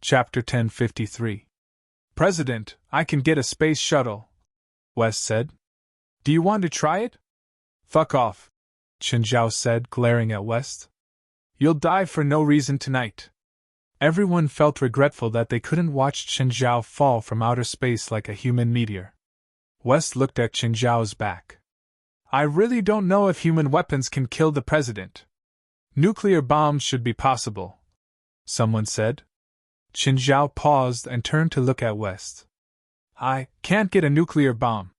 Chapter 1053. President, I can get a space shuttle, West said. Do you want to try it? Fuck off, Chen Zhao said, glaring at West. You'll die for no reason tonight. Everyone felt regretful that they couldn't watch Chen Zhao fall from outer space like a human meteor. West looked at Chen Zhao's back. I really don't know if human weapons can kill the president. Nuclear bombs should be possible, someone said. Chen Zhao paused and turned to look at West. I can't get a nuclear bomb.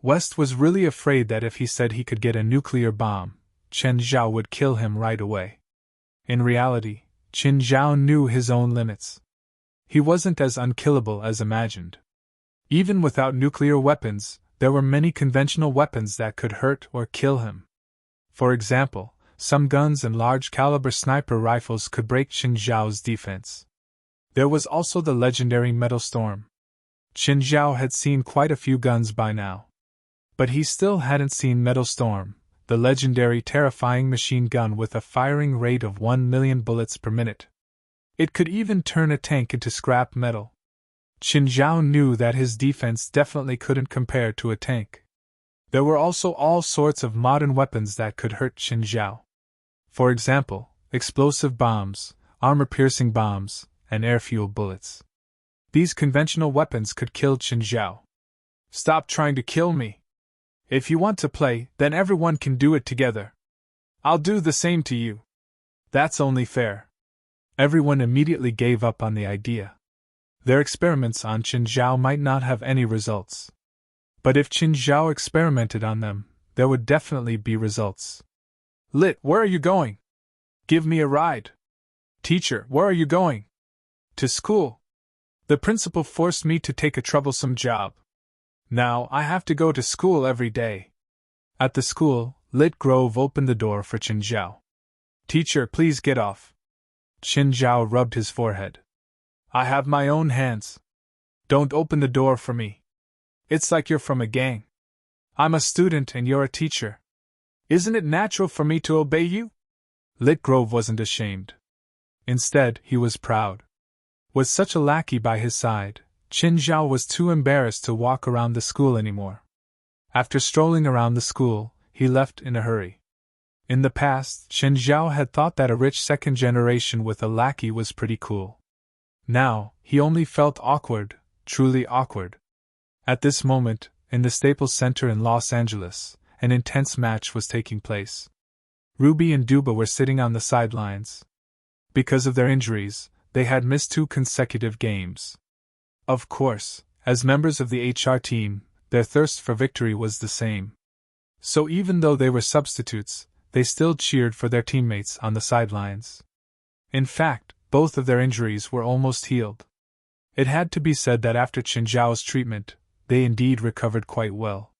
West was really afraid that if he said he could get a nuclear bomb, Chen Zhao would kill him right away. In reality, Chen Zhao knew his own limits. He wasn't as unkillable as imagined. Even without nuclear weapons, there were many conventional weapons that could hurt or kill him. For example, some guns and large-caliber sniper rifles could break Chen Zhao's defense. There was also the legendary Metal Storm. Chen Zhao had seen quite a few guns by now. But he still hadn't seen Metal Storm, the legendary terrifying machine gun with a firing rate of 1 million bullets per minute. It could even turn a tank into scrap metal. Chen Zhao knew that his defense definitely couldn't compare to a tank. There were also all sorts of modern weapons that could hurt Chen Zhao. For example, explosive bombs, armor-piercing bombs, and air-fuel bullets. These conventional weapons could kill Chen Zhao. Stop trying to kill me. If you want to play, then everyone can do it together. I'll do the same to you. That's only fair. Everyone immediately gave up on the idea. Their experiments on Chen Zhao might not have any results. But if Chen Zhao experimented on them, there would definitely be results. Lit, where are you going? Give me a ride. Teacher, where are you going? To school. The principal forced me to take a troublesome job. Now I have to go to school every day. At the school, Lit Grove opened the door for Chen Zhao. Teacher, please get off. Chen Zhao rubbed his forehead. I have my own hands. Don't open the door for me. It's like you're from a gang. I'm a student and you're a teacher. Isn't it natural for me to obey you? Lit Grove wasn't ashamed. Instead, he was proud. With such a lackey by his side, Chen Zhao was too embarrassed to walk around the school anymore. After strolling around the school, he left in a hurry. In the past, Chen Zhao had thought that a rich second generation with a lackey was pretty cool. Now, he only felt awkward, truly awkward. At this moment, in the Staples Center in Los Angeles, an intense match was taking place. Ruby and Duba were sitting on the sidelines. Because of their injuries, they had missed 2 consecutive games. Of course, as members of the HR team, their thirst for victory was the same. So even though they were substitutes, they still cheered for their teammates on the sidelines. In fact, both of their injuries were almost healed. It had to be said that after Chen Zhao's treatment, they indeed recovered quite well.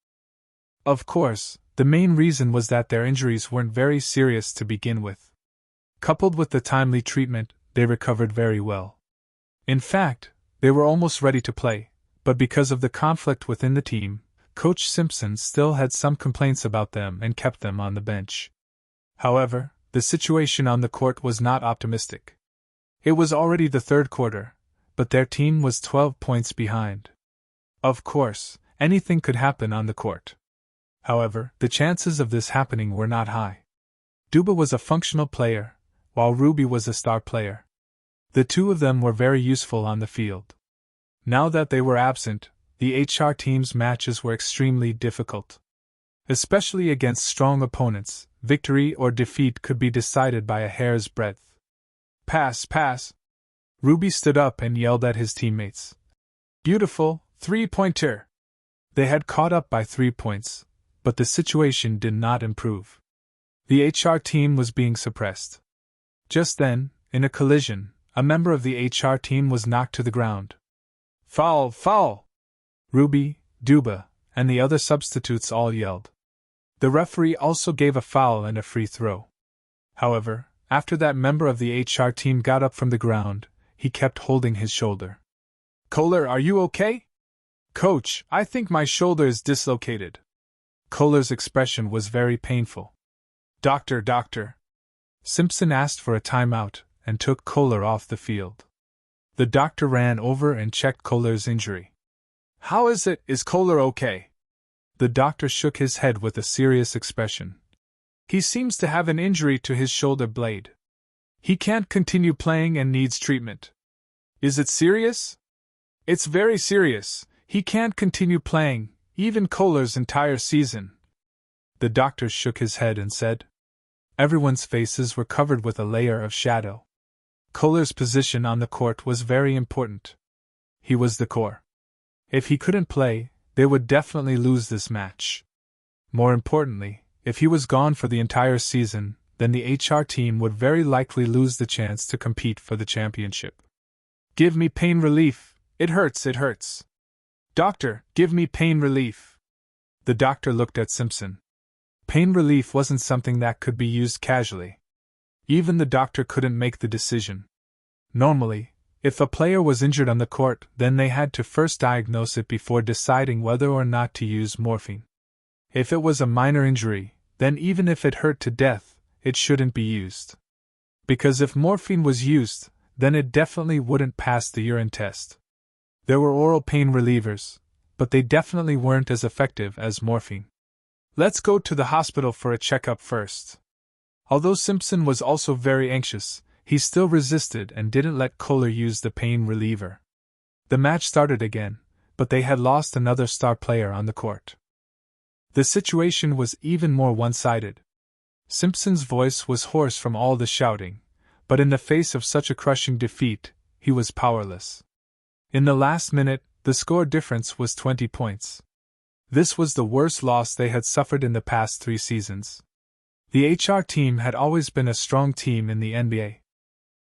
Of course, the main reason was that their injuries weren't very serious to begin with. Coupled with the timely treatment, they recovered very well. In fact, they were almost ready to play, but because of the conflict within the team, Coach Simpson still had some complaints about them and kept them on the bench. However, the situation on the court was not optimistic. It was already the third quarter, but their team was 12 points behind. Of course, anything could happen on the court. However, the chances of this happening were not high. Duba was a functional player, while Ruby was a star player. The two of them were very useful on the field. Now that they were absent, the HR team's matches were extremely difficult. Especially against strong opponents, victory or defeat could be decided by a hair's breadth. Pass, pass! Ruby stood up and yelled at his teammates. Beautiful, 3-pointer! They had caught up by 3 points, but the situation did not improve. The HR team was being suppressed. Just then, in a collision, a member of the HR team was knocked to the ground. Foul, foul! Ruby, Duba, and the other substitutes all yelled. The referee also gave a foul and a free throw. However, after that member of the HR team got up from the ground, he kept holding his shoulder. Kohler, are you okay? Coach, I think my shoulder is dislocated. Kohler's expression was very painful. Doctor. Simpson asked for a timeout and took Kohler off the field. The doctor ran over and checked Kohler's injury. How is it? Is Kohler okay? The doctor shook his head with a serious expression. He seems to have an injury to his shoulder blade. He can't continue playing and needs treatment. Is it serious? It's very serious. He can't continue playing, even Kohler's entire season. The doctor shook his head and said. Everyone's faces were covered with a layer of shadow. Kohler's position on the court was very important. He was the core. If he couldn't play, they would definitely lose this match. More importantly, if he was gone for the entire season, then the HR team would very likely lose the chance to compete for the championship. Give me pain relief. It hurts, it hurts. Doctor, give me pain relief. The doctor looked at Simpson. Pain relief wasn't something that could be used casually. Even the doctor couldn't make the decision. Normally, if a player was injured on the court, then they had to first diagnose it before deciding whether or not to use morphine. If it was a minor injury, then even if it hurt to death, it shouldn't be used. Because if morphine was used, then it definitely wouldn't pass the urine test. There were oral pain relievers, but they definitely weren't as effective as morphine. Let's go to the hospital for a checkup first. Although Simpson was also very anxious, he still resisted and didn't let Kohler use the pain reliever. The match started again, but they had lost another star player on the court. The situation was even more one-sided. Simpson's voice was hoarse from all the shouting, but in the face of such a crushing defeat, he was powerless. In the last minute, the score difference was 20 points. This was the worst loss they had suffered in the past 3 seasons. The HR team had always been a strong team in the NBA.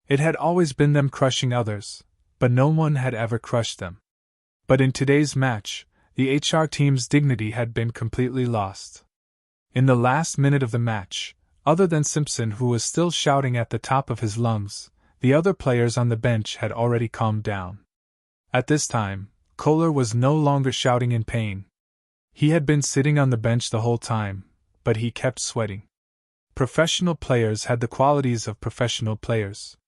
It had always been them crushing others, but no one had ever crushed them. But in today's match, the HR team's dignity had been completely lost. In the last minute of the match, other than Simpson, who was still shouting at the top of his lungs, the other players on the bench had already calmed down. At this time, Kohler was no longer shouting in pain. He had been sitting on the bench the whole time, but he kept sweating. Professional players had the qualities of professional players.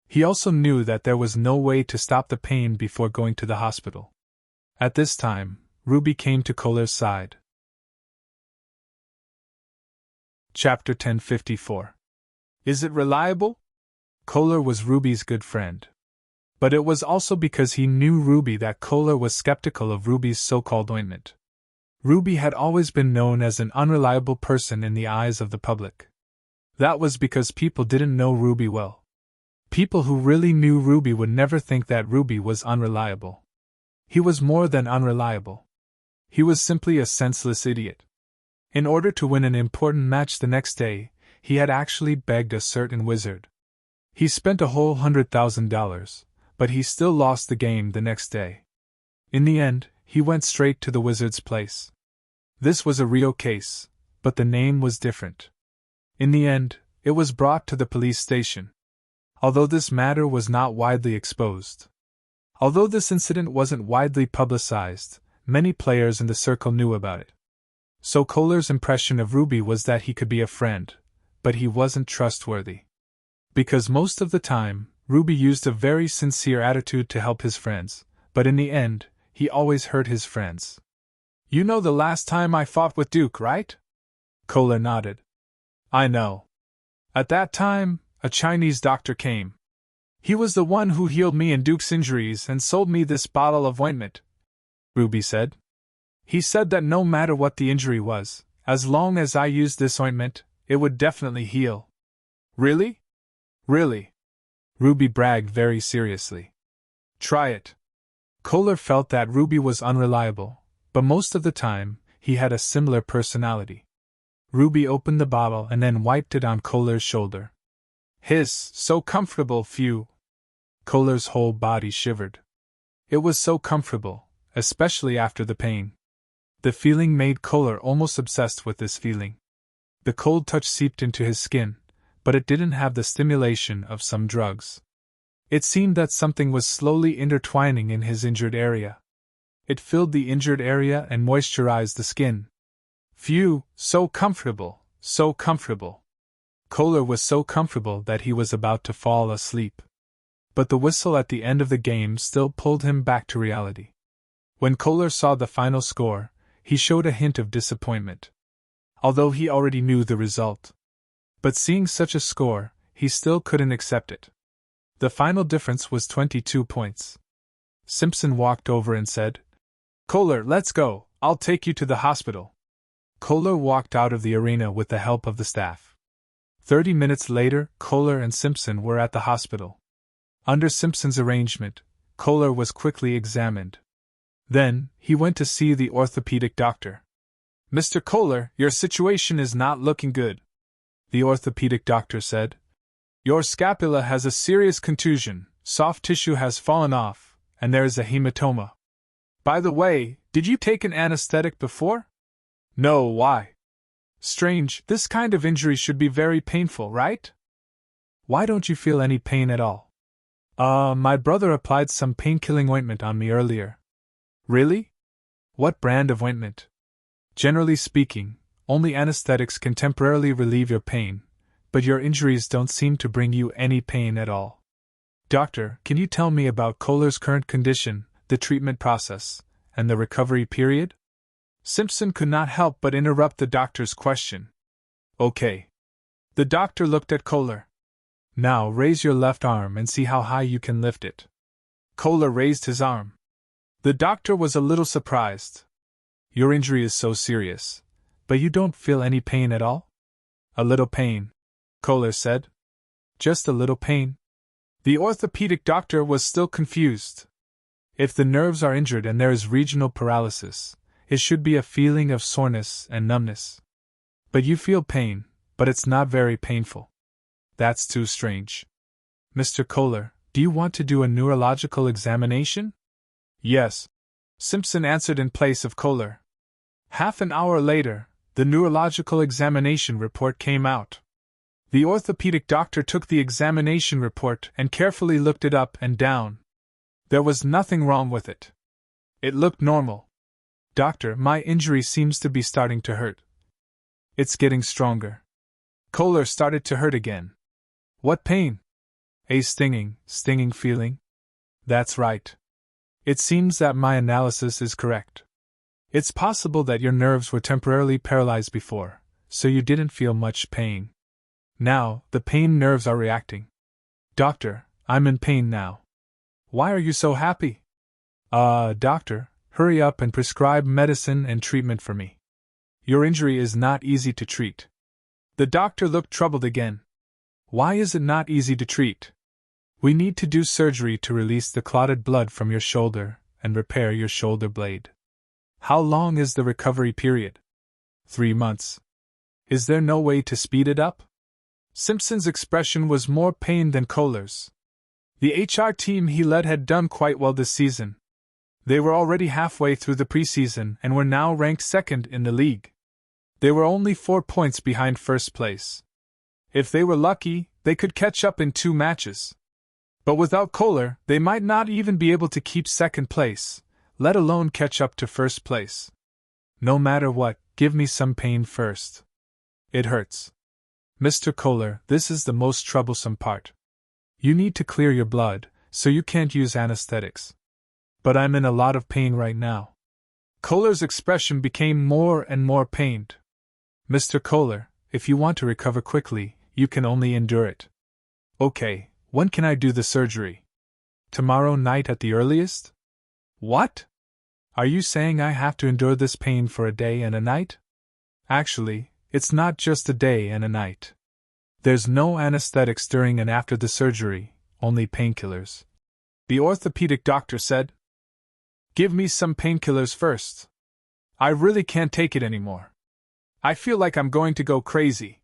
He also knew that there was no way to stop the pain before going to the hospital. At this time, Ruby came to Kohler's side. Chapter 1054. Is it reliable? Kohler was Ruby's good friend. But it was also because he knew Ruby that Kohler was skeptical of Ruby's so-called ointment. Ruby had always been known as an unreliable person in the eyes of the public. That was because people didn't know Ruby well. People who really knew Ruby would never think that Ruby was unreliable. He was more than unreliable. He was simply a senseless idiot. In order to win an important match the next day, he had actually begged a certain wizard. He spent a whole $100,000, but he still lost the game the next day. In the end, he went straight to the wizard's place. This was a real case, but the name was different. In the end, it was brought to the police station. Although this matter was not widely exposed. Although this incident wasn't widely publicized, many players in the circle knew about it. So Kohler's impression of Ruby was that he could be a friend, but he wasn't trustworthy. Because most of the time, Ruby used a very sincere attitude to help his friends, but in the end, he always hurt his friends. You know the last time I fought with Duke, right? Kohler nodded. I know. At that time, a Chinese doctor came. He was the one who healed me and Duke's injuries and sold me this bottle of ointment, Ruby said. He said that no matter what the injury was, as long as I used this ointment, it would definitely heal. Really? Really? Ruby bragged very seriously. Try it. Kohler felt that Ruby was unreliable, but most of the time, he had a similar personality. Ruby opened the bottle and then wiped it on Kohler's shoulder. Hiss, so comfortable, phew. Kohler's whole body shivered. It was so comfortable, especially after the pain. The feeling made Kohler almost obsessed with this feeling. The cold touch seeped into his skin, but it didn't have the stimulation of some drugs. It seemed that something was slowly intertwining in his injured area. It filled the injured area and moisturized the skin. Phew, so comfortable, so comfortable. Kohler was so comfortable that he was about to fall asleep. but the whistle at the end of the game still pulled him back to reality. When Kohler saw the final score, he showed a hint of disappointment, although he already knew the result. But seeing such a score, he still couldn't accept it. The final difference was 22 points. Simpson walked over and said, "Kohler, let's go, I'll take you to the hospital." Kohler walked out of the arena with the help of the staff. 30 minutes later, Kohler and Simpson were at the hospital. Under Simpson's arrangement, Kohler was quickly examined. Then, he went to see the orthopedic doctor. "Mr. Kohler, your situation is not looking good," the orthopedic doctor said. "Your scapula has a serious contusion, soft tissue has fallen off, and there is a hematoma. By the way, did you take an anesthetic before?" "No, why?" "Strange, this kind of injury should be very painful, right?" "Why don't you feel any pain at all?" My brother applied some pain-killing ointment on me earlier." "Really? What brand of ointment?" "Generally speaking, only anesthetics can temporarily relieve your pain, but your injuries don't seem to bring you any pain at all." "Doctor, can you tell me about Kohler's current condition, the treatment process, and the recovery period?" Simpson could not help but interrupt the doctor's question. "Okay." The doctor looked at Kohler. "Now raise your left arm and see how high you can lift it." Kohler raised his arm. The doctor was a little surprised. "Your injury is so serious, but you don't feel any pain at all?" "A little pain," Kohler said. "Just a little pain?" The orthopedic doctor was still confused. If the nerves are injured and there is regional paralysis, it should be a feeling of soreness and numbness. But you feel pain, but it's not very painful. That's too strange. "Mr. Kohler, do you want to do a neurological examination?" "Yes," Simpson answered in place of Kohler. Half an hour later, the neurological examination report came out. The orthopedic doctor took the examination report and carefully looked it up and down. There was nothing wrong with it. It looked normal. "Doctor, my injury seems to be starting to hurt." "It's getting stronger." Kohler started to hurt again. "What pain?" "A stinging feeling." "That's right. It seems that my analysis is correct. It's possible that your nerves were temporarily paralyzed before, so you didn't feel much pain. Now, the pain nerves are reacting." "Doctor, I'm in pain now." "Why are you so happy?" Doctor, hurry up and prescribe medicine and treatment for me. Your injury is not easy to treat." The doctor looked troubled again. "Why is it not easy to treat?" "We need to do surgery to release the clotted blood from your shoulder and repair your shoulder blade." "How long is the recovery period?" 3 months. "Is there no way to speed it up?" Simpson's expression was more pained than Kohler's. The HR team he led had done quite well this season. They were already halfway through the preseason and were now ranked second in the league. They were only 4 points behind first place. If they were lucky, they could catch up in 2 matches. But without Kohler, they might not even be able to keep second place, let alone catch up to first place. "No matter what, give me some pain first. It hurts." "Mr. Kohler, this is the most troublesome part. You need to clear your blood, so you can't use anesthetics." "But I'm in a lot of pain right now." Kohler's expression became more and more pained. "Mr. Kohler, if you want to recover quickly, you can only endure it." "Okay, when can I do the surgery?" "Tomorrow night at the earliest." "What? Are you saying I have to endure this pain for a day and a night?" "Actually, it's not just a day and a night. There's no anesthetics during and after the surgery, only painkillers," the orthopedic doctor said. "Give me some painkillers first. I really can't take it anymore. I feel like I'm going to go crazy."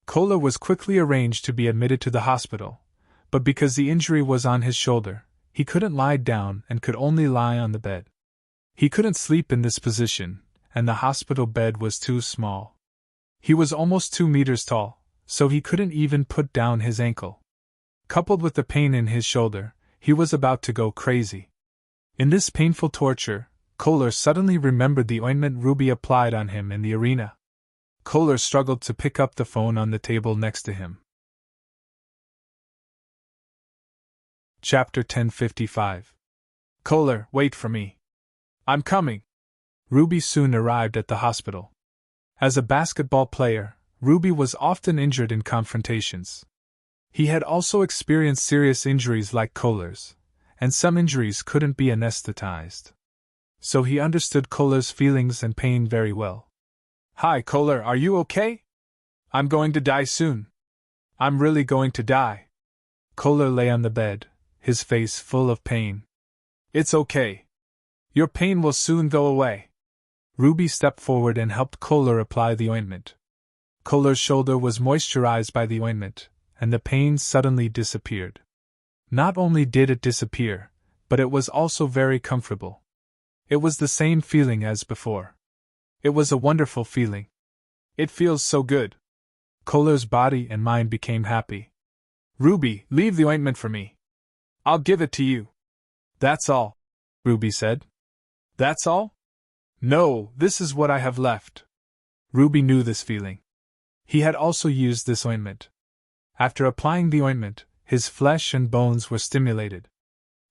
Kohler was quickly arranged to be admitted to the hospital, but because the injury was on his shoulder, he couldn't lie down and could only lie on the bed. He couldn't sleep in this position, and the hospital bed was too small. He was almost 2 meters tall, so he couldn't even put down his ankle. Coupled with the pain in his shoulder, he was about to go crazy. In this painful torture, Kohler suddenly remembered the ointment Ruby applied on him in the arena. Kohler struggled to pick up the phone on the table next to him. Chapter 1055. Kohler, wait for me. I'm coming. Ruby soon arrived at the hospital. As a basketball player, Ruby was often injured in confrontations. He had also experienced serious injuries like Kohler's, and some injuries couldn't be anesthetized. So he understood Kohler's feelings and pain very well. Hi, Kohler, are you okay? I'm going to die soon. I'm really going to die. Kohler lay on the bed, his face full of pain. It's okay. Your pain will soon go away. Ruby stepped forward and helped Kohler apply the ointment. Kohler's shoulder was moisturized by the ointment, and the pain suddenly disappeared. Not only did it disappear, but it was also very comfortable. It was the same feeling as before. It was a wonderful feeling. It feels so good. Kohler's body and mind became happy. Ruby, leave the ointment for me. I'll give it to you. That's all, Ruby said. That's all? No, this is what I have left. Ruby knew this feeling. He had also used this ointment. After applying the ointment, his flesh and bones were stimulated.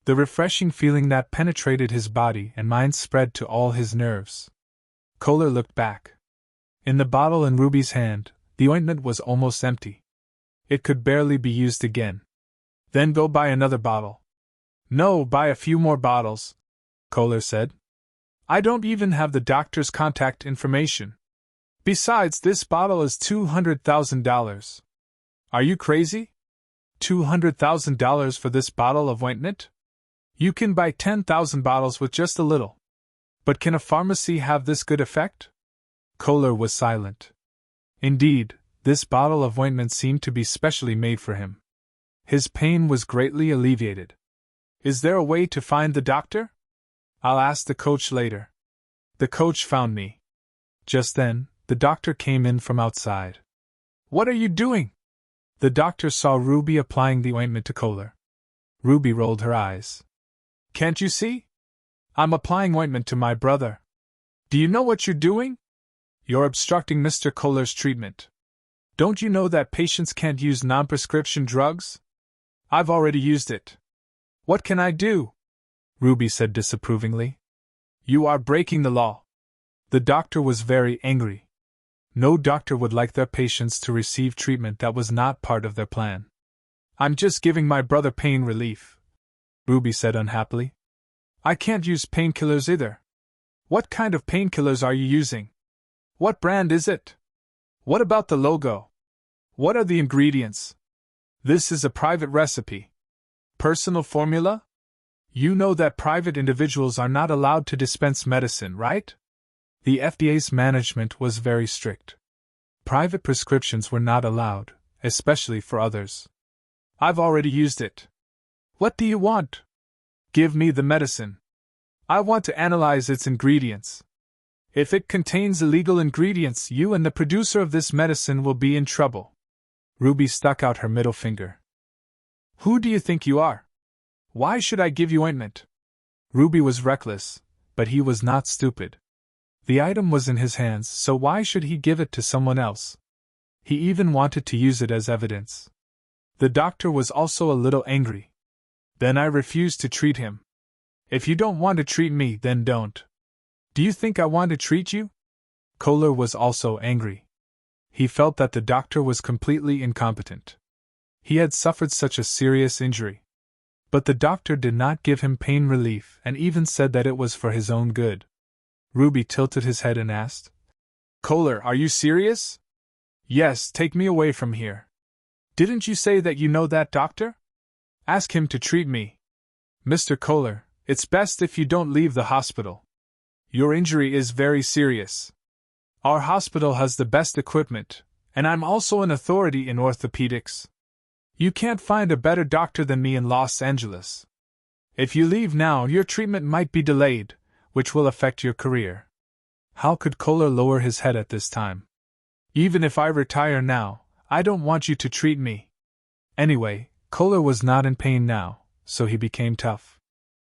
The refreshing feeling that penetrated his body and mind spread to all his nerves. Kohler looked back. In the bottle in Ruby's hand, the ointment was almost empty. It could barely be used again. Then go buy another bottle. No, buy a few more bottles, Kohler said. I don't even have the doctor's contact information. Besides, this bottle is $200,000. Are you crazy? $200,000 for this bottle of ointment? You can buy 10,000 bottles with just a little. But can a pharmacy have this good effect? Kohler was silent. Indeed, this bottle of ointment seemed to be specially made for him. His pain was greatly alleviated. Is there a way to find the doctor? I'll ask the coach later. The coach found me. Just then, the doctor came in from outside. What are you doing? The doctor saw Ruby applying the ointment to Kohler. Ruby rolled her eyes. Can't you see? I'm applying ointment to my brother. Do you know what you're doing? You're obstructing Mr. Kohler's treatment. Don't you know that patients can't use non-prescription drugs? I've already used it. What can I do? Ruby said disapprovingly. You are breaking the law. The doctor was very angry. No doctor would like their patients to receive treatment that was not part of their plan. I'm just giving my brother pain relief, Ruby said unhappily. I can't use painkillers either. What kind of painkillers are you using? What brand is it? What about the logo? What are the ingredients? This is a private recipe. Personal formula? You know that private individuals are not allowed to dispense medicine, right? The FDA's management was very strict. Private prescriptions were not allowed, especially for others. I've already used it. What do you want? Give me the medicine. I want to analyze its ingredients. If it contains illegal ingredients, you and the producer of this medicine will be in trouble. Ruby stuck out her middle finger. Who do you think you are? Why should I give you ointment? Ruby was reckless, but he was not stupid. The item was in his hands, so why should he give it to someone else? He even wanted to use it as evidence. The doctor was also a little angry. Then I refused to treat him. If you don't want to treat me, then don't. Do you think I want to treat you? Kohler was also angry. He felt that the doctor was completely incompetent. He had suffered such a serious injury. But the doctor did not give him pain relief and even said that it was for his own good. Ruby tilted his head and asked, Kohler, are you serious? Yes, take me away from here. Didn't you say that you know that doctor? Ask him to treat me. Mr. Kohler, it's best if you don't leave the hospital. Your injury is very serious. Our hospital has the best equipment, and I'm also an authority in orthopedics. You can't find a better doctor than me in Los Angeles. If you leave now, your treatment might be delayed, which will affect your career. How could Kohler lower his head at this time? Even if I retire now, I don't want you to treat me. Anyway, Kohler was not in pain now, so he became tough.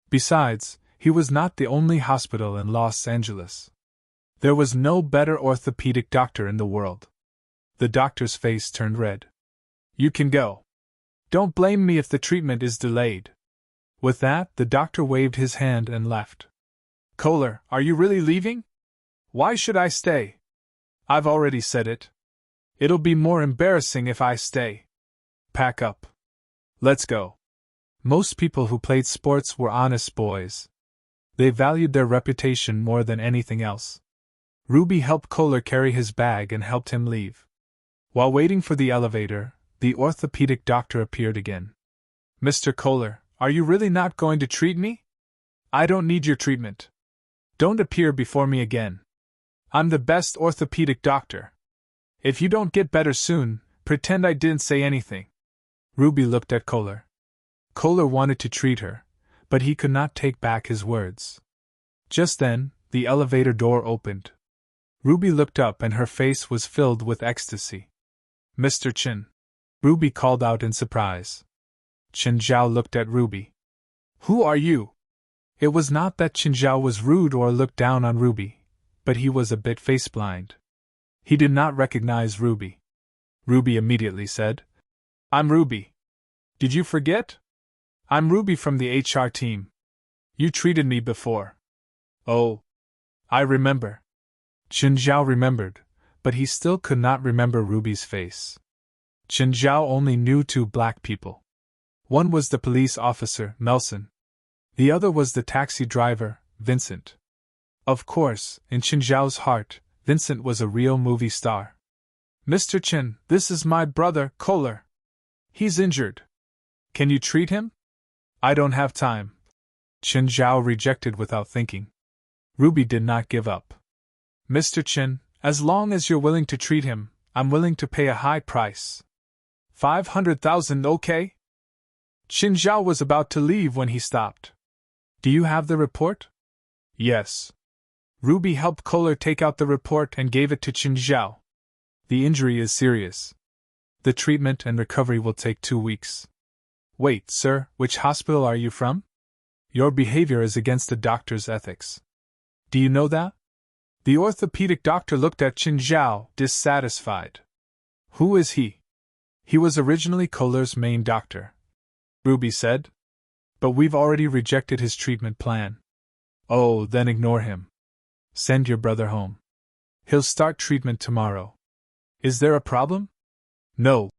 Besides, he was not the only hospital in Los Angeles. There was no better orthopedic doctor in the world. The doctor's face turned red. You can go. Don't blame me if the treatment is delayed. With that, the doctor waved his hand and left. Kohler, are you really leaving? Why should I stay? I've already said it. It'll be more embarrassing if I stay. Pack up. Let's go. Most people who played sports were honest boys. They valued their reputation more than anything else. Ruby helped Kohler carry his bag and helped him leave. While waiting for the elevator, the orthopedic doctor appeared again. Mr. Kohler, are you really not going to treat me? I don't need your treatment. Don't appear before me again. I'm the best orthopedic doctor. If you don't get better soon, pretend I didn't say anything. Ruby looked at Kohler. Kohler wanted to treat her, but he could not take back his words. Just then, the elevator door opened. Ruby looked up and her face was filled with ecstasy. Mr. Chen. Ruby called out in surprise. Chen Zhao looked at Ruby. Who are you? It was not that Chen Zhao was rude or looked down on Ruby, but he was a bit face-blind. He did not recognize Ruby. Ruby immediately said, I'm Ruby. Did you forget? I'm Ruby from the HR team. You treated me before. Oh. I remember. Chen Zhao remembered, but he still could not remember Ruby's face. Chen Zhao only knew two black people. One was the police officer, Melson. The other was the taxi driver, Vincent. Of course, in Chen Zhao's heart, Vincent was a real movie star. Mr. Chen, this is my brother, Kohler. He's injured. Can you treat him? I don't have time. Chen Zhao rejected without thinking. Ruby did not give up. Mr. Chen, as long as you're willing to treat him, I'm willing to pay a high price. 500,000, okay? Chen Zhao was about to leave when he stopped. Do you have the report? Yes. Ruby helped Kohler take out the report and gave it to Chen Zhao. The injury is serious. The treatment and recovery will take 2 weeks. Wait, sir, which hospital are you from? Your behavior is against the doctor's ethics. Do you know that? The orthopedic doctor looked at Chen Zhao, dissatisfied. Who is he? He was originally Kohler's main doctor. Ruby said. But we've already rejected his treatment plan. Oh, then ignore him. Send your brother home. He'll start treatment tomorrow. Is there a problem? No,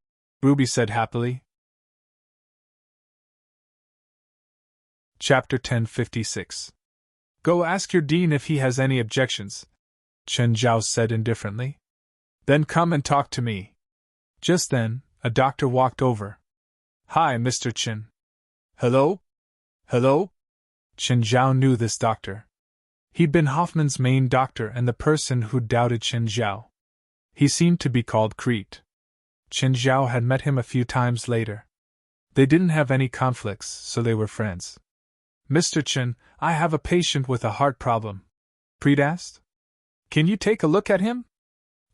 Ruby said happily. Chapter 1056. Go ask your dean if he has any objections, Chen Zhao said indifferently. Then come and talk to me. Just then, a doctor walked over. Hi, Mr. Chen. Hello? Hello? Chen Zhao knew this doctor. He'd been Hoffman's main doctor and the person who doubted Chen Zhao. He seemed to be called Crete. Chen Zhao had met him a few times later. They didn't have any conflicts, so they were friends. Mr. Chen, I have a patient with a heart problem. Crete asked. Can you take a look at him?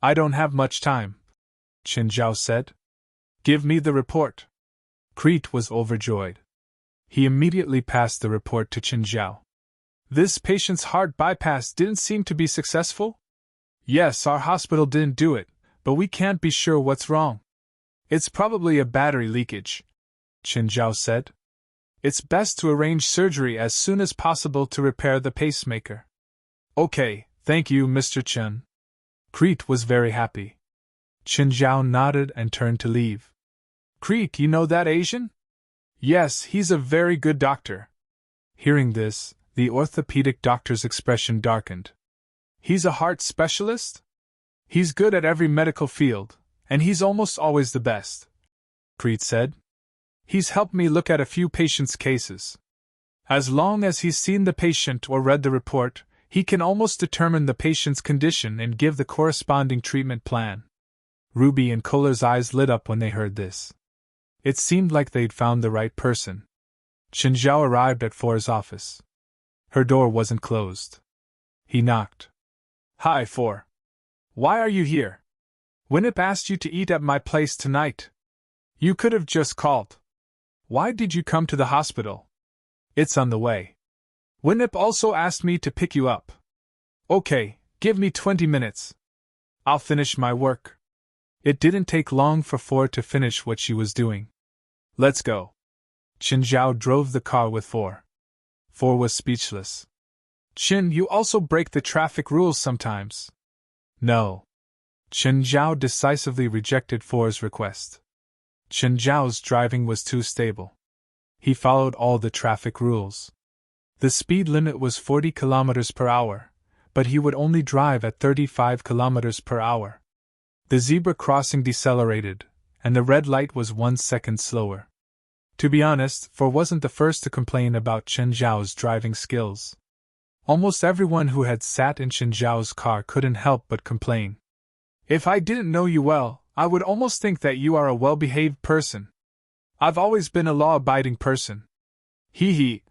I don't have much time, Chen Zhao said. Give me the report. Crete was overjoyed. He immediately passed the report to Chen Zhao. This patient's heart bypass didn't seem to be successful? Yes, our hospital didn't do it, but we can't be sure what's wrong. It's probably a battery leakage, Chen Zhao said. It's best to arrange surgery as soon as possible to repair the pacemaker. Okay, thank you, Mr. Chen. Crete was very happy. Chen Zhao nodded and turned to leave. Crete, you know that Asian? Yes, he's a very good doctor. Hearing this, the orthopedic doctor's expression darkened. He's a heart specialist? He's good at every medical field, and he's almost always the best, Crete said. He's helped me look at a few patients' cases. As long as he's seen the patient or read the report, he can almost determine the patient's condition and give the corresponding treatment plan. Ruby and Kohler's eyes lit up when they heard this. It seemed like they'd found the right person. Chen Zhao arrived at For's office. Her door wasn't closed. He knocked. Hi, For. Why are you here? Winnip asked you to eat at my place tonight. You could have just called. Why did you come to the hospital? It's on the way. Winnip also asked me to pick you up. Okay, give me 20 minutes. I'll finish my work. It didn't take long for For to finish what she was doing. Let's go. Qin Zhao drove the car with Four. Four was speechless. Qin, you also break the traffic rules sometimes. No. Qin Zhao decisively rejected Four's request. Qin Zhao's driving was too stable. He followed all the traffic rules. The speed limit was 40 kilometers per hour, but he would only drive at 35 kilometers per hour. The zebra crossing decelerated, and the red light was 1 second slower. To be honest, Four wasn't the first to complain about Qin Zhao's driving skills. Almost everyone who had sat in Qin Zhao's car couldn't help but complain. If I didn't know you well, I would almost think that you are a well-behaved person. I've always been a law-abiding person. Hee.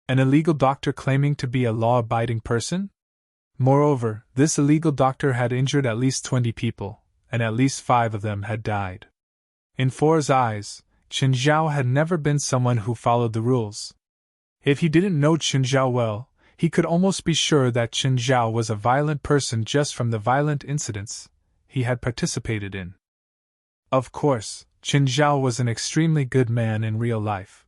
An illegal doctor claiming to be a law-abiding person? Moreover, this illegal doctor had injured at least 20 people, and at least 5 of them had died. In Four's eyes, Qin Zhao had never been someone who followed the rules. If he didn't know Qin Zhao well, he could almost be sure that Qin Zhao was a violent person just from the violent incidents he had participated in. Of course, Qin Zhao was an extremely good man in real life.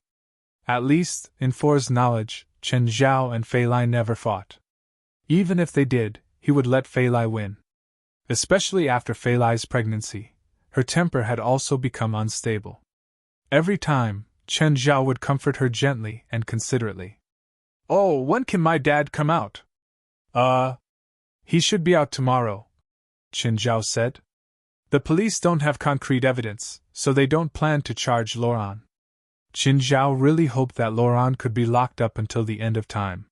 At least, in Four's knowledge, Qin Zhao and Fei Lai never fought. Even if they did, he would let Fei Lai win. Especially after Fei Lai's pregnancy, her temper had also become unstable. Every time, Qin Zhao would comfort her gently and considerately. Oh, when can my dad come out? He should be out tomorrow, Qin Zhao said. The police don't have concrete evidence, so they don't plan to charge Laurent. Qin Zhao really hoped that Laurent could be locked up until the end of time.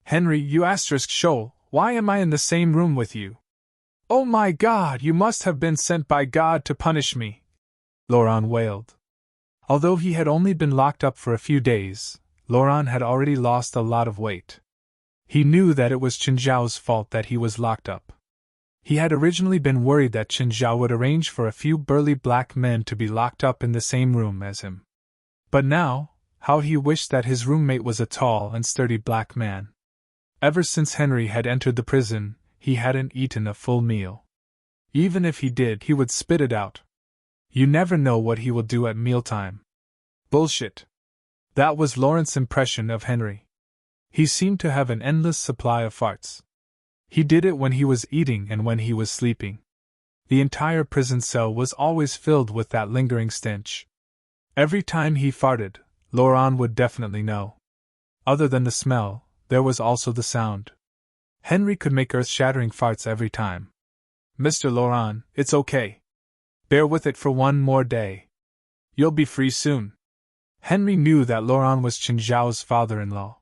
Henry, you *show, why am I in the same room with you? Oh my God, you must have been sent by God to punish me, Laurent wailed. Although he had only been locked up for a few days, Laurent had already lost a lot of weight. He knew that it was Qin Zhao's fault that he was locked up. He had originally been worried that Qin Zhao would arrange for a few burly black men to be locked up in the same room as him. But now, how he wished that his roommate was a tall and sturdy black man. Ever since Henry had entered the prison, he hadn't eaten a full meal. Even if he did, he would spit it out. You never know what he will do at mealtime. Bullshit. That was Laurent's impression of Henry. He seemed to have an endless supply of farts. He did it when he was eating and when he was sleeping. The entire prison cell was always filled with that lingering stench. Every time he farted, Laurent would definitely know. Other than the smell, there was also the sound. Henry could make earth-shattering farts every time. Mr. Laurent, it's okay. Bear with it for one more day. You'll be free soon. Henry knew that Laurent was Qin Zhao's father-in-law.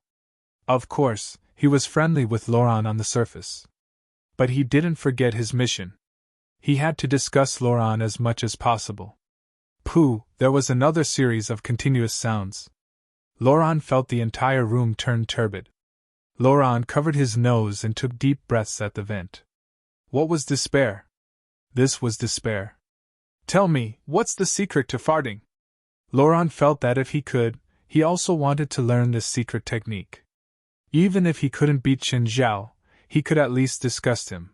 Of course, he was friendly with Laurent on the surface. But he didn't forget his mission. He had to discuss Laurent as much as possible. Pooh, there was another series of continuous sounds. Laurent felt the entire room turn turbid. Laurent covered his nose and took deep breaths at the vent. What was despair? This was despair. Tell me, what's the secret to farting? Laurent felt that if he could, he also wanted to learn this secret technique. Even if he couldn't beat Qin Zhao, he could at least disgust him.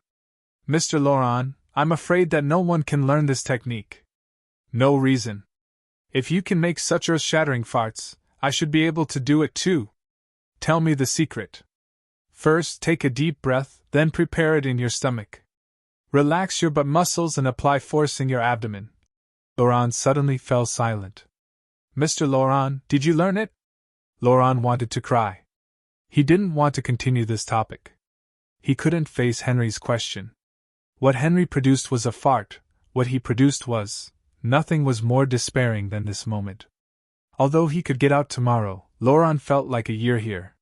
Mr. Laurent, I'm afraid that no one can learn this technique. No reason. If you can make such earth-shattering farts, I should be able to do it too. Tell me the secret. First, take a deep breath, then prepare it in your stomach. Relax your butt muscles and apply force in your abdomen. Laurent suddenly fell silent. Mr. Laurent, did you learn it? Laurent wanted to cry. He didn't want to continue this topic. He couldn't face Henry's question. What Henry produced was a fart. What he produced was, nothing was more despairing than this moment. Although he could get out tomorrow, Laurent felt like a year here.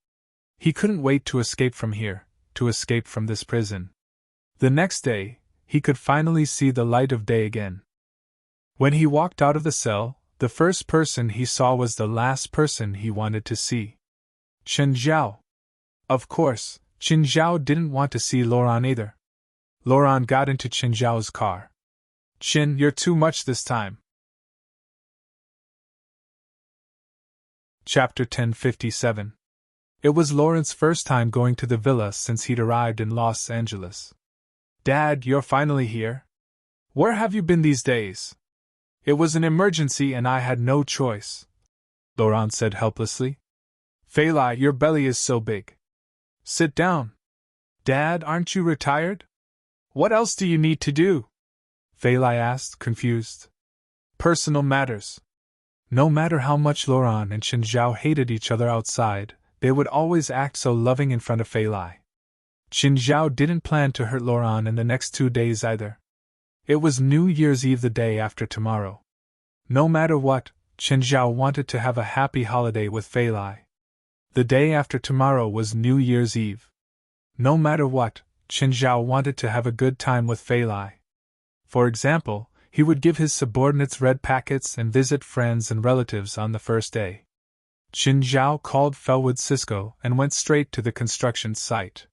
He couldn't wait to escape from here, to escape from this prison. The next day, he could finally see the light of day again. When he walked out of the cell, the first person he saw was the last person he wanted to see. Qin Zhao. Of course, Qin Zhao didn't want to see Laurent either. Laurent got into Qin Zhao's car. Qin, you're too much this time. Chapter 1057. It was Laurent's first time going to the villa since he'd arrived in Los Angeles. Dad, you're finally here? Where have you been these days? It was an emergency and I had no choice. Laurent said helplessly. Fei Lai, your belly is so big. Sit down. Dad, aren't you retired? What else do you need to do? Fei Lai asked, confused. Personal matters. No matter how much Laurent and Chen Zhao hated each other outside, they would always act so loving in front of Fei Lai. Chen Zhao didn't plan to hurt Laurent in the next 2 days either. It was New Year's Eve the day after tomorrow. No matter what, Chen Zhao wanted to have a happy holiday with Fei Lai. The day after tomorrow was New Year's Eve. No matter what, Chen Zhao wanted to have a good time with Fei Lai. For example, he would give his subordinates red packets and visit friends and relatives on the first day. Chen Zhao called Felwood Cisco and went straight to the construction site.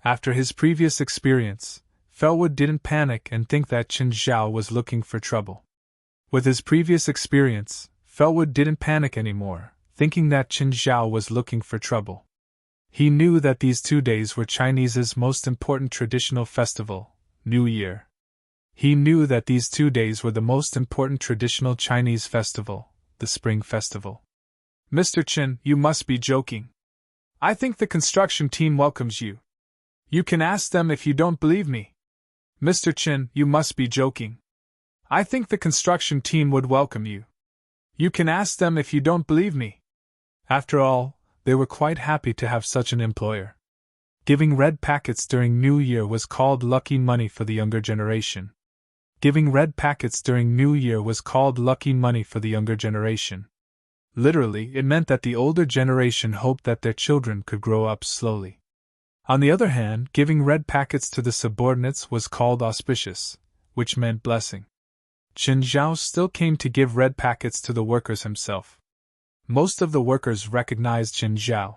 After his previous experience, Felwood didn't panic and think that Chen Zhao was looking for trouble. With his previous experience, Felwood didn't panic anymore, thinking that Chen Zhao was looking for trouble. He knew that these 2 days were Chinese's most important traditional festival, New Year. He knew that these 2 days were the most important traditional Chinese festival, the Spring Festival. Mr. Chen, you must be joking. I think the construction team welcomes you. You can ask them if you don't believe me. Mr. Chen, you must be joking. I think the construction team would welcome you. You can ask them if you don't believe me. After all, they were quite happy to have such an employer. Giving red packets during New Year was called lucky money for the younger generation. Giving red packets during New Year was called lucky money for the younger generation. Literally, it meant that the older generation hoped that their children could grow up slowly. On the other hand, giving red packets to the subordinates was called auspicious, which meant blessing. Chen Zhao still came to give red packets to the workers himself. Most of the workers recognized Chen Zhao.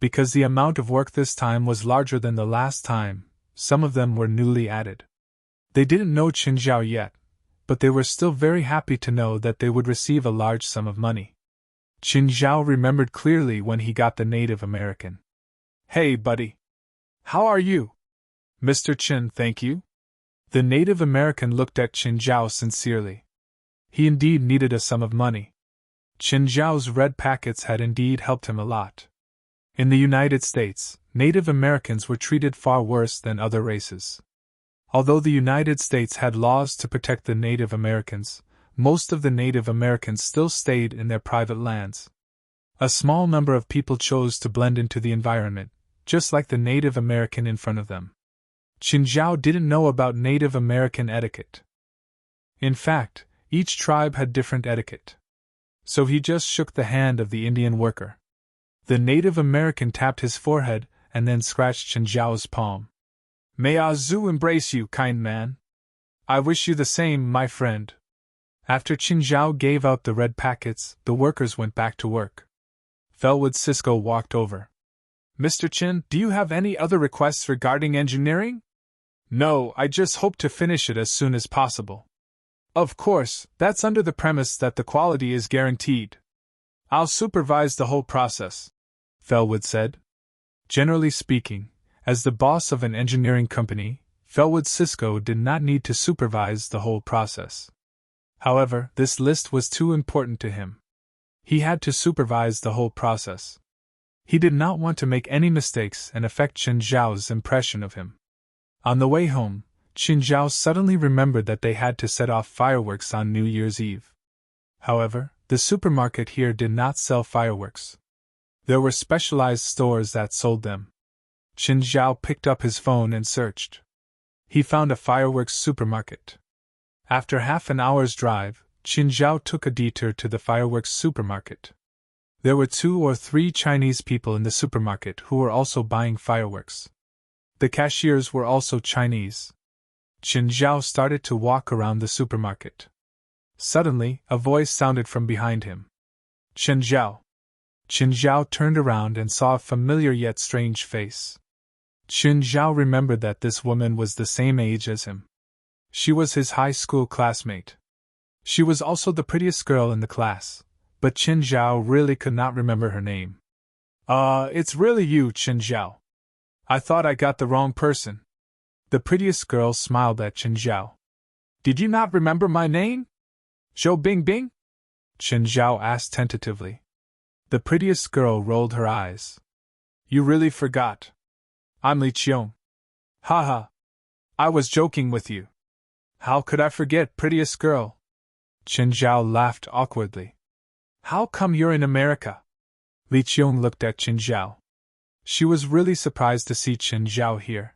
Because the amount of work this time was larger than the last time, some of them were newly added. They didn't know Chen Zhao yet, but they were still very happy to know that they would receive a large sum of money. Chen Zhao remembered clearly when he got the Native American. Hey, buddy. How are you? Mr. Chen, thank you. The Native American looked at Chen Zhao sincerely. He indeed needed a sum of money. Chen Zhao's red packets had indeed helped him a lot. In the United States, Native Americans were treated far worse than other races. Although the United States had laws to protect the Native Americans, most of the Native Americans still stayed in their private lands. A small number of people chose to blend into the environment, just like the Native American in front of them. Chen Zhao didn't know about Native American etiquette. In fact, each tribe had different etiquette. So he just shook the hand of the Indian worker. The Native American tapped his forehead and then scratched Chen Zhao's palm. May Azu embrace you, kind man. I wish you the same, my friend. After Chen Zhao gave out the red packets, the workers went back to work. Felwood Cisco walked over. Mr. Chen, do you have any other requests regarding engineering? No, I just hope to finish it as soon as possible. Of course, that's under the premise that the quality is guaranteed. I'll supervise the whole process, Felwood said. Generally speaking, as the boss of an engineering company, Felwood Cisco did not need to supervise the whole process. However, this list was too important to him. He had to supervise the whole process. He did not want to make any mistakes and affect Chen Zhao's impression of him. On the way home, Chen Zhao suddenly remembered that they had to set off fireworks on New Year's Eve. However, the supermarket here did not sell fireworks. There were specialized stores that sold them. Chen Zhao picked up his phone and searched. He found a fireworks supermarket. After half an hour's drive, Chen Zhao took a detour to the fireworks supermarket. There were 2 or 3 Chinese people in the supermarket who were also buying fireworks. The cashiers were also Chinese. Chen Zhao started to walk around the supermarket. Suddenly, a voice sounded from behind him. Chen Zhao. Chen Zhao turned around and saw a familiar yet strange face. Chen Zhao remembered that this woman was the same age as him. She was his high school classmate. She was also the prettiest girl in the class, but Chen Zhao really could not remember her name. It's really you, Chen Zhao. I thought I got the wrong person. The prettiest girl smiled at Chen Zhao. Did you not remember my name? Zhou Bingbing? Chen Zhao asked tentatively. The prettiest girl rolled her eyes. You really forgot. I'm Li Qiong. Haha. I was joking with you. How could I forget, prettiest girl? Chen Zhao laughed awkwardly. How come you're in America? Li Qiong looked at Chen Zhao. She was really surprised to see Chen Zhao here.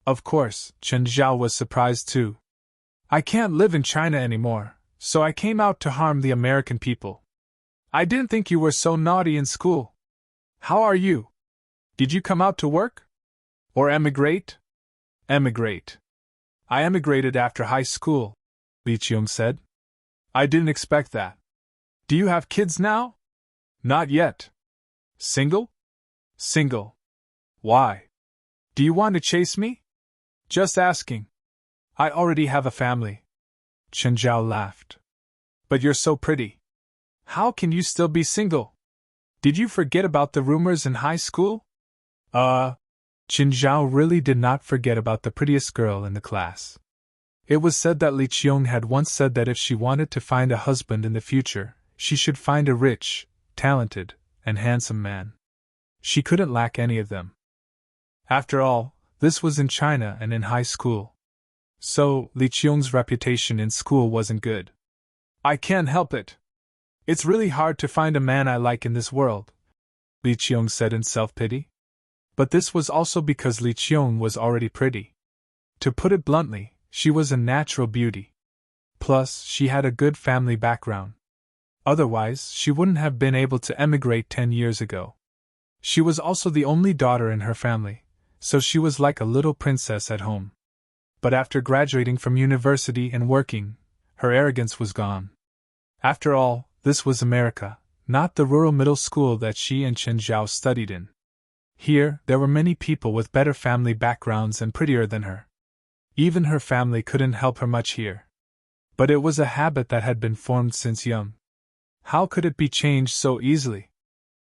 Of course, Chen Zhao was surprised too. I can't live in China anymore, so I came out to harm the American people. I didn't think you were so naughty in school. How are you? Did you come out to work? Or emigrate? Emigrate. I emigrated after high school, Li Qiong said. I didn't expect that. Do you have kids now? Not yet. Single? Single. Why? Do you want to chase me? Just asking. I already have a family. Chen Zhao laughed. But you're so pretty. How can you still be single? Did you forget about the rumors in high school? Chen Zhao really did not forget about the prettiest girl in the class. It was said that Li Qiong had once said that if she wanted to find a husband in the future, she should find a rich, talented, and handsome man. She couldn't lack any of them. After all, this was in China and in high school. So, Li Qiong's reputation in school wasn't good. I can't help it. It's really hard to find a man I like in this world, Li Qiong said in self-pity. But this was also because Li Qiong was already pretty. To put it bluntly, she was a natural beauty. Plus, she had a good family background. Otherwise, she wouldn't have been able to emigrate 10 years ago. She was also the only daughter in her family, so she was like a little princess at home. But after graduating from university and working, her arrogance was gone. After all, this was America, not the rural middle school that she and Chen Zhao studied in. Here, there were many people with better family backgrounds and prettier than her. Even her family couldn't help her much here. But it was a habit that had been formed since young. How could it be changed so easily?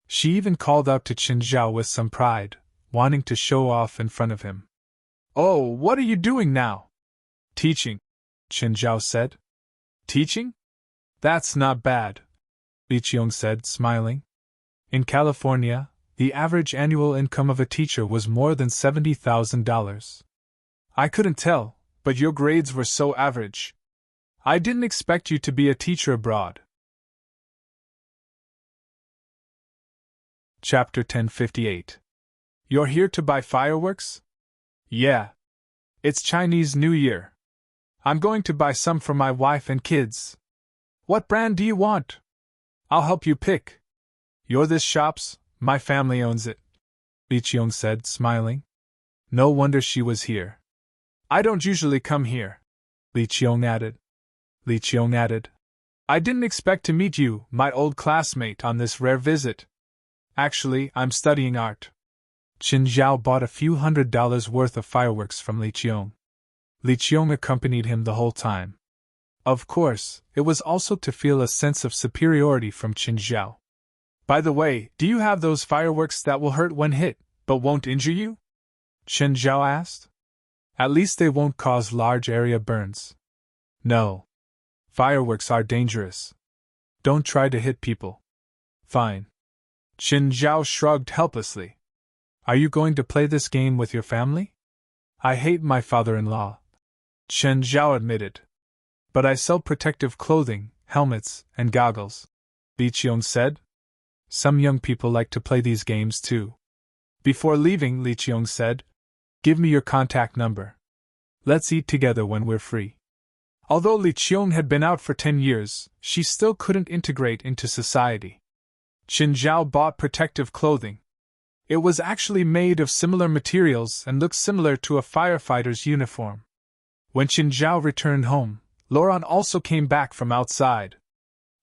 She even called out to Chen Zhao with some pride, wanting to show off in front of him. Oh, what are you doing now? Teaching, Chen Zhao said. Teaching? That's not bad, Li Qiong said, smiling. In California, the average annual income of a teacher was more than $70,000. I couldn't tell, but your grades were so average. I didn't expect you to be a teacher abroad. Chapter 1058. You're here to buy fireworks? Yeah. It's Chinese New Year. I'm going to buy some for my wife and kids. What brand do you want? I'll help you pick. You're this shop's, my family owns it, Li Qiong said, smiling. No wonder she was here. I don't usually come here, Li Qiong added. Li Qiong added. I didn't expect to meet you, my old classmate, on this rare visit. Actually, I'm studying art. Chen Zhao bought a few $100s worth of fireworks from Li Qiong. Li Qiong accompanied him the whole time. Of course, it was also to feel a sense of superiority from Chen Zhao. By the way, do you have those fireworks that will hurt when hit, but won't injure you? Chen Zhao asked. At least they won't cause large area burns. No. Fireworks are dangerous. Don't try to hit people. Fine. Chen Zhao shrugged helplessly. Are you going to play this game with your family? I hate my father-in-law, Chen Zhao admitted. But I sell protective clothing, helmets, and goggles, Li Qiong said. Some young people like to play these games too. Before leaving, Li Qiong said, Give me your contact number. Let's eat together when we're free. Although Li Qiong had been out for 10 years, she still couldn't integrate into society. Chen Zhao bought protective clothing. It was actually made of similar materials and looked similar to a firefighter's uniform. When Chen Zhao returned home, Laurent also came back from outside.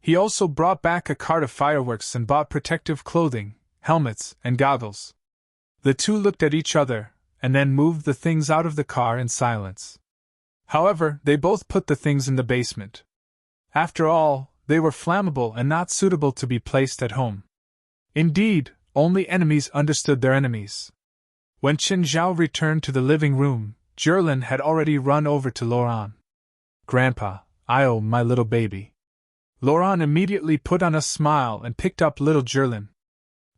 He also brought back a cart of fireworks and bought protective clothing, helmets, and goggles. The two looked at each other, and then moved the things out of the car in silence. However, they both put the things in the basement. After all, they were flammable and not suitable to be placed at home. Indeed, only enemies understood their enemies. When Chen Zhao returned to the living room, Jerlin had already run over to Laurent. Grandpa, I owe my little baby. Laurent immediately put on a smile and picked up little Jerlin.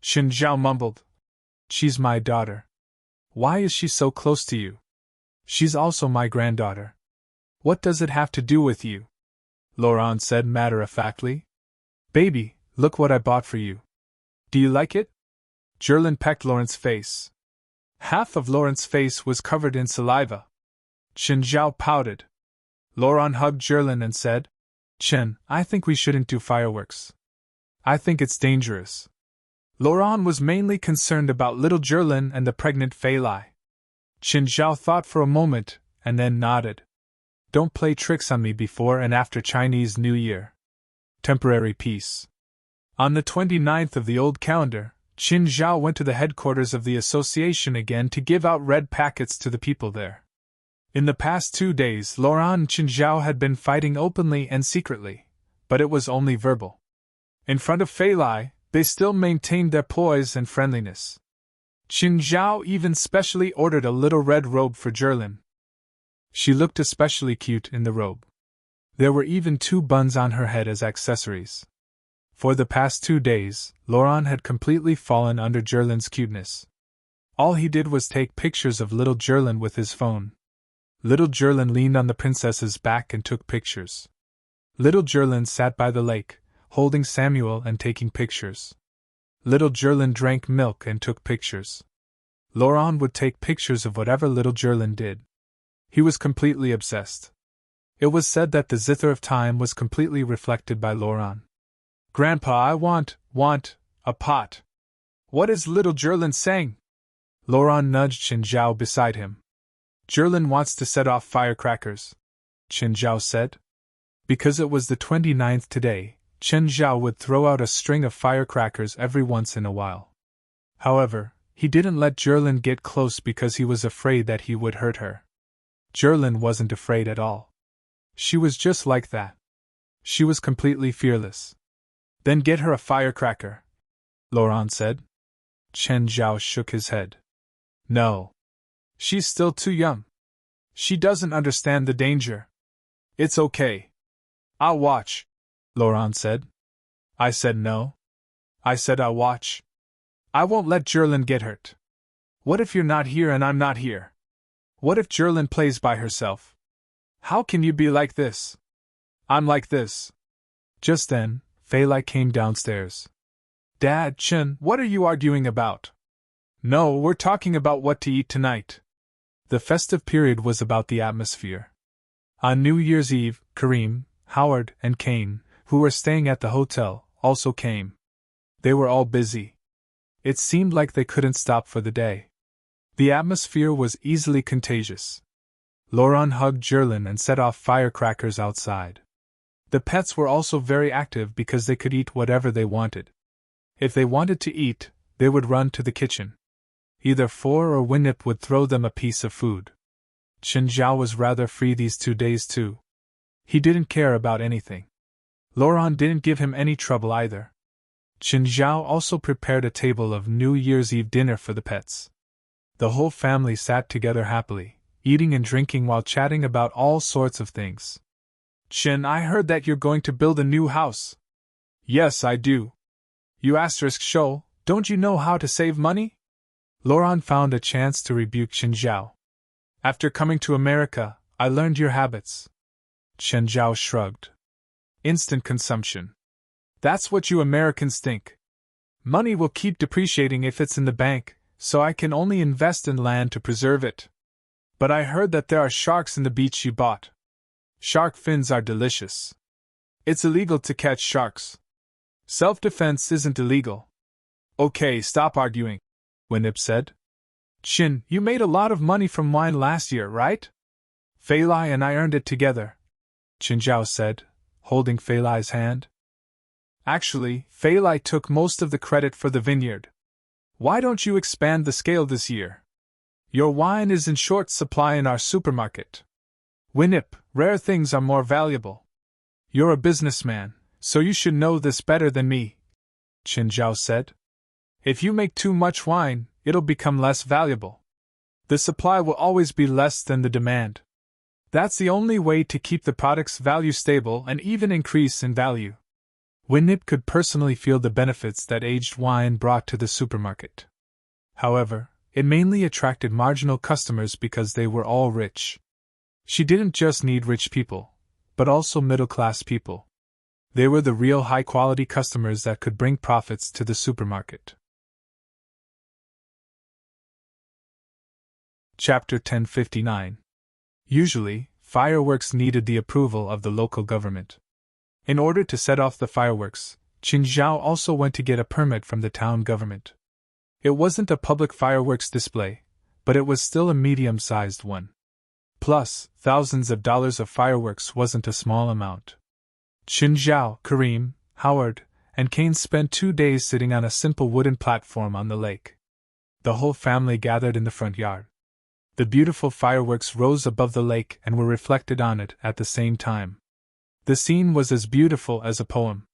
Chen Zhao mumbled. She's my daughter. Why is she so close to you? She's also my granddaughter. What does it have to do with you? Laurent said matter-of-factly. Baby, look what I bought for you. Do you like it? Jerlin pecked Laurent's face. Half of Laurent's face was covered in saliva. Chen Zhao pouted. Laurent hugged Jerlin and said, Chen, I think we shouldn't do fireworks. I think it's dangerous. Laurent was mainly concerned about little Jerlin and the pregnant Fei Lai. Chen Zhao thought for a moment, and then nodded. Don't play tricks on me before and after Chinese New Year. Temporary peace. On the 29th of the old calendar, Chen Zhao went to the headquarters of the association again to give out red packets to the people there. In the past 2 days, Laurent and Chen Zhao had been fighting openly and secretly, but it was only verbal. In front of Fei Lai, they still maintained their poise and friendliness. Chen Zhao even specially ordered a little red robe for Jerlin. She looked especially cute in the robe. There were even 2 buns on her head as accessories. For the past 2 days, Laurent had completely fallen under Jerlin's cuteness. All he did was take pictures of little Jerlin with his phone. Little Jerlin leaned on the princess's back and took pictures. Little Jerlin sat by the lake, holding Samuel and taking pictures. Little Jerlin drank milk and took pictures. Laurent would take pictures of whatever little Jerlin did. He was completely obsessed. It was said that the zither of time was completely reflected by Laurent. Grandpa, I want a pot. What is little Jerlin saying? Laurent nudged Chen Zhao beside him. Jerlin wants to set off firecrackers, Chen Zhao said. Because it was the 29th today, Chen Zhao would throw out a string of firecrackers every once in a while. However, he didn't let Jerlin get close because he was afraid that he would hurt her. Jerlin wasn't afraid at all. She was just like that. She was completely fearless. Then get her a firecracker, Laurent said. Chen Zhao shook his head. No. She's still too young. She doesn't understand the danger. It's okay. I'll watch, Laurent said. I said no. I said I'll watch. I won't let Jerlin get hurt. What if you're not here and I'm not here? What if Jerlin plays by herself? How can you be like this? I'm like this. Just then, Fei Lai came downstairs. Dad, Chen, what are you arguing about? No, we're talking about what to eat tonight. The festive period was about the atmosphere. On New Year's Eve, Kareem, Howard, and Kane, who were staying at the hotel, also came. They were all busy. It seemed like they couldn't stop for the day. The atmosphere was easily contagious. Laurent hugged Jerlin and set off firecrackers outside. The pets were also very active because they could eat whatever they wanted. If they wanted to eat, they would run to the kitchen. Either Four or Winnip would throw them a piece of food. Chen Zhao was rather free these 2 days too. He didn't care about anything. Laurent didn't give him any trouble either. Chen Zhao also prepared a table of New Year's Eve dinner for the pets. The whole family sat together happily, eating and drinking while chatting about all sorts of things. Chen, I heard that you're going to build a new house. Yes, I do. You *show, don't you know how to save money? Laurent found a chance to rebuke Chen Zhao. After coming to America, I learned your habits. Chen Zhao shrugged. Instant consumption. That's what you Americans think. Money will keep depreciating if it's in the bank, so I can only invest in land to preserve it. But I heard that there are sharks in the beach you bought. Shark fins are delicious. It's illegal to catch sharks. Self-defense isn't illegal. Okay, stop arguing, Winnip said. Chin, you made a lot of money from wine last year, right? Fei Lai and I earned it together, Chen Zhao said, holding Fei Lai's hand. Actually, Fei Lai took most of the credit for the vineyard. Why don't you expand the scale this year? Your wine is in short supply in our supermarket. Winnip, rare things are more valuable. You're a businessman, so you should know this better than me, Chen Zhao said. If you make too much wine, it'll become less valuable. The supply will always be less than the demand. That's the only way to keep the product's value stable and even increase in value. Winnip could personally feel the benefits that aged wine brought to the supermarket. However, it mainly attracted marginal customers because they were all rich. She didn't just need rich people, but also middle-class people. They were the real high-quality customers that could bring profits to the supermarket. Chapter 1059. Usually, fireworks needed the approval of the local government. In order to set off the fireworks, Qin Zhao also went to get a permit from the town government. It wasn't a public fireworks display, but it was still a medium-sized one. Plus, thousands of dollars of fireworks wasn't a small amount. Qin Zhao, Kareem, Howard, and Kane spent 2 days sitting on a simple wooden platform on the lake. The whole family gathered in the front yard. The beautiful fireworks rose above the lake and were reflected on it at the same time. The scene was as beautiful as a poem.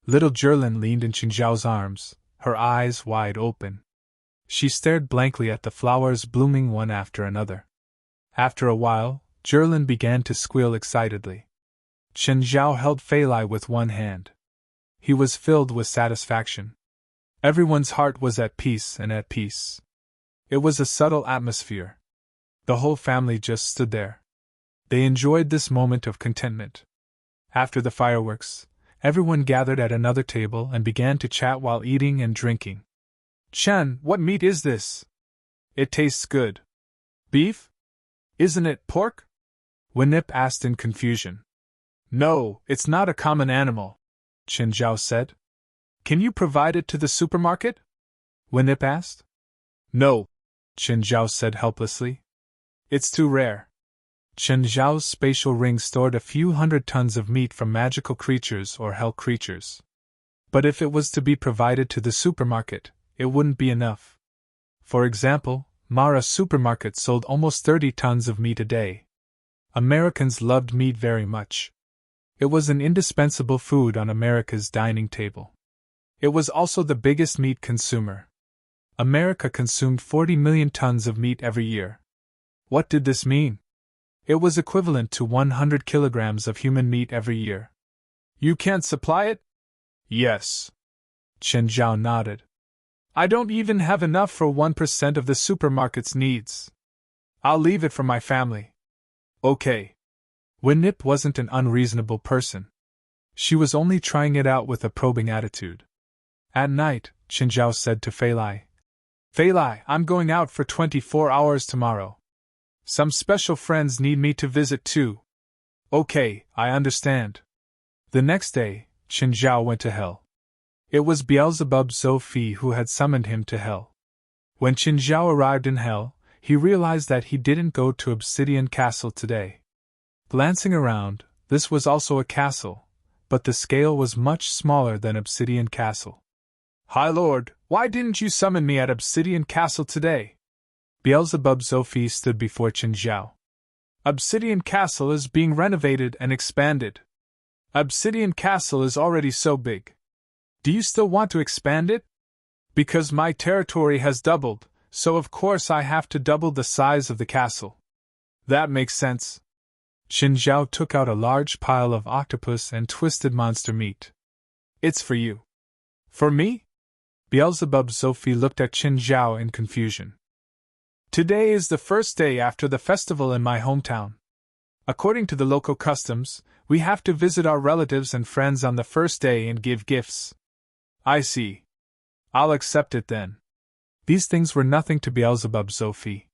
Little Jerlin leaned in Qin Zhao's arms, her eyes wide open. She stared blankly at the flowers blooming one after another. After a while, Jerlin began to squeal excitedly. Qin Zhao held Fei Lai with one hand. He was filled with satisfaction. Everyone's heart was at peace and at peace. It was a subtle atmosphere. The whole family just stood there. They enjoyed this moment of contentment. After the fireworks, everyone gathered at another table and began to chat while eating and drinking. Chen, what meat is this? It tastes good. Beef? Isn't it pork? Winnip asked in confusion. No, it's not a common animal, Qin Zhao said. Can you provide it to the supermarket? Winnip asked. No, Qin Zhao said helplessly. It's too rare. Qin Zhao's spatial ring stored a few hundred tons of meat from magical creatures or hell creatures. But if it was to be provided to the supermarket, it wouldn't be enough. For example, Mara supermarket sold almost 30 tons of meat a day. Americans loved meat very much. It was an indispensable food on America's dining table. It was also the biggest meat consumer. America consumed 40 million tons of meat every year. What did this mean? It was equivalent to 100 kilograms of human meat every year. You can't supply it? Yes. Qin Zhao nodded. I don't even have enough for 1% of the supermarket's needs. I'll leave it for my family. Okay. Winnip wasn't an unreasonable person. She was only trying it out with a probing attitude. At night, Qin Zhao said to Fei Lai, Fei Lai, I'm going out for 24 hours tomorrow. Some special friends need me to visit too. Okay, I understand. The next day, Qin Zhao went to hell. It was Beelzebub Sophie who had summoned him to hell. When Qin Zhao arrived in hell, he realized that he didn't go to Obsidian Castle today. Glancing around, this was also a castle, but the scale was much smaller than Obsidian Castle. High Lord, why didn't you summon me at Obsidian Castle today? Beelzebub Sophie stood before Qin Zhao. Obsidian Castle is being renovated and expanded. Obsidian Castle is already so big. Do you still want to expand it? Because my territory has doubled, so of course I have to double the size of the castle. That makes sense. Qin Zhao took out a large pile of octopus and twisted monster meat. It's for you. For me? Beelzebub Sophie looked at Qin Zhao in confusion. Today is the first day after the festival in my hometown. According to the local customs, we have to visit our relatives and friends on the first day and give gifts. I see. I'll accept it then. These things were nothing to Beelzebub Sophie.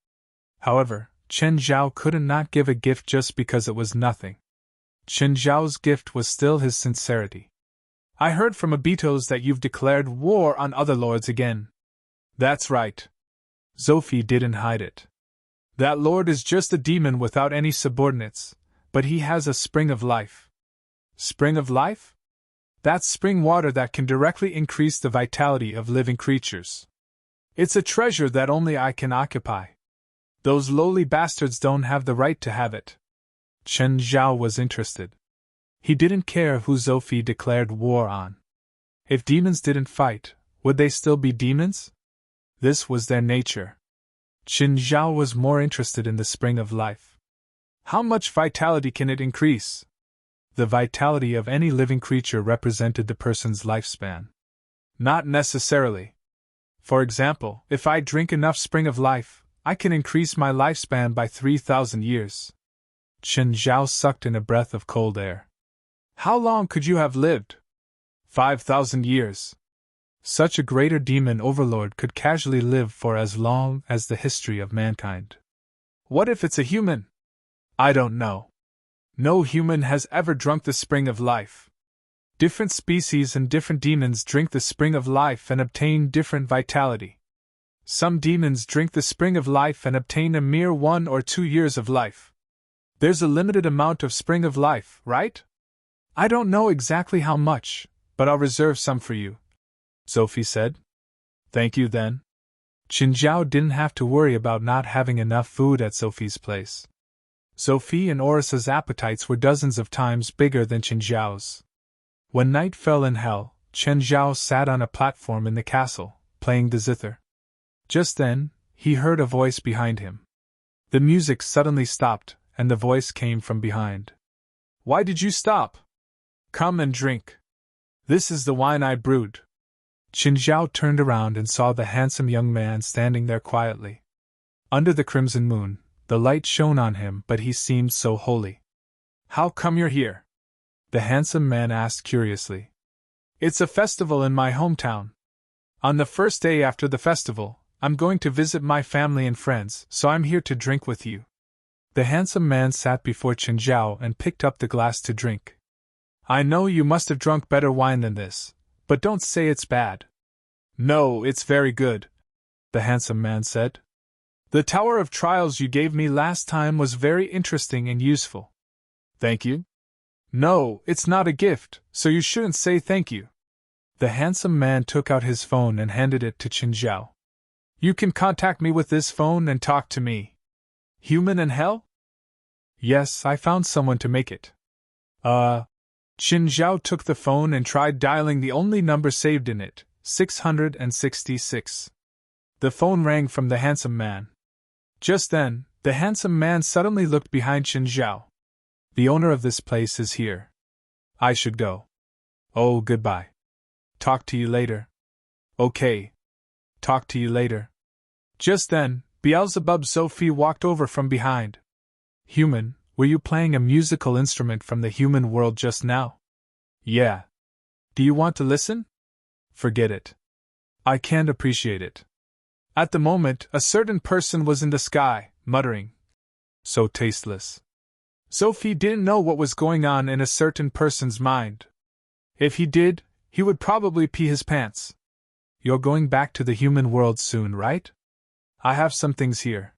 However, Qin Zhao couldn't not give a gift just because it was nothing. Qin Zhao's gift was still his sincerity. I heard from Abitos that you've declared war on other lords again. That's right. Sophie didn't hide it. That lord is just a demon without any subordinates, but he has a spring of life. Spring of life? That's spring water that can directly increase the vitality of living creatures. It's a treasure that only I can occupy. Those lowly bastards don't have the right to have it. Qin Zhao was interested. He didn't care who Sophie declared war on. If demons didn't fight, would they still be demons? This was their nature. Qin Zhao was more interested in the spring of life. How much vitality can it increase? The vitality of any living creature represented the person's lifespan. Not necessarily. For example, if I drink enough spring of life, I can increase my lifespan by 3,000 years. Chen Zhao sucked in a breath of cold air. How long could you have lived? 5,000 years. Such a greater demon overlord could casually live for as long as the history of mankind. What if it's a human? I don't know. No human has ever drunk the spring of life. Different species and different demons drink the spring of life and obtain different vitality. Some demons drink the spring of life and obtain a mere 1 or 2 years of life. There's a limited amount of spring of life, right? I don't know exactly how much, but I'll reserve some for you, Sophie said. Thank you then. Qin Zhao didn't have to worry about not having enough food at Sophie's place. Sophie and Orissa's appetites were dozens of times bigger than Qin Zhao's. When night fell in hell, Chen Zhao sat on a platform in the castle, playing the zither. Just then, he heard a voice behind him. The music suddenly stopped, and the voice came from behind. Why did you stop? Come and drink. This is the wine I brewed. Qin Zhao turned around and saw the handsome young man standing there quietly. Under the crimson moon, the light shone on him, but he seemed so holy. How come you're here? The handsome man asked curiously. It's a festival in my hometown. On the first day after the festival, I'm going to visit my family and friends, so I'm here to drink with you. The handsome man sat before Qin Zhao and picked up the glass to drink. I know you must have drunk better wine than this, but don't say it's bad. No, it's very good, the handsome man said. The Tower of Trials you gave me last time was very interesting and useful. Thank you? No, it's not a gift, so you shouldn't say thank you. The handsome man took out his phone and handed it to Qin Zhao. You can contact me with this phone and talk to me. Human in hell? Yes, I found someone to make it. Qin Zhao took the phone and tried dialing the only number saved in it, 666. The phone rang from the handsome man. Just then, the handsome man suddenly looked behind Qin Zhao. The owner of this place is here. I should go. Oh, goodbye. Talk to you later. Okay. Talk to you later. Just then, Beelzebub Sophie walked over from behind. Human, were you playing a musical instrument from the human world just now? Yeah. Do you want to listen? Forget it. I can't appreciate it. At the moment, a certain person was in the sky, muttering. So tasteless. Sophie didn't know what was going on in a certain person's mind. If he did, he would probably pee his pants. You're going back to the human world soon, right? I have some things here.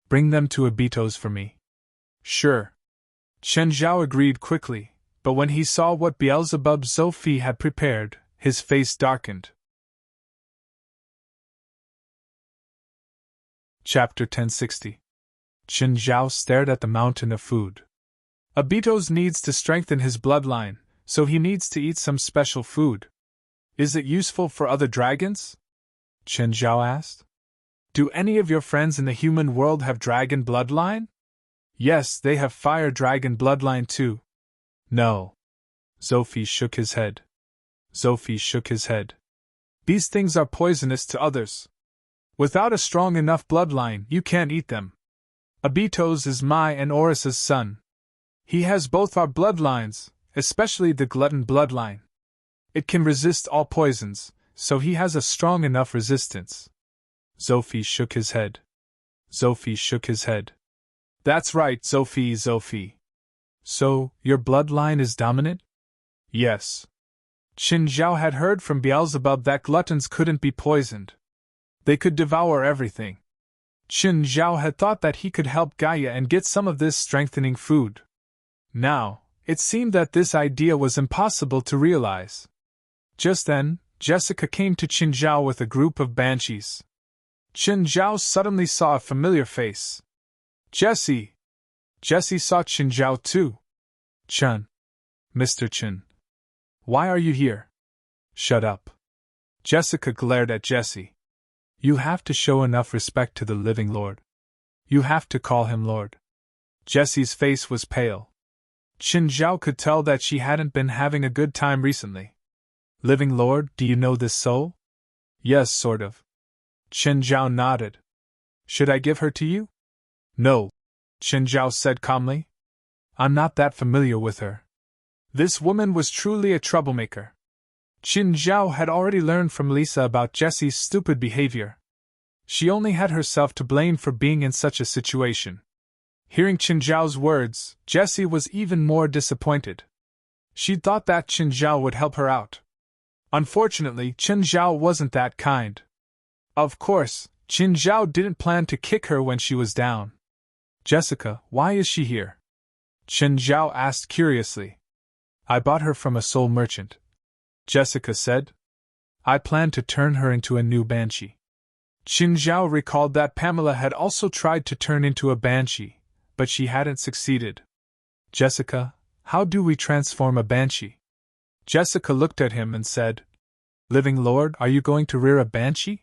Bring them to Abito's for me. Sure. Chen Zhao agreed quickly, but when he saw what Beelzebub Sophie had prepared, his face darkened. Chapter 1060. Chen Zhao stared at the mountain of food. Abito's needs to strengthen his bloodline, so he needs to eat some special food. Is it useful for other dragons? Chen Zhao asked. Do any of your friends in the human world have dragon bloodline? Yes, they have fire dragon bloodline too. No. Sophie shook his head. These things are poisonous to others. Without a strong enough bloodline, you can't eat them. Abito's is my and Orissa's son. He has both our bloodlines, especially the glutton bloodline. It can resist all poisons, so he has a strong enough resistance. Sophie shook his head. That's right, Sophie. So, your bloodline is dominant? Yes. Qin Zhao had heard from Beelzebub that gluttons couldn't be poisoned. They could devour everything. Qin Zhao had thought that he could help Gaia and get some of this strengthening food. Now, it seemed that this idea was impossible to realize. Just then, Jessica came to Qin Zhao with a group of banshees. Qin Zhao suddenly saw a familiar face. Jessie! Jessie saw Qin Zhao too. Chen. Mr. Chen. Why are you here? Shut up. Jessica glared at Jessie. You have to show enough respect to the living Lord. You have to call him Lord. Jessie's face was pale. Qin Zhao could tell that she hadn't been having a good time recently. Living Lord, do you know this soul? Yes, sort of. Qin Zhao nodded. Should I give her to you? No, Qin Zhao said calmly. I'm not that familiar with her. This woman was truly a troublemaker. Qin Zhao had already learned from Lisa about Jessie's stupid behavior. She only had herself to blame for being in such a situation. Hearing Qin Zhao's words, Jessie was even more disappointed. She thought that Qin Zhao would help her out. Unfortunately, Qin Zhao wasn't that kind. Of course, Qin Zhao didn't plan to kick her when she was down. Jessica, why is she here? Qin Zhao asked curiously. I bought her from a soul merchant, Jessica said. I plan to turn her into a new banshee. Qin Zhao recalled that Pamela had also tried to turn into a banshee, but she hadn't succeeded. Jessica, how do we transform a banshee? Jessica looked at him and said, Living Lord, are you going to rear a banshee?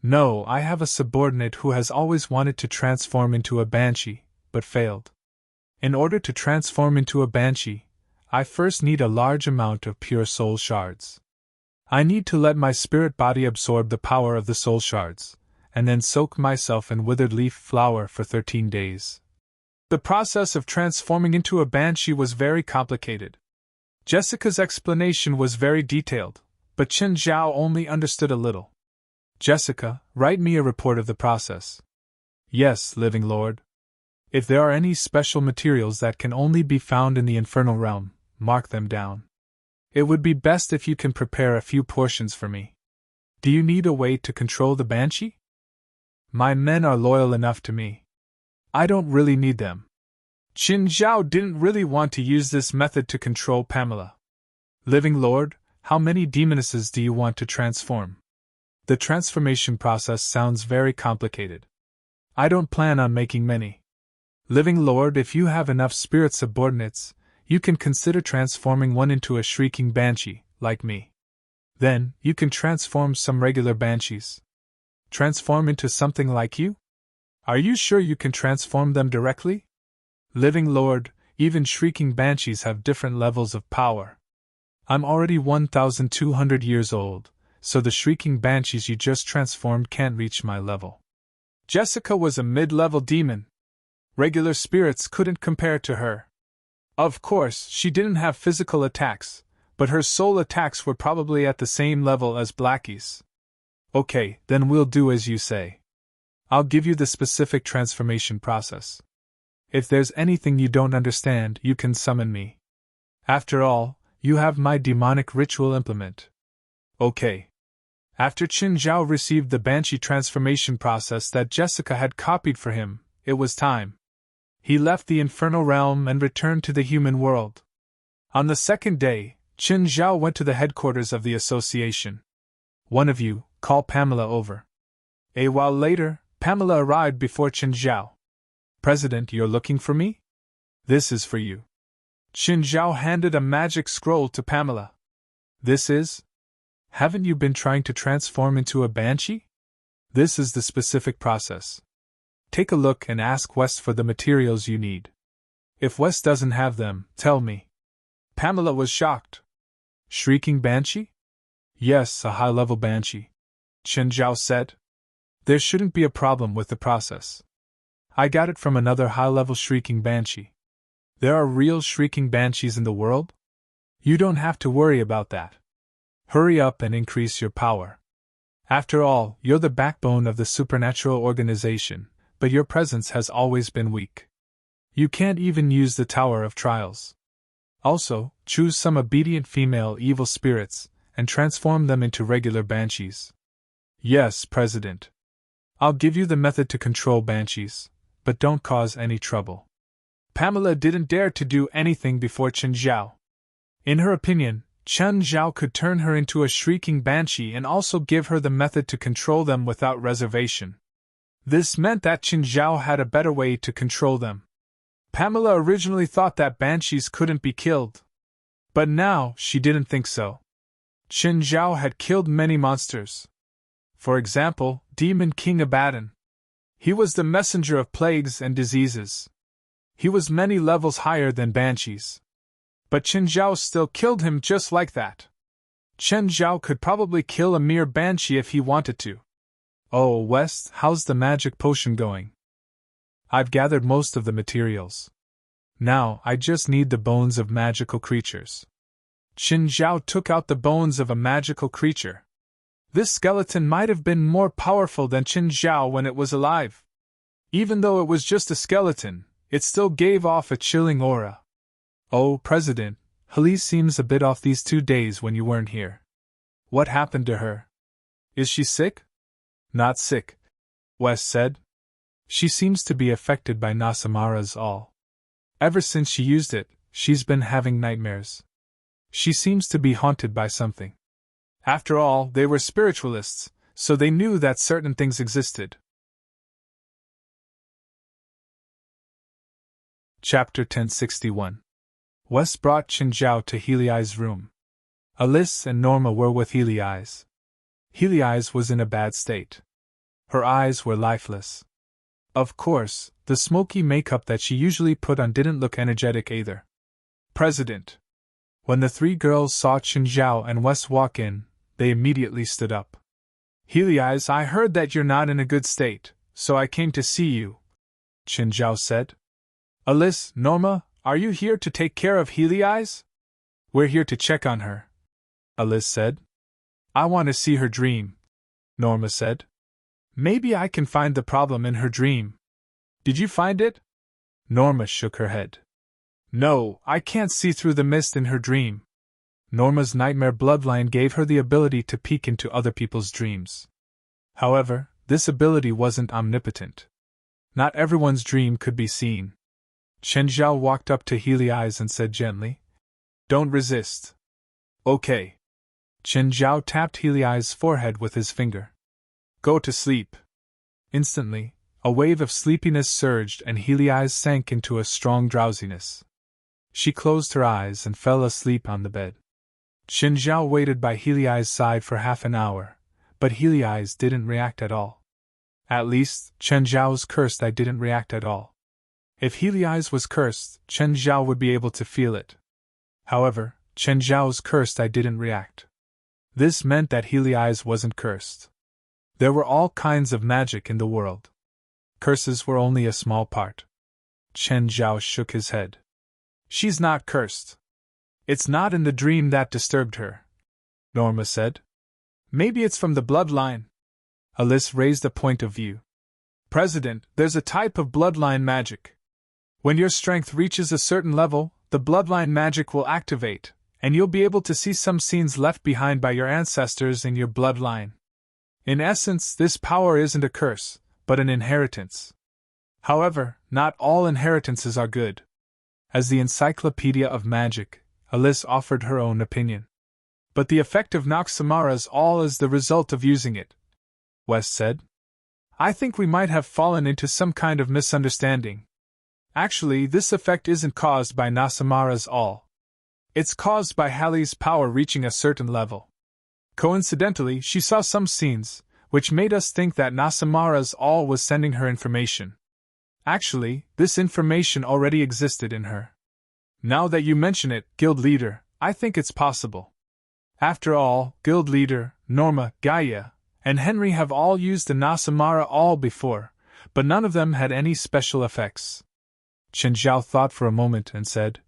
No, I have a subordinate who has always wanted to transform into a banshee, but failed. In order to transform into a banshee, I first need a large amount of pure soul shards. I need to let my spirit body absorb the power of the soul shards, and then soak myself in withered leaf flower for 13 days. The process of transforming into a banshee was very complicated. Jessica's explanation was very detailed, but Qin Zhao only understood a little. Jessica, write me a report of the process. Yes, Living Lord. If there are any special materials that can only be found in the infernal realm, mark them down. It would be best if you can prepare a few portions for me. Do you need a way to control the banshee? My men are loyal enough to me. I don't really need them. Qin Zhao didn't really want to use this method to control Pamela. Living Lord, how many demonesses do you want to transform? The transformation process sounds very complicated. I don't plan on making many. Living Lord, if you have enough spirit subordinates, you can consider transforming one into a shrieking banshee, like me. Then, you can transform some regular banshees. Transform into something like you? Are you sure you can transform them directly? Living Lord, even shrieking banshees have different levels of power. I'm already 1,200 years old, so the shrieking banshees you just transformed can't reach my level. Jessica was a mid-level demon. Regular spirits couldn't compare to her. Of course, she didn't have physical attacks, but her soul attacks were probably at the same level as Blackie's. Okay, then we'll do as you say. I'll give you the specific transformation process. If there's anything you don't understand, you can summon me. After all, you have my demonic ritual implement. Okay. After Qin Zhao received the Banshee transformation process that Jessica had copied for him, it was time. He left the infernal realm and returned to the human world. On the second day, Qin Zhao went to the headquarters of the association. One of you, call Pamela over. A while later, Pamela arrived before Qin Zhao. President, you're looking for me? This is for you. Qin Zhao handed a magic scroll to Pamela. This is? Haven't you been trying to transform into a banshee? This is the specific process. Take a look and ask West for the materials you need. If West doesn't have them, tell me. Pamela was shocked. Shrieking banshee? Yes, a high-level banshee, Qin Zhao said. There shouldn't be a problem with the process. I got it from another high-level shrieking banshee. There are real shrieking banshees in the world? You don't have to worry about that. Hurry up and increase your power. After all, you're the backbone of the supernatural organization, but your presence has always been weak. You can't even use the Tower of Trials. Also, choose some obedient female evil spirits, and transform them into regular banshees. Yes, President. I'll give you the method to control banshees, but don't cause any trouble. Pamela didn't dare to do anything before Qin Zhao. In her opinion, Qin Zhao could turn her into a shrieking banshee and also give her the method to control them without reservation. This meant that Qin Zhao had a better way to control them. Pamela originally thought that banshees couldn't be killed. But now, she didn't think so. Qin Zhao had killed many monsters. For example, Demon King Abaddon. He was the messenger of plagues and diseases. He was many levels higher than banshees. But Chen Zhao still killed him just like that. Chen Zhao could probably kill a mere banshee if he wanted to. Oh, West, how's the magic potion going? I've gathered most of the materials. Now, I just need the bones of magical creatures. Chen Zhao took out the bones of a magical creature. This skeleton might have been more powerful than Chen Zhao when it was alive. Even though it was just a skeleton, it still gave off a chilling aura. Oh, President, Hallie seems a bit off these 2 days when you weren't here. What happened to her? Is she sick? Not sick, West said. She seems to be affected by Nasamara's all. Ever since she used it, she's been having nightmares. She seems to be haunted by something. After all, they were spiritualists, so they knew that certain things existed. Chapter 1061. West brought Chen Zhao to Healy's room. Alice and Norma were with Healy's. Healy's was in a bad state. Her eyes were lifeless. Of course, the smoky makeup that she usually put on didn't look energetic either. President. When the 3 girls saw Chen Zhao and West walk in, they immediately stood up. Healy's, I heard that you're not in a good state, so I came to see you, Chen Zhao said. Alice, Norma, are you here to take care of Healy's? We're here to check on her, Alice said. I want to see her dream, Norma said. Maybe I can find the problem in her dream. Did you find it? Norma shook her head. No, I can't see through the mist in her dream. Norma's nightmare bloodline gave her the ability to peek into other people's dreams. However, this ability wasn't omnipotent. Not everyone's dream could be seen. Chen Zhao walked up to Healy's and said gently, Don't resist. Okay. Chen Zhao tapped Healy's forehead with his finger. Go to sleep. Instantly, a wave of sleepiness surged and Healy's sank into a strong drowsiness. She closed her eyes and fell asleep on the bed. Chen Zhao waited by Healy's side for half an hour, but Healy's didn't react at all. At least, Chen Zhao's cursed eye didn't react at all. If Healy's was cursed, Chen Zhao would be able to feel it. However, Chen Zhao's cursed eye didn't react. This meant that Healy's wasn't cursed. There were all kinds of magic in the world. Curses were only a small part. Chen Zhao shook his head. She's not cursed. It's not in the dream that disturbed her, Norma said. Maybe it's from the bloodline. Alice raised a point of view. President, there's a type of bloodline magic. When your strength reaches a certain level, the bloodline magic will activate, and you'll be able to see some scenes left behind by your ancestors in your bloodline. In essence, this power isn't a curse, but an inheritance. However, not all inheritances are good. As the Encyclopedia of Magic, Alice offered her own opinion. But the effect of Naxamara's all is the result of using it, West said. I think we might have fallen into some kind of misunderstanding. Actually, this effect isn't caused by Nasamara's all. It's caused by Hallie's power reaching a certain level. Coincidentally, she saw some scenes, which made us think that Nasamara's all was sending her information. Actually, this information already existed in her. Now that you mention it, Guild Leader, I think it's possible. After all, Guild Leader, Norma, Gaia, and Henry have all used the Nasamara all before, but none of them had any special effects. Chen Zhao thought for a moment and said,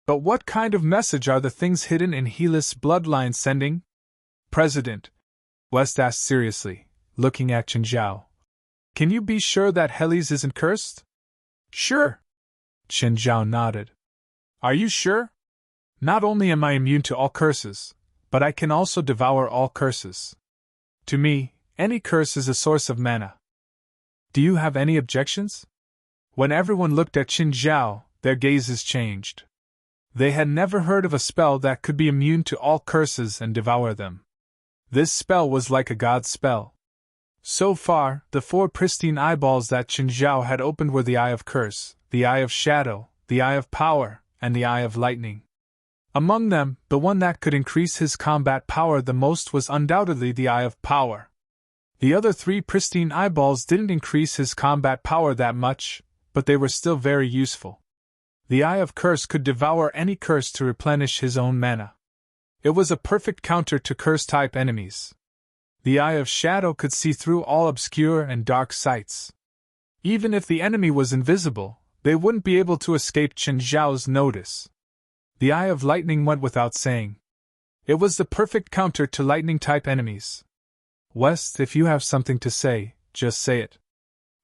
But what kind of message are the things hidden in Helis' bloodline sending? President, West asked seriously, looking at Chen Zhao. Can you be sure that Helis isn't cursed? Sure. Chen Zhao nodded. Are you sure? Not only am I immune to all curses, but I can also devour all curses. To me, any curse is a source of mana. Do you have any objections? When everyone looked at Chen Zhao, their gazes changed. They had never heard of a spell that could be immune to all curses and devour them. This spell was like a god's spell. So far, the 4 pristine eyeballs that Chen Zhao had opened were the Eye of Curse, the Eye of Shadow, the Eye of Power, and the Eye of Lightning. Among them, the one that could increase his combat power the most was undoubtedly the Eye of Power. The other 3 pristine eyeballs didn't increase his combat power that much, but they were still very useful. The Eye of Curse could devour any curse to replenish his own mana. It was a perfect counter to curse-type enemies. The Eye of Shadow could see through all obscure and dark sights. Even if the enemy was invisible, they wouldn't be able to escape Chen Zhao's notice. The Eye of Lightning went without saying. It was the perfect counter to lightning-type enemies. West, if you have something to say, just say it.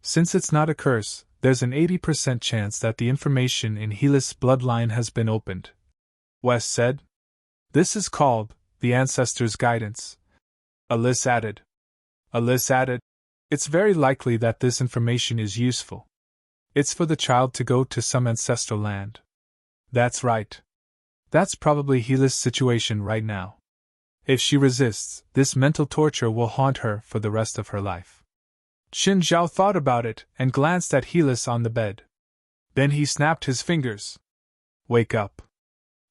Since it's not a curse, there's an 80% chance that the information in Helis' bloodline has been opened. West said. This is called the Ancestors' Guidance. Alice added. It's very likely that this information is useful. It's for the child to go to some ancestral land. That's right. That's probably Helis' situation right now. If she resists, this mental torture will haunt her for the rest of her life. Qin Zhao thought about it and glanced at Helis on the bed. Then he snapped his fingers. Wake up.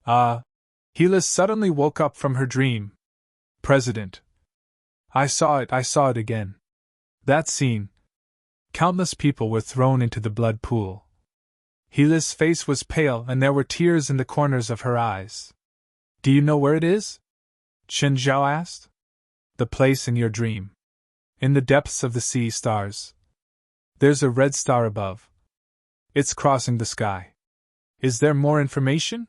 Helis suddenly woke up from her dream. President. I saw it again. That scene. Countless people were thrown into the blood pool. Helis' face was pale and there were tears in the corners of her eyes. Do you know where it is? Qin Zhao asked. The place in your dream. In the depths of the sea stars. There's a red star above. It's crossing the sky. Is there more information?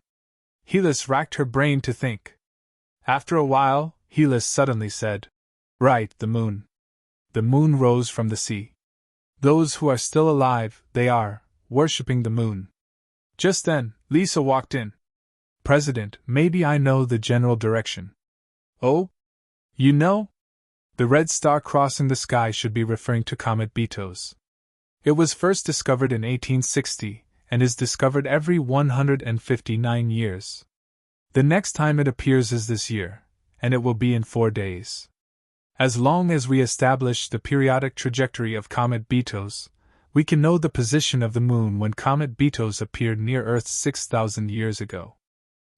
Helis racked her brain to think. After a while, Helis suddenly said, Right, the moon. The moon rose from the sea. Those who are still alive, they are, worshipping the moon. Just then, Lisa walked in. President, maybe I know the general direction. Oh? You know? The red star crossing the sky should be referring to Comet Betos. It was first discovered in 1860, and is discovered every 159 years. The next time it appears is this year, and it will be in 4 days. As long as we establish the periodic trajectory of Comet Betos, we can know the position of the moon when Comet Betos appeared near Earth 6,000 years ago.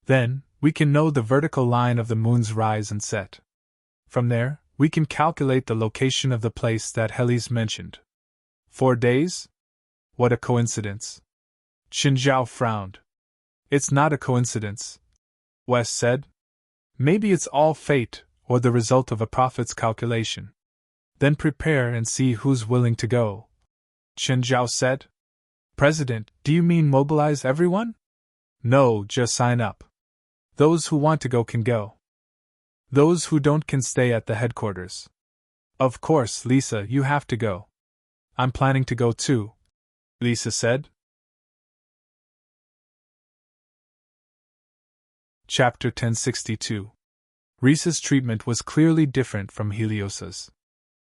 Then, we can know the vertical line of the moon's rise and set. From there, we can calculate the location of the place that Helis mentioned. 4 days? What a coincidence. Qin Zhao frowned. It's not a coincidence, West said. Maybe it's all fate, or the result of a prophet's calculation. Then prepare and see who's willing to go. Qin Zhao said. President, do you mean mobilize everyone? No, just sign up. Those who want to go can go. Those who don't can stay at the headquarters. Of course, Lisa, you have to go. I'm planning to go too, Lisa said. Chapter 1062. Risa's treatment was clearly different from Helios's.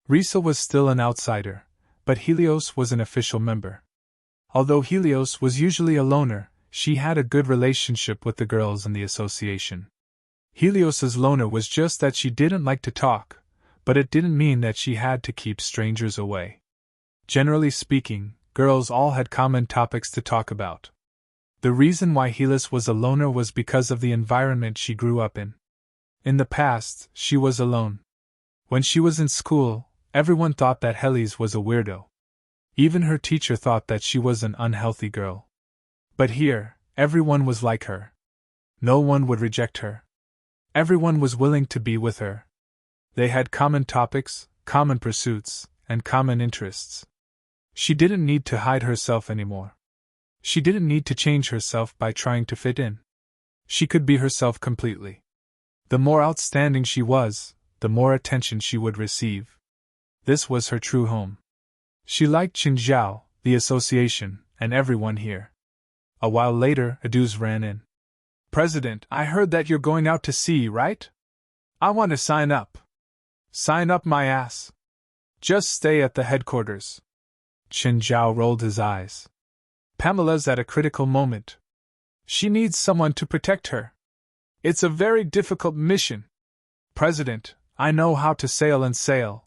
Risa was still an outsider, but Helios was an official member. Although Helios was usually a loner, she had a good relationship with the girls in the association. Helios's loner was just that she didn't like to talk, but it didn't mean that she had to keep strangers away. Generally speaking, girls all had common topics to talk about. The reason why Helis was a loner was because of the environment she grew up in. In the past, she was alone. When she was in school, everyone thought that Helis was a weirdo. Even her teacher thought that she was an unhealthy girl. But here, everyone was like her. No one would reject her. Everyone was willing to be with her. They had common topics, common pursuits, and common interests. She didn't need to hide herself anymore. She didn't need to change herself by trying to fit in. She could be herself completely. The more outstanding she was, the more attention she would receive. This was her true home. She liked Qin Zhao, the association, and everyone here. A while later, Aduz ran in. President, I heard that you're going out to sea, right? I want to sign up. Sign up my ass. Just stay at the headquarters. Qin Zhao rolled his eyes. Pamela's at a critical moment. She needs someone to protect her. It's a very difficult mission. President, I know how to sail and sail,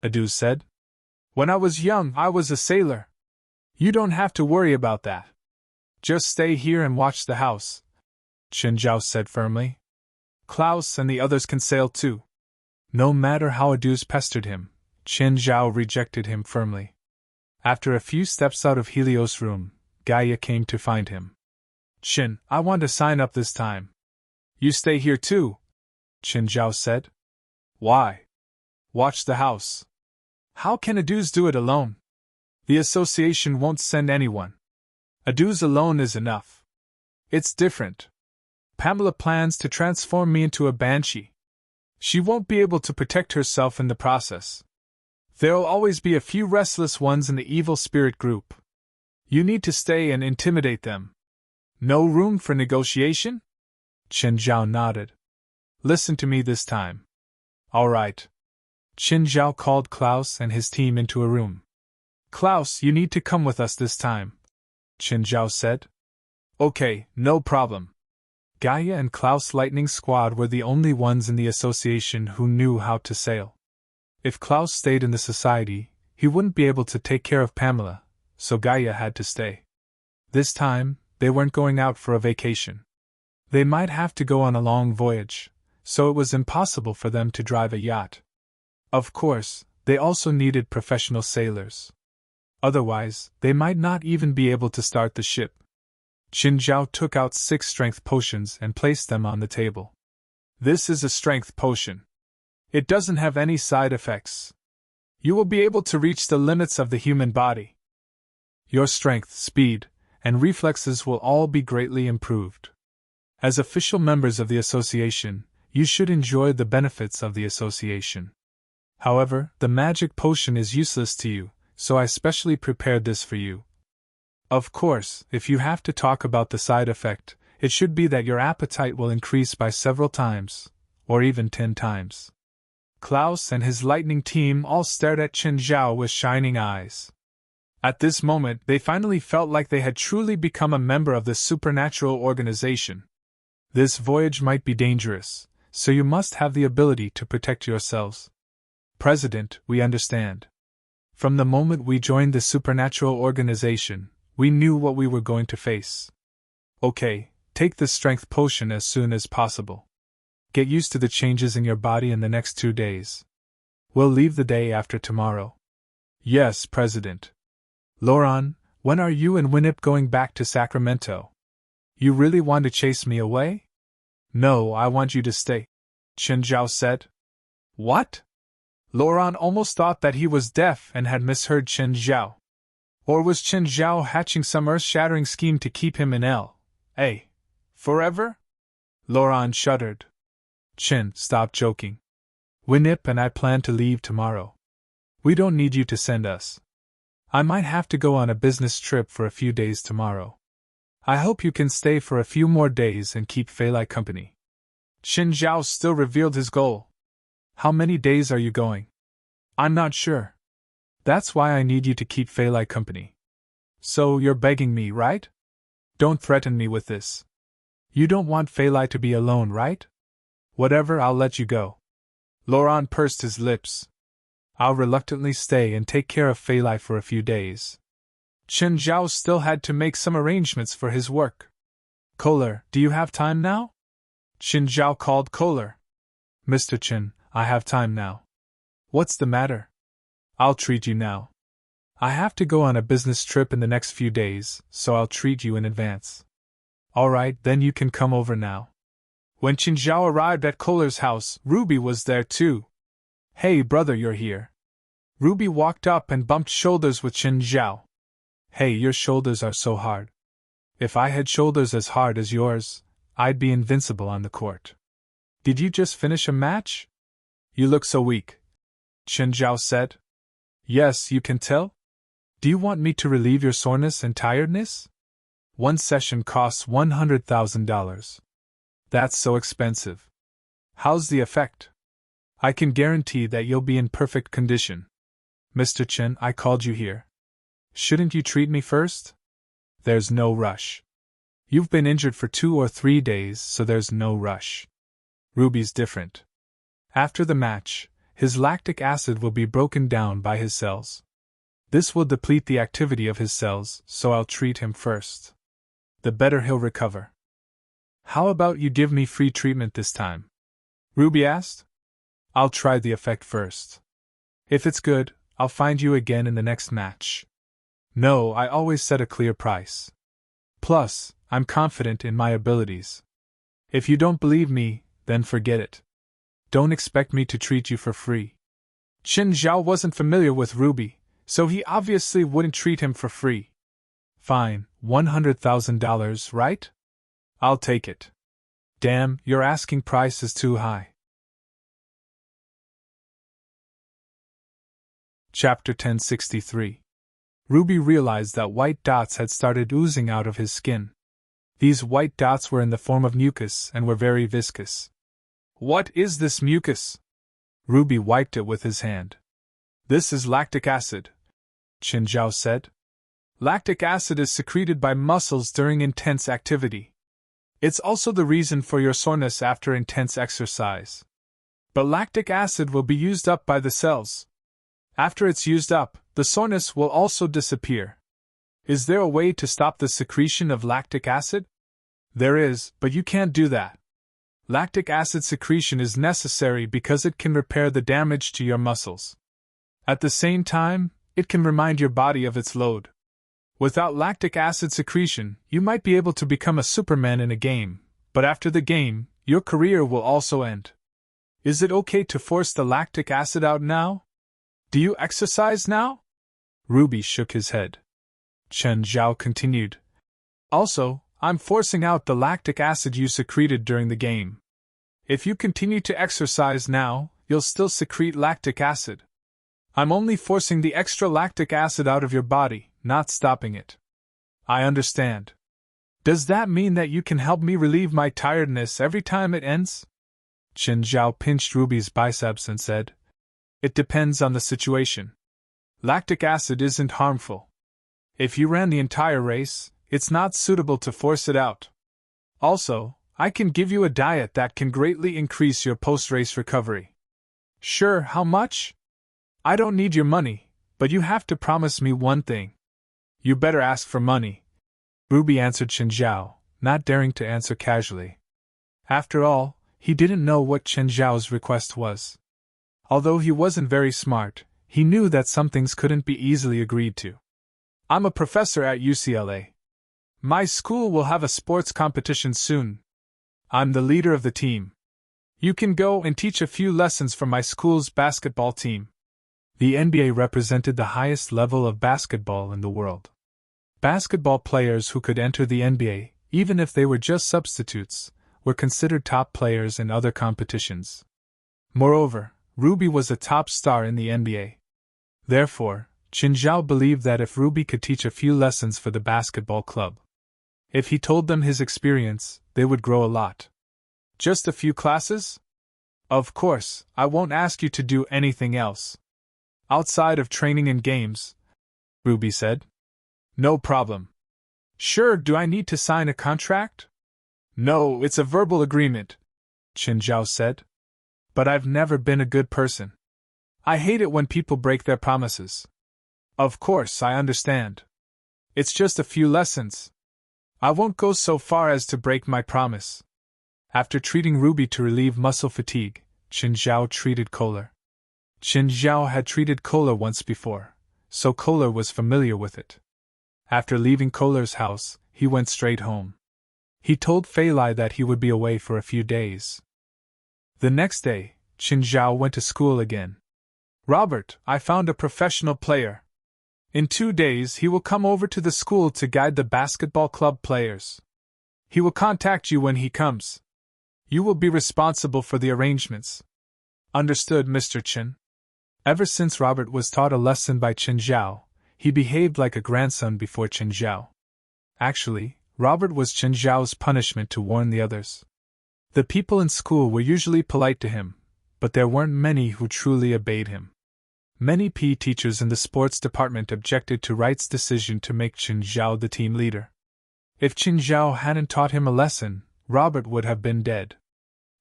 Aduz said. When I was young, I was a sailor. You don't have to worry about that. Just stay here and watch the house, Qin Zhao said firmly. Klaus and the others can sail too. No matter how Aduz pestered him, Qin Zhao rejected him firmly. After a few steps out of Helios' room, Gaia came to find him. Qin, I want to sign up this time. You stay here too, Qin Zhao said. Why? Watch the house. How can Aduz do it alone? The association won't send anyone. Aduz alone is enough. It's different. Pamela plans to transform me into a banshee. She won't be able to protect herself in the process. There'll always be a few restless ones in the evil spirit group. You need to stay and intimidate them. No room for negotiation? Qin Zhao nodded. Listen to me this time. All right. Qin Zhao called Klaus and his team into a room. Klaus, you need to come with us this time, Qin Zhao said. Okay, no problem. Gaia and Klaus' lightning squad were the only ones in the association who knew how to sail. If Klaus stayed in the society, he wouldn't be able to take care of Pamela, so Gaia had to stay. This time, they weren't going out for a vacation. They might have to go on a long voyage, so it was impossible for them to drive a yacht. Of course, they also needed professional sailors. Otherwise, they might not even be able to start the ship. Qin Zhao took out 6 strength potions and placed them on the table. This is a strength potion. It doesn't have any side effects. You will be able to reach the limits of the human body. Your strength, speed, and reflexes will all be greatly improved. As official members of the association, you should enjoy the benefits of the association. However, the magic potion is useless to you, so I specially prepared this for you. Of course, if you have to talk about the side effect, it should be that your appetite will increase by several times, or even 10 times. Klaus and his lightning team all stared at Qin Zhao with shining eyes. At this moment, they finally felt like they had truly become a member of this supernatural organization. This voyage might be dangerous, so you must have the ability to protect yourselves. President, we understand. From the moment we joined the supernatural organization, we knew what we were going to face. Okay, take the strength potion as soon as possible. Get used to the changes in your body in the next 2 days. We'll leave the day after tomorrow. Yes, President. Loran, when are you and Winnip going back to Sacramento? You really want to chase me away? No, I want you to stay, Qin Zhao said. What? Loran almost thought that he was deaf and had misheard Qin Zhao. Or was Qin Zhao hatching some earth-shattering scheme to keep him in L.A. forever? Loran shuddered. Qin, stop joking. Winnip and I plan to leave tomorrow. We don't need you to send us. I might have to go on a business trip for a few days tomorrow. I hope you can stay for a few more days and keep Feilai company. Qin Zhao still revealed his goal. How many days are you going? I'm not sure. That's why I need you to keep Feilai company. So you're begging me, right? Don't threaten me with this. You don't want Feilai to be alone, right? Whatever, I'll let you go. Loran pursed his lips. I'll reluctantly stay and take care of Feilai for a few days. Qin Zhao still had to make some arrangements for his work. Kohler, do you have time now? Qin Zhao called Kohler. Mr. Qin, I have time now. What's the matter? I'll treat you now. I have to go on a business trip in the next few days, so I'll treat you in advance. All right, then you can come over now. When Qin Zhao arrived at Kohler's house, Ruby was there too. Hey brother, you're here. Ruby walked up and bumped shoulders with Qin Zhao. Hey, your shoulders are so hard. If I had shoulders as hard as yours, I'd be invincible on the court. Did you just finish a match? You look so weak, Qin Zhao said. Yes, you can tell? Do you want me to relieve your soreness and tiredness? One session costs $100,000. That's so expensive. How's the effect? I can guarantee that you'll be in perfect condition. Mr. Qin, I called you here. Shouldn't you treat me first? There's no rush. You've been injured for 2 or 3 days, so there's no rush. Ruby's different. After the match, his lactic acid will be broken down by his cells. This will deplete the activity of his cells, so I'll treat him first. The better he'll recover. How about you give me free treatment this time? Ruby asked. I'll try the effect first. If it's good, I'll find you again in the next match. No, I always set a clear price. Plus, I'm confident in my abilities. If you don't believe me, then forget it. Don't expect me to treat you for free. Qin Zhao wasn't familiar with Ruby, so he obviously wouldn't treat him for free. Fine, $100,000, right? I'll take it. Damn, your asking price is too high. Chapter 1063. Ruby realized that white dots had started oozing out of his skin. These white dots were in the form of mucus and were very viscous. What is this mucus? Ruby wiped it with his hand. This is lactic acid, Qin Zhao said. Lactic acid is secreted by muscles during intense activity. It's also the reason for your soreness after intense exercise. But lactic acid will be used up by the cells. After it's used up, the soreness will also disappear. Is there a way to stop the secretion of lactic acid? There is, but you can't do that. Lactic acid secretion is necessary because it can repair the damage to your muscles. At the same time, it can remind your body of its load. Without lactic acid secretion, you might be able to become a Superman in a game, but after the game, your career will also end. Is it okay to force the lactic acid out now? Do you exercise now? Ruby shook his head. Qin Zhao continued. Also, I'm forcing out the lactic acid you secreted during the game. If you continue to exercise now, you'll still secrete lactic acid. I'm only forcing the extra lactic acid out of your body, not stopping it. I understand. Does that mean that you can help me relieve my tiredness every time it ends? Qin Zhao pinched Ruby's biceps and said, It depends on the situation. Lactic acid isn't harmful. If you ran the entire race, it's not suitable to force it out. Also, I can give you a diet that can greatly increase your post-race recovery. Sure, how much? I don't need your money, but you have to promise me one thing. You better ask for money, Ruby answered Qin Zhao, not daring to answer casually. After all, he didn't know what Qin Zhao's request was. Although he wasn't very smart, he knew that some things couldn't be easily agreed to. I'm a professor at UCLA. My school will have a sports competition soon. I'm the leader of the team. You can go and teach a few lessons for my school's basketball team. The NBA represented the highest level of basketball in the world. Basketball players who could enter the NBA, even if they were just substitutes, were considered top players in other competitions. Moreover, Ruby was a top star in the NBA. Therefore, Qin Zhao believed that if Ruby could teach a few lessons for the basketball club, if he told them his experience, they would grow a lot. Just a few classes? Of course, I won't ask you to do anything else. Outside of training and games, Ruby said. No problem. Sure, do I need to sign a contract? No, it's a verbal agreement, Qin Zhao said. But I've never been a good person. I hate it when people break their promises. Of course, I understand. It's just a few lessons. I won't go so far as to break my promise. After treating Ruby to relieve muscle fatigue, Qin Zhao treated Kohler. Qin Zhao had treated Kohler once before, so Kohler was familiar with it. After leaving Kohler's house, he went straight home. He told Fei Lai that he would be away for a few days. The next day, Qin Zhao went to school again. Robert, I found a professional player. In 2 days he will come over to the school to guide the basketball club players. He will contact you when he comes. You will be responsible for the arrangements. Understood, Mr. Qin. Ever since Robert was taught a lesson by Qin Zhao, he behaved like a grandson before Qin Zhao. Actually, Robert was Qin Zhao's punishment to warn the others. The people in school were usually polite to him, but there weren't many who truly obeyed him. Many PE teachers in the sports department objected to Wright's decision to make Qin Zhao the team leader. If Qin Zhao hadn't taught him a lesson, Robert would have been dead.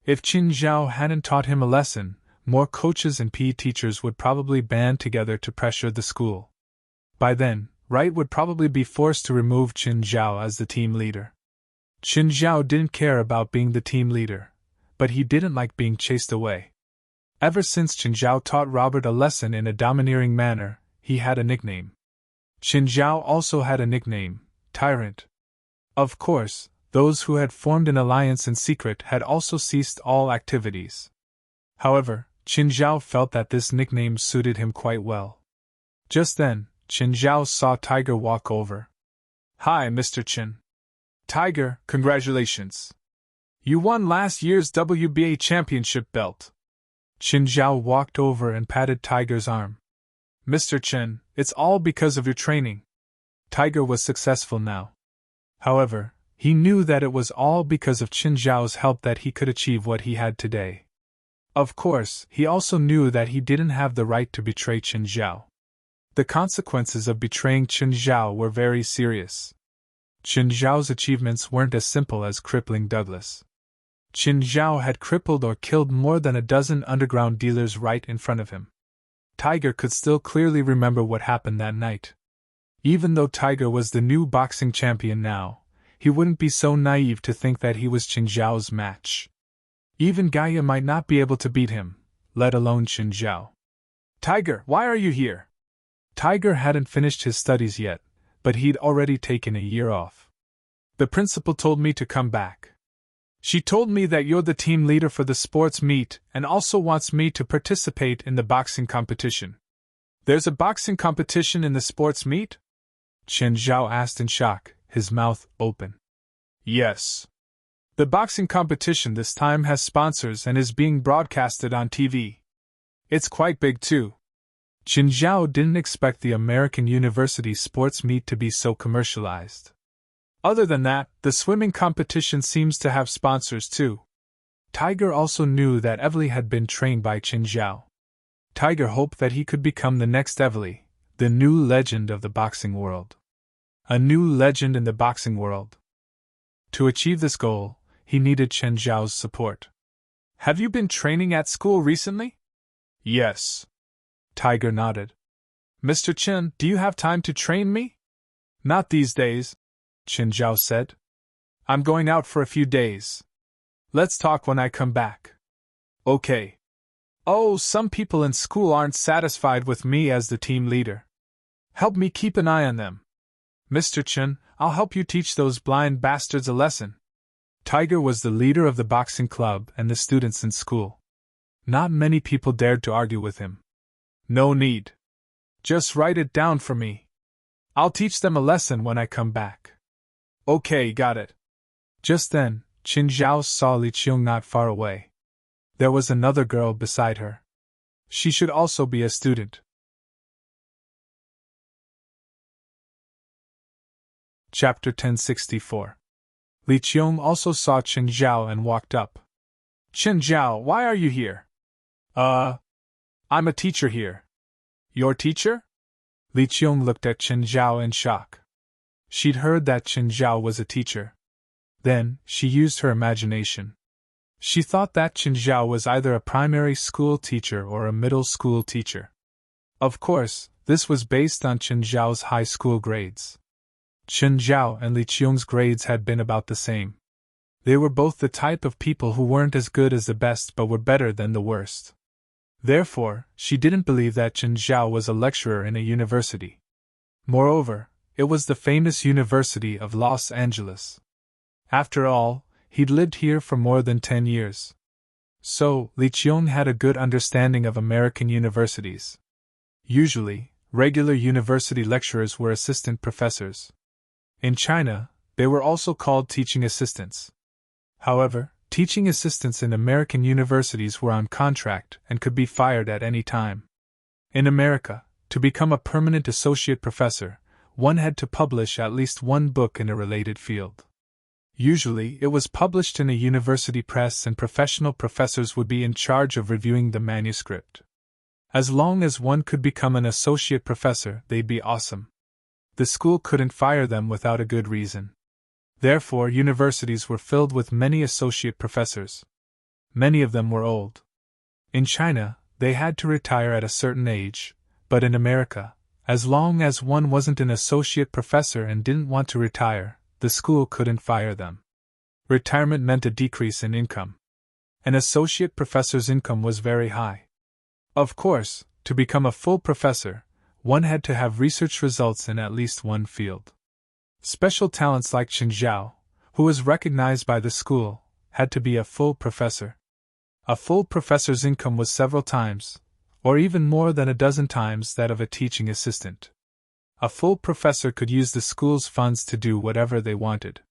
If Qin Zhao hadn't taught him a lesson, more coaches and PE teachers would probably band together to pressure the school. By then, Wright would probably be forced to remove Qin Zhao as the team leader. Qin Zhao didn't care about being the team leader, but he didn't like being chased away. Ever since Qin Zhao taught Robert a lesson in a domineering manner, he had a nickname. Qin Zhao also had a nickname, Tyrant. Of course, those who had formed an alliance in secret had also ceased all activities. However, Qin Zhao felt that this nickname suited him quite well. Just then, Qin Zhao saw Tiger walk over. "Hi, Mr. Qin." "Tiger, congratulations. You won last year's WBA championship belt." Qin Zhao walked over and patted Tiger's arm. "Mr. Qin, it's all because of your training." Tiger was successful now. However, he knew that it was all because of Qin Zhao's help that he could achieve what he had today. Of course, he also knew that he didn't have the right to betray Qin Zhao. The consequences of betraying Qin Zhao were very serious. Qin Zhao's achievements weren't as simple as crippling Douglas. Qin Zhao had crippled or killed more than a dozen underground dealers right in front of him. Tiger could still clearly remember what happened that night. Even though Tiger was the new boxing champion now, he wouldn't be so naive to think that he was Qin Zhao's match. Even Gaia might not be able to beat him, let alone Qin Zhao. "Tiger, why are you here?" Tiger hadn't finished his studies yet, but he'd already taken a year off. "The principal told me to come back. She told me that you're the team leader for the sports meet and also wants me to participate in the boxing competition." "There's a boxing competition in the sports meet?" Qin Zhao asked in shock, his mouth open. "Yes. The boxing competition this time has sponsors and is being broadcasted on TV. It's quite big too." Qin Zhao didn't expect the American University sports meet to be so commercialized. "Other than that, the swimming competition seems to have sponsors too." Tiger also knew that Evely had been trained by Qin Zhao. Tiger hoped that he could become the next Evely, the new legend of the boxing world. A new legend in the boxing world. To achieve this goal, he needed Qin Zhao's support. "Have you been training at school recently?" "Yes." Tiger nodded. "Mr. Qin, do you have time to train me?" "Not these days," Qin Zhao said. "I'm going out for a few days. Let's talk when I come back." "Okay." "Oh, some people in school aren't satisfied with me as the team leader. Help me keep an eye on them." "Mr. Qin, I'll help you teach those blind bastards a lesson." Tiger was the leader of the boxing club and the students in school. Not many people dared to argue with him. "No need. Just write it down for me. I'll teach them a lesson when I come back." "Okay, got it." Just then, Qin Zhao saw Li Qiong not far away. There was another girl beside her. She should also be a student. Chapter 1064. Li Qiong also saw Qin Zhao and walked up. "Qin Zhao, why are you here?" I'm a teacher here." "Your teacher?" Li Qiong looked at Qin Zhao in shock. She'd heard that Qin Zhao was a teacher. Then, she used her imagination. She thought that Qin Zhao was either a primary school teacher or a middle school teacher. Of course, this was based on Qin Zhao's high school grades. Qin Zhao and Li Qiong's grades had been about the same. They were both the type of people who weren't as good as the best but were better than the worst. Therefore, she didn't believe that Qin Zhao was a lecturer in a university. Moreover, it was the famous University of Los Angeles. After all, he'd lived here for more than 10 years. So, Li Qiong had a good understanding of American universities. Usually, regular university lecturers were assistant professors. In China, they were also called teaching assistants. However, teaching assistants in American universities were on contract and could be fired at any time. In America, to become a permanent associate professor, one had to publish at least one book in a related field. Usually, it was published in a university press and professional professors would be in charge of reviewing the manuscript. As long as one could become an associate professor, they'd be awesome. The school couldn't fire them without a good reason. Therefore, universities were filled with many associate professors. Many of them were old. In China, they had to retire at a certain age, but in America, as long as one wasn't an associate professor and didn't want to retire, the school couldn't fire them. Retirement meant a decrease in income. An associate professor's income was very high. Of course, to become a full professor, one had to have research results in at least one field. Special talents like Chen Zhao, who was recognized by the school, had to be a full professor. A full professor's income was several times, or even more than a dozen times that of a teaching assistant. A full professor could use the school's funds to do whatever they wanted.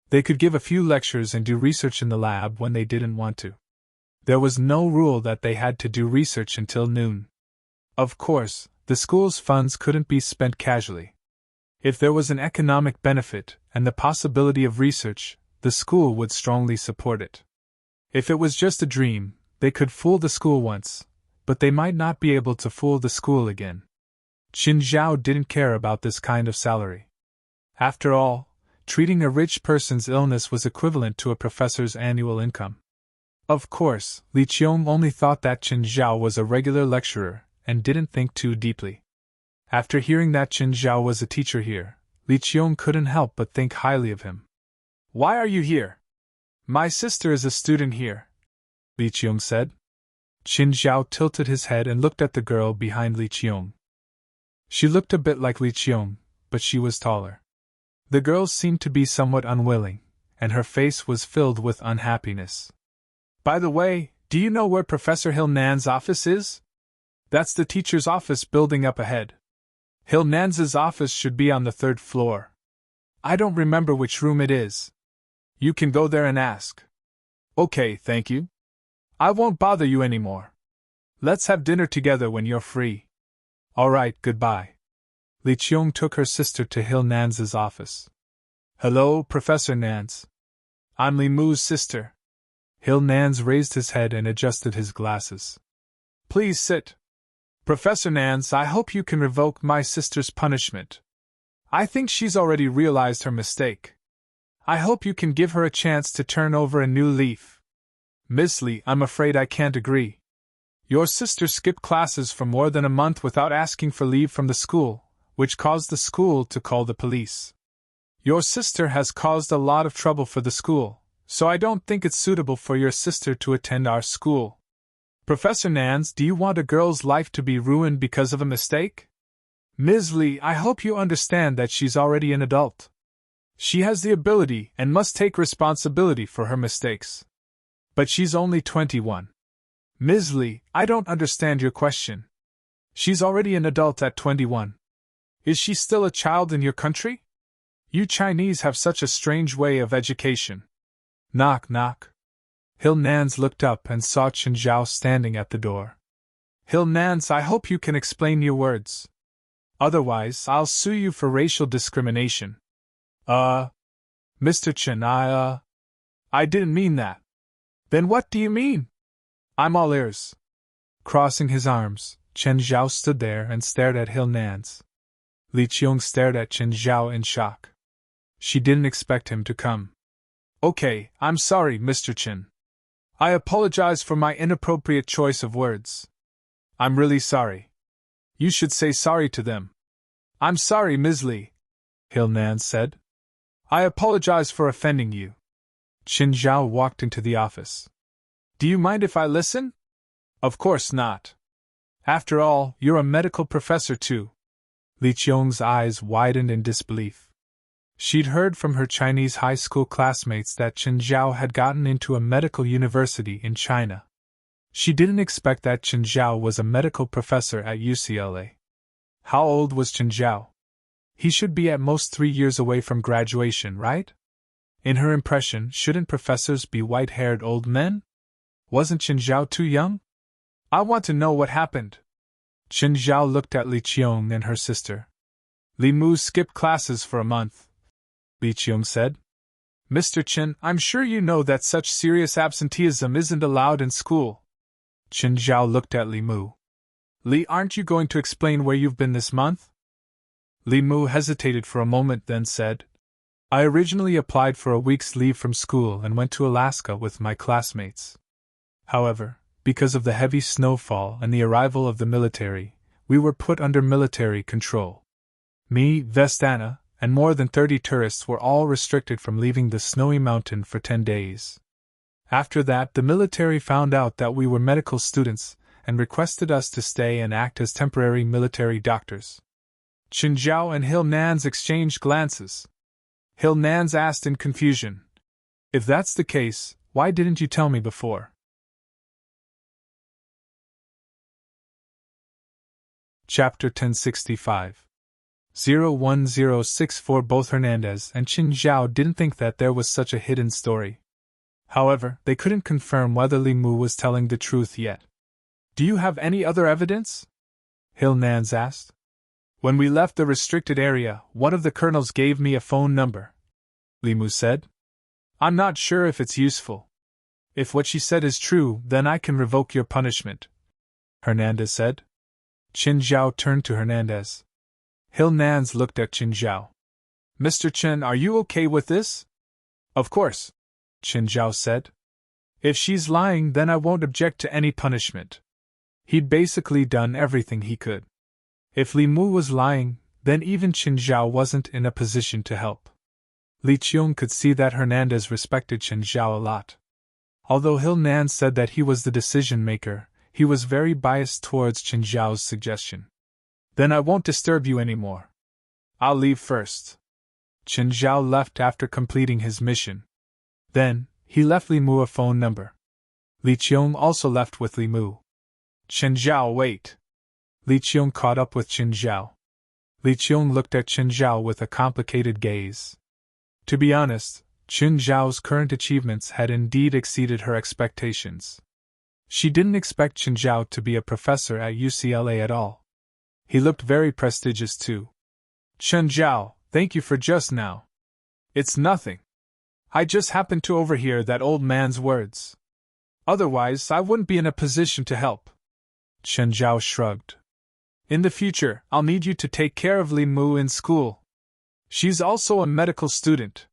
They could give a few lectures and do research in the lab when they didn't want to. There was no rule that they had to do research until noon. Of course, the school's funds couldn't be spent casually. If there was an economic benefit and the possibility of research, the school would strongly support it. If it was just a dream, they could fool the school once, but they might not be able to fool the school again. Qin Zhao didn't care about this kind of salary. After all, treating a rich person's illness was equivalent to a professor's annual income. Of course, Li Qiong only thought that Qin Zhao was a regular lecturer and didn't think too deeply. After hearing that Qin Zhao was a teacher here, Li Qiong couldn't help but think highly of him. "Why are you here?" "My sister is a student here," Li Qiong said. Qin Zhao tilted his head and looked at the girl behind Li Qiong. She looked a bit like Li Qiong, but she was taller. The girl seemed to be somewhat unwilling, and her face was filled with unhappiness. "By the way, do you know where Professor Hill Nan's office is?" "That's the teacher's office building up ahead. Hill Nan's office should be on the 3rd floor. I don't remember which room it is. You can go there and ask." "Okay, thank you. I won't bother you anymore. Let's have dinner together when you're free." "All right, goodbye." Li Qiong took her sister to Hill Nan's office. "Hello, Professor Nance. I'm Li Mu's sister." Hill Nance raised his head and adjusted his glasses. "Please sit. Professor Nance, I hope you can revoke my sister's punishment. I think she's already realized her mistake. I hope you can give her a chance to turn over a new leaf." "Miss Li, I'm afraid I can't agree. Your sister skipped classes for more than a month without asking for leave from the school, which caused the school to call the police. Your sister has caused a lot of trouble for the school, so I don't think it's suitable for your sister to attend our school. Professor Nance, do you want a girl's life to be ruined because of a mistake? Ms. Li, I hope you understand that she's already an adult. She has the ability and must take responsibility for her mistakes. But she's only 21. Ms. Li, I don't understand your question. She's already an adult at 21. Is she still a child in your country? You Chinese have such a strange way of education." Knock, knock. Hill Nance looked up and saw Qin Zhao standing at the door. "Hill Nance, I hope you can explain your words. Otherwise, I'll sue you for racial discrimination." Mr. Chen, I didn't mean that." "Then what do you mean?" "I'm all ears." Crossing his arms, Chen Zhao stood there and stared at Hill Nance. Li Qiong stared at Qin Zhao in shock. She didn't expect him to come. "Okay, I'm sorry, Mr. Chen. I apologize for my inappropriate choice of words. I'm really sorry. You should say sorry to them." "I'm sorry, Ms. Li," Hill Nance said. "I apologize for offending you." Qin Zhao walked into the office. "Do you mind if I listen?" "Of course not. After all, you're a medical professor too." Li Qiong's eyes widened in disbelief. She'd heard from her Chinese high school classmates that Qin Zhao had gotten into a medical university in China. She didn't expect that Qin Zhao was a medical professor at UCLA. How old was Qin Zhao? He should be at most 3 years away from graduation, right? In her impression, shouldn't professors be white-haired old men? Wasn't Qin Zhao too young? "I want to know what happened." Qin Zhao looked at Li Qiong and her sister. "Li Mu skipped classes for a month," Li Qiong said. "Mr. Chen, I'm sure you know that such serious absenteeism isn't allowed in school." Qin Zhao looked at Li Mu. "Li, aren't you going to explain where you've been this month?" Li Mu hesitated for a moment, then said, "I originally applied for a week's leave from school and went to Alaska with my classmates. However, because of the heavy snowfall and the arrival of the military, we were put under military control. Me, Vestana, and more than 30 tourists were all restricted from leaving the snowy mountain for 10 days. After that, the military found out that we were medical students and requested us to stay and act as temporary military doctors." Qin Zhao and Hill Nance exchanged glances. Hill Nans asked in confusion. If that's the case, why didn't you tell me before? Chapter 1065. 01064. Both Hernandez and Qin Zhao didn't think that there was such a hidden story. However, they couldn't confirm whether Li Mu was telling the truth yet. Do you have any other evidence? Hill Nans asked. When we left the restricted area, one of the colonels gave me a phone number, Li Mu said. I'm not sure if it's useful. If what she said is true, then I can revoke your punishment, Hernandez said. Qin Zhao turned to Hernandez. Hill Nans looked at Qin Zhao. Mr. Chen, are you okay with this? Of course, Qin Zhao said. If she's lying, then I won't object to any punishment. He'd basically done everything he could. If Li Mu was lying, then even Qin Zhao wasn't in a position to help. Li Qiong could see that Hernandez respected Qin Zhao a lot. Although Hill Nans said that he was the decision-maker, he was very biased towards Qin Zhao's suggestion. Then I won't disturb you anymore. I'll leave first. Qin Zhao left after completing his mission. Then, he left Li Mu a phone number. Li Qiong also left with Li Mu. Qin Zhao, wait. Li Qiong caught up with Qin Zhao. Li Qiong looked at Qin Zhao with a complicated gaze. To be honest, Qin Zhao's current achievements had indeed exceeded her expectations. She didn't expect Qin Zhao to be a professor at UCLA at all. He looked very prestigious too. Qin Zhao, thank you for just now. It's nothing. I just happened to overhear that old man's words. Otherwise, I wouldn't be in a position to help. Qin Zhao shrugged. In the future, I'll need you to take care of Li Mu in school. She's also a medical student.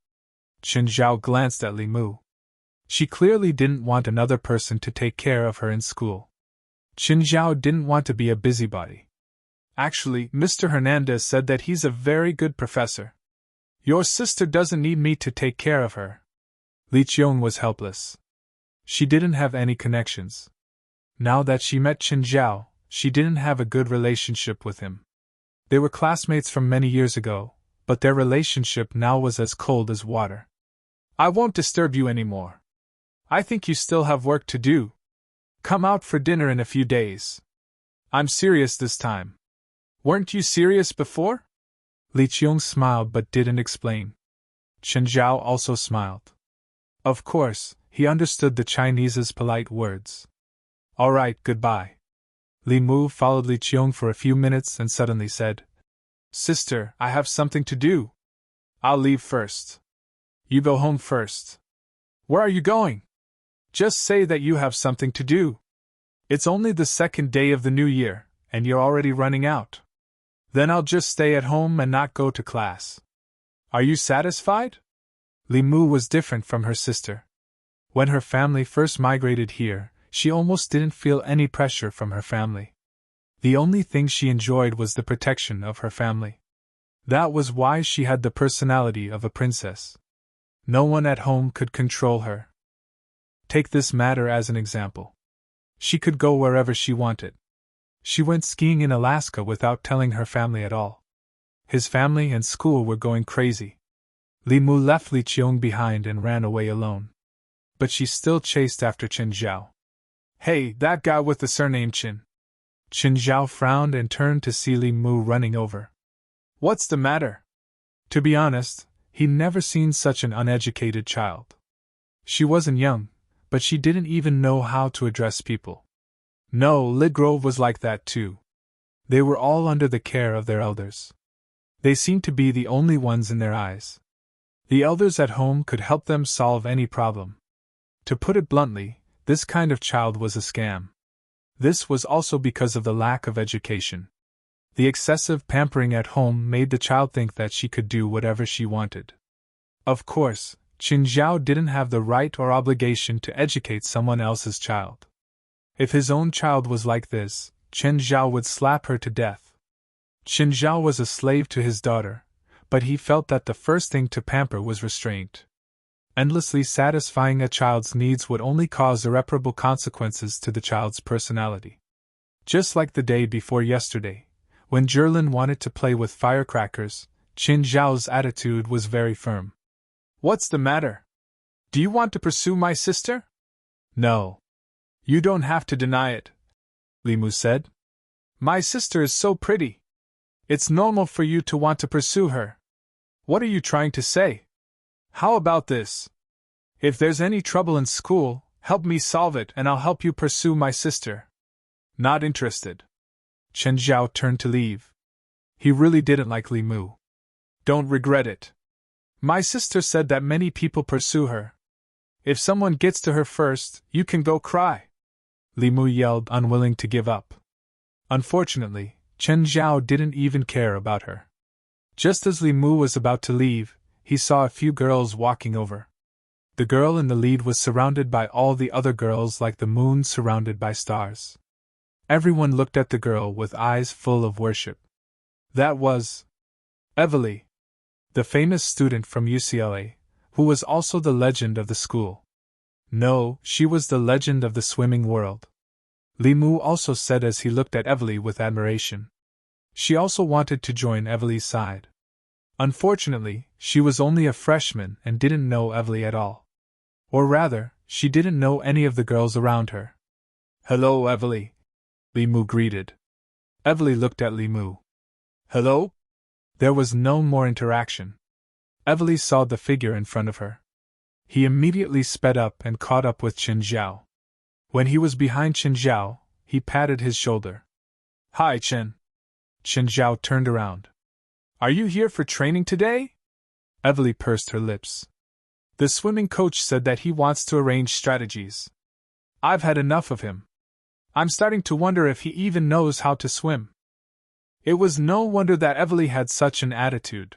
Qin Zhao glanced at Li Mu. She clearly didn't want another person to take care of her in school. Qin Zhao didn't want to be a busybody. Actually, Mr. Hernandez said that he's a very good professor. Your sister doesn't need me to take care of her. Li Qiong was helpless. She didn't have any connections. Now that she met Qin Zhao, she didn't have a good relationship with him. They were classmates from many years ago, but their relationship now was as cold as water. I won't disturb you anymore. I think you still have work to do. Come out for dinner in a few days. I'm serious this time. Weren't you serious before? Li Qiong smiled but didn't explain. Qin Zhao also smiled. Of course, he understood the Chinese's polite words. All right, goodbye. Li Mu followed Li Qiong for a few minutes and suddenly said, Sister, I have something to do. I'll leave first. You go home first. Where are you going? Just say that you have something to do. It's only the second day of the new year, and you're already running out. Then I'll just stay at home and not go to class. Are you satisfied? Li Mu was different from her sister. When her family first migrated here, she almost didn't feel any pressure from her family. The only thing she enjoyed was the protection of her family. That was why she had the personality of a princess. No one at home could control her. Take this matter as an example. She could go wherever she wanted. She went skiing in Alaska without telling her family at all. His family and school were going crazy. Li Mu left Li Qiong behind and ran away alone. But she still chased after Qin Zhao. Hey, that guy with the surname Qin. Qin Zhao frowned and turned to see Li Mu running over. What's the matter? To be honest, he'd never seen such an uneducated child. She wasn't young, but she didn't even know how to address people. No, Lidgrove was like that too. They were all under the care of their elders. They seemed to be the only ones in their eyes. The elders at home could help them solve any problem. To put it bluntly, this kind of child was a scam. This was also because of the lack of education. The excessive pampering at home made the child think that she could do whatever she wanted. Of course, Qin Zhao didn't have the right or obligation to educate someone else's child. If his own child was like this, Qin Zhao would slap her to death. Qin Zhao was a slave to his daughter, but he felt that the first thing to pamper was restraint. Endlessly satisfying a child's needs would only cause irreparable consequences to the child's personality. Just like the day before yesterday, when Jerlin wanted to play with firecrackers, Qin Zhao's attitude was very firm. What's the matter? Do you want to pursue my sister? No. You don't have to deny it, Li Mu said. My sister is so pretty. It's normal for you to want to pursue her. What are you trying to say? How about this? If there's any trouble in school, help me solve it and I'll help you pursue my sister. Not interested. Chen Zhao turned to leave. He really didn't like Li Mu. Don't regret it. My sister said that many people pursue her. If someone gets to her first, you can go cry. Li Mu yelled, unwilling to give up. Unfortunately, Chen Zhao didn't even care about her. Just as Li Mu was about to leave, he saw a few girls walking over. The girl in the lead was surrounded by all the other girls like the moon surrounded by stars. Everyone looked at the girl with eyes full of worship. That was Evely, the famous student from UCLA, who was also the legend of the school. No, she was the legend of the swimming world. Li Mu also said as he looked at Evely with admiration. She also wanted to join Evely's side. Unfortunately, she was only a freshman and didn't know Evely at all. Or rather, she didn't know any of the girls around her. Hello, Evely, Li Mu greeted. Evely looked at Li Mu. Hello? There was no more interaction. Evely saw the figure in front of her. He immediately sped up and caught up with Qin Zhao. When he was behind Qin Zhao, he patted his shoulder. Hi, Qin. Qin Zhao turned around. Are you here for training today? Evely pursed her lips. The swimming coach said that he wants to arrange strategies. I've had enough of him. I'm starting to wonder if he even knows how to swim. It was no wonder that Evely had such an attitude.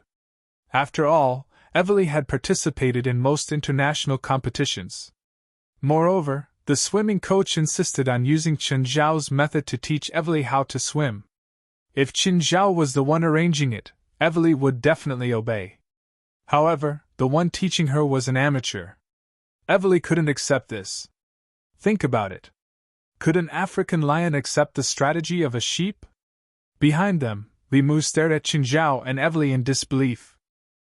After all, Evely had participated in most international competitions. Moreover, the swimming coach insisted on using Qin Zhao's method to teach Evely how to swim. If Qin Zhao was the one arranging it, Evely would definitely obey. However, the one teaching her was an amateur. Evely couldn't accept this. Think about it. Could an African lion accept the strategy of a sheep? Behind them, Li Mu stared at Qin Zhao and Evely in disbelief.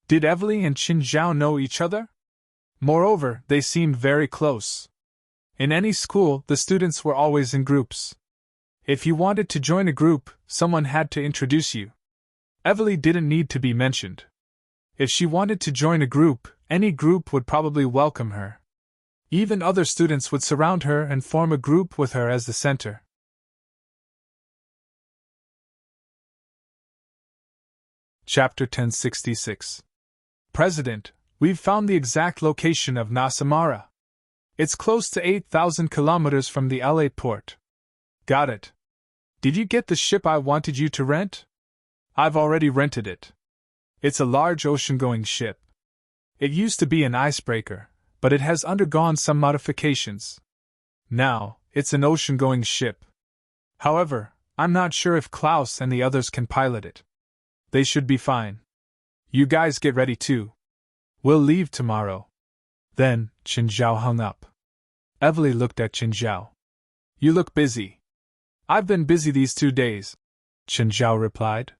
Did Evely and Qin Zhao know each other? Moreover, they seemed very close. In any school, the students were always in groups. If you wanted to join a group, someone had to introduce you. Evely didn't need to be mentioned. If she wanted to join a group, any group would probably welcome her. Even other students would surround her and form a group with her as the center. Chapter 1066. President, we've found the exact location of Nasamara. It's close to 8,000 kilometers from the LA port. Got it. Did you get the ship I wanted you to rent? I've already rented it. It's a large ocean-going ship. It used to be an icebreaker, but it has undergone some modifications. Now, it's an ocean-going ship. However, I'm not sure if Klaus and the others can pilot it. They should be fine. You guys get ready too. We'll leave tomorrow. Then, Qin Zhao hung up. Evely looked at Qin Zhao. You look busy. I've been busy these 2 days, Qin Zhao replied.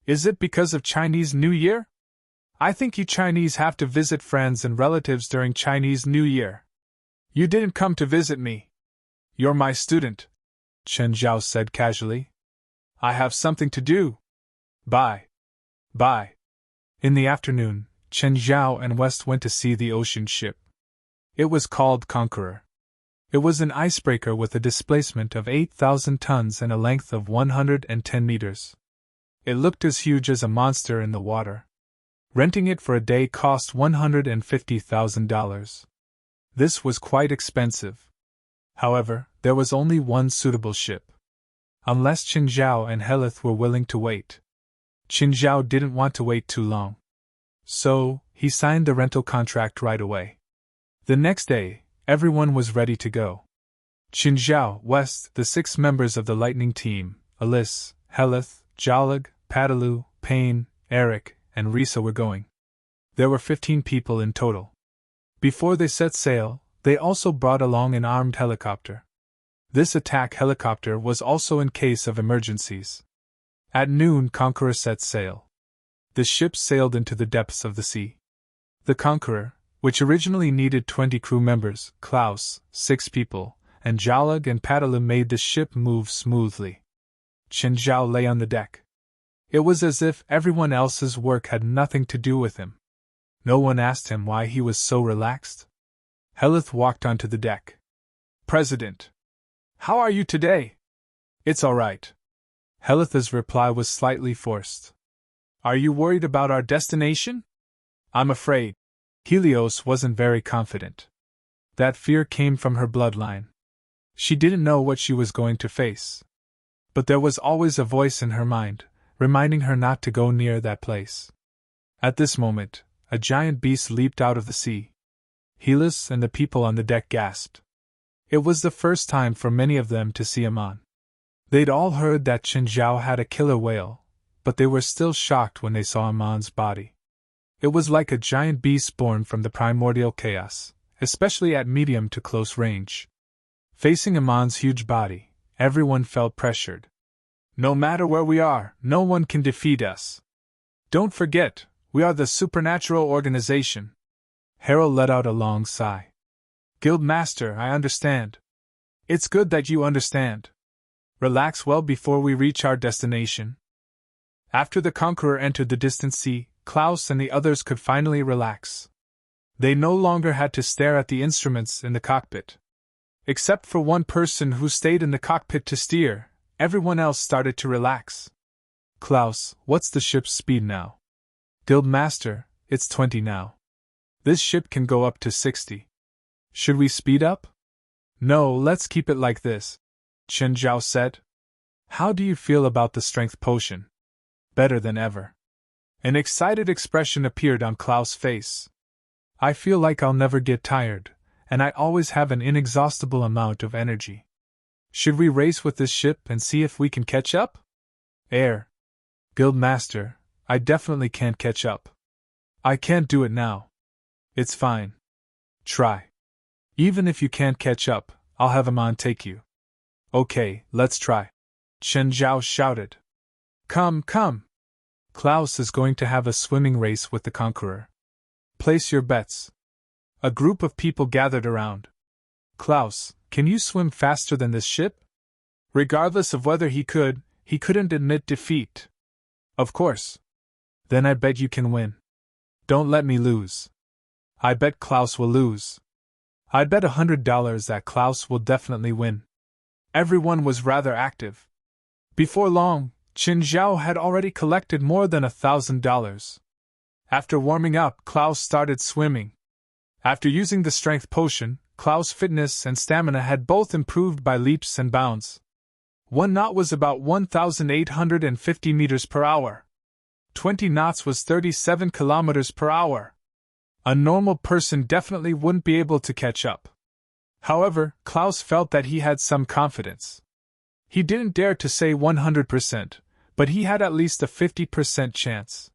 Is it because of Chinese New Year? I think you Chinese have to visit friends and relatives during Chinese New Year. You didn't come to visit me. You're my student, Qin Zhao said casually. I have something to do. Bye. Bye. In the afternoon, Qin Zhao and West went to see the ocean ship. It was called Conqueror. It was an icebreaker with a displacement of 8,000 tons and a length of 110 meters. It looked as huge as a monster in the water. Renting it for a day cost $150,000. This was quite expensive. However, there was only one suitable ship. Unless Qin Zhao and Helith were willing to wait. Qin Zhao didn't want to wait too long. So, he signed the rental contract right away. The next day, everyone was ready to go. Qin Zhao, West, the 6 members of the Lightning team, Alice, Helith, Jalag, Padalu, Payne, Eric, and Risa were going. There were 15 people in total. Before they set sail, they also brought along an armed helicopter. This attack helicopter was also in case of emergencies. At noon, Conqueror set sail. The ship sailed into the depths of the sea. The Conqueror, which originally needed 20 crew members, Klaus, 6 people, and Jalag and Padalu made the ship move smoothly. Qin Zhao lay on the deck. It was as if everyone else's work had nothing to do with him. No one asked him why he was so relaxed. Helith walked onto the deck. President, how are you today? It's all right. Helith's reply was slightly forced. Are you worried about our destination? I'm afraid. Helios wasn't very confident. That fear came from her bloodline. She didn't know what she was going to face. But there was always a voice in her mind, reminding her not to go near that place. At this moment, a giant beast leaped out of the sea. Helios and the people on the deck gasped. It was the first time for many of them to see a mon. They'd all heard that Qin Zhao had a killer whale, but they were still shocked when they saw Amon's body. It was like a giant beast born from the primordial chaos, especially at medium to close range. Facing Amon's huge body, everyone felt pressured. No matter where we are, no one can defeat us. Don't forget, we are the supernatural organization. Harold let out a long sigh. Guildmaster, I understand. It's good that you understand. Relax well before we reach our destination. After the Conqueror entered the distant sea, Klaus and the others could finally relax. They no longer had to stare at the instruments in the cockpit. Except for one person who stayed in the cockpit to steer, everyone else started to relax. Klaus, what's the ship's speed now? Guildmaster, it's 20 now. This ship can go up to 60. Should we speed up? No, let's keep it like this, Qin Zhao said. How do you feel about the strength potion? Better than ever. An excited expression appeared on Klaus' face. I feel like I'll never get tired, and I always have an inexhaustible amount of energy. Should we race with this ship and see if we can catch up? Guildmaster, I definitely can't catch up. I can't do it now. It's fine. Try. Even if you can't catch up, I'll have Amon take you. Okay, let's try. Qin Zhao shouted. Come. Klaus is going to have a swimming race with the Conqueror. Place your bets. A group of people gathered around. Klaus, can you swim faster than this ship? Regardless of whether he couldn't admit defeat. Of course. Then I bet you can win. Don't let me lose. I bet Klaus will lose. I'd bet $100 that Klaus will definitely win. Everyone was rather active. Before long, Qin Zhao had already collected more than $1,000. After warming up, Klaus started swimming. After using the strength potion, Klaus' fitness and stamina had both improved by leaps and bounds. 1 knot was about 1,850 meters per hour. 20 knots was 37 kilometers per hour. A normal person definitely wouldn't be able to catch up. However, Klaus felt that he had some confidence. He didn't dare to say 100%, but he had at least a 50% chance.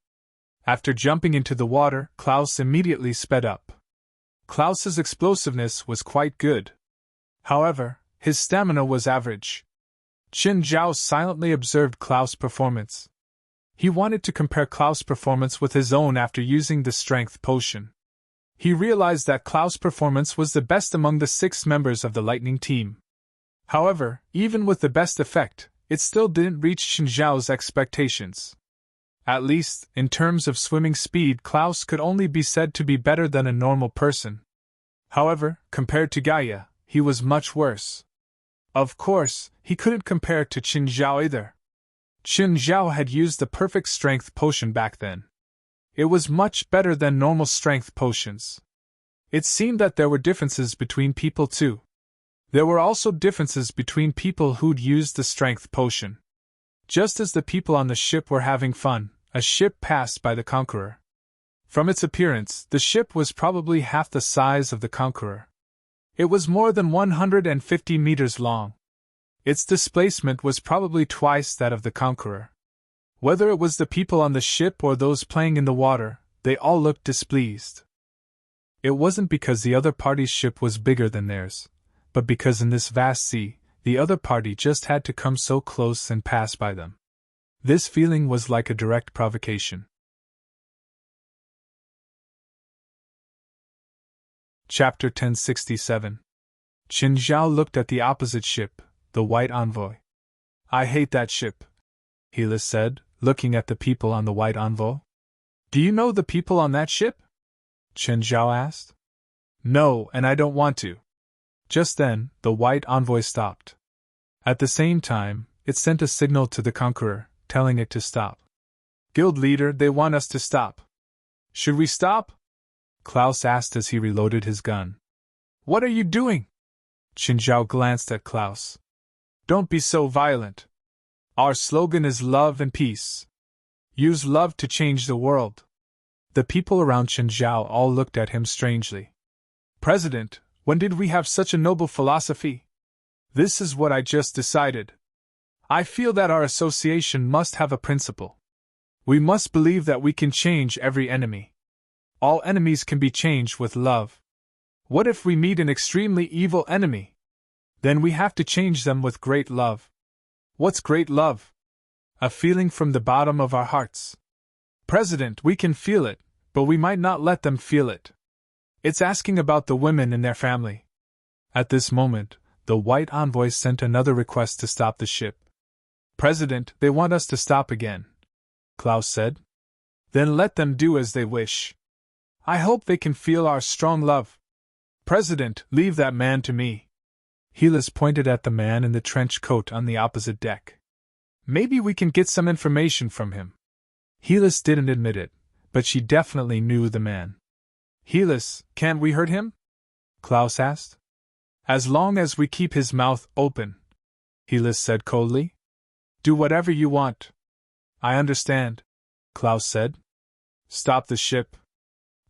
After jumping into the water, Klaus immediately sped up. Klaus's explosiveness was quite good. However, his stamina was average. Qin Zhao silently observed Klaus' performance. He wanted to compare Klaus' performance with his own after using the strength potion. He realized that Klaus' performance was the best among the 6 members of the Lightning team. However, even with the best effect, it still didn't reach Qin Zhao's expectations. At least, in terms of swimming speed, Klaus could only be said to be better than a normal person. However, compared to Gaia, he was much worse. Of course, he couldn't compare to Qin Zhao either. Qin Zhao had used the perfect strength potion back then. It was much better than normal strength potions. It seemed that there were differences between people too. There were also differences between people who'd used the strength potion. Just as the people on the ship were having fun, a ship passed by the Conqueror. From its appearance, the ship was probably half the size of the Conqueror. It was more than 150 meters long. Its displacement was probably twice that of the Conqueror. Whether it was the people on the ship or those playing in the water, they all looked displeased. It wasn't because the other party's ship was bigger than theirs, but because in this vast sea, the other party just had to come so close and pass by them. This feeling was like a direct provocation. Chapter 1067. Qin Zhao looked at the opposite ship, the White Envoy. I hate that ship, Helis said, looking at the people on the White Envoy. Do you know the people on that ship? Qin Zhao asked. No, and I don't want to. Just then, the White Envoy stopped. At the same time, it sent a signal to the Conqueror, telling it to stop. Guild leader, they want us to stop. Should we stop? Klaus asked as he reloaded his gun. What are you doing? Qin Zhao glanced at Klaus. Don't be so violent. Our slogan is love and peace. Use love to change the world. The people around Qin Zhao all looked at him strangely. President, when did we have such a noble philosophy? This is what I just decided. I feel that our association must have a principle. We must believe that we can change every enemy. All enemies can be changed with love. What if we meet an extremely evil enemy? Then we have to change them with great love. What's great love? A feeling from the bottom of our hearts. President, we can feel it, but we might not let them feel it. It's asking about the women in their family. At this moment, the White Envoy sent another request to stop the ship. President, they want us to stop again, Klaus said. Then let them do as they wish. I hope they can feel our strong love. President, leave that man to me. Helis pointed at the man in the trench coat on the opposite deck. Maybe we can get some information from him. Helis didn't admit it, but she definitely knew the man. Helis, can't we hurt him? Klaus asked. As long as we keep his mouth open, Helis said coldly. Do whatever you want. I understand, Klaus said. Stop the ship.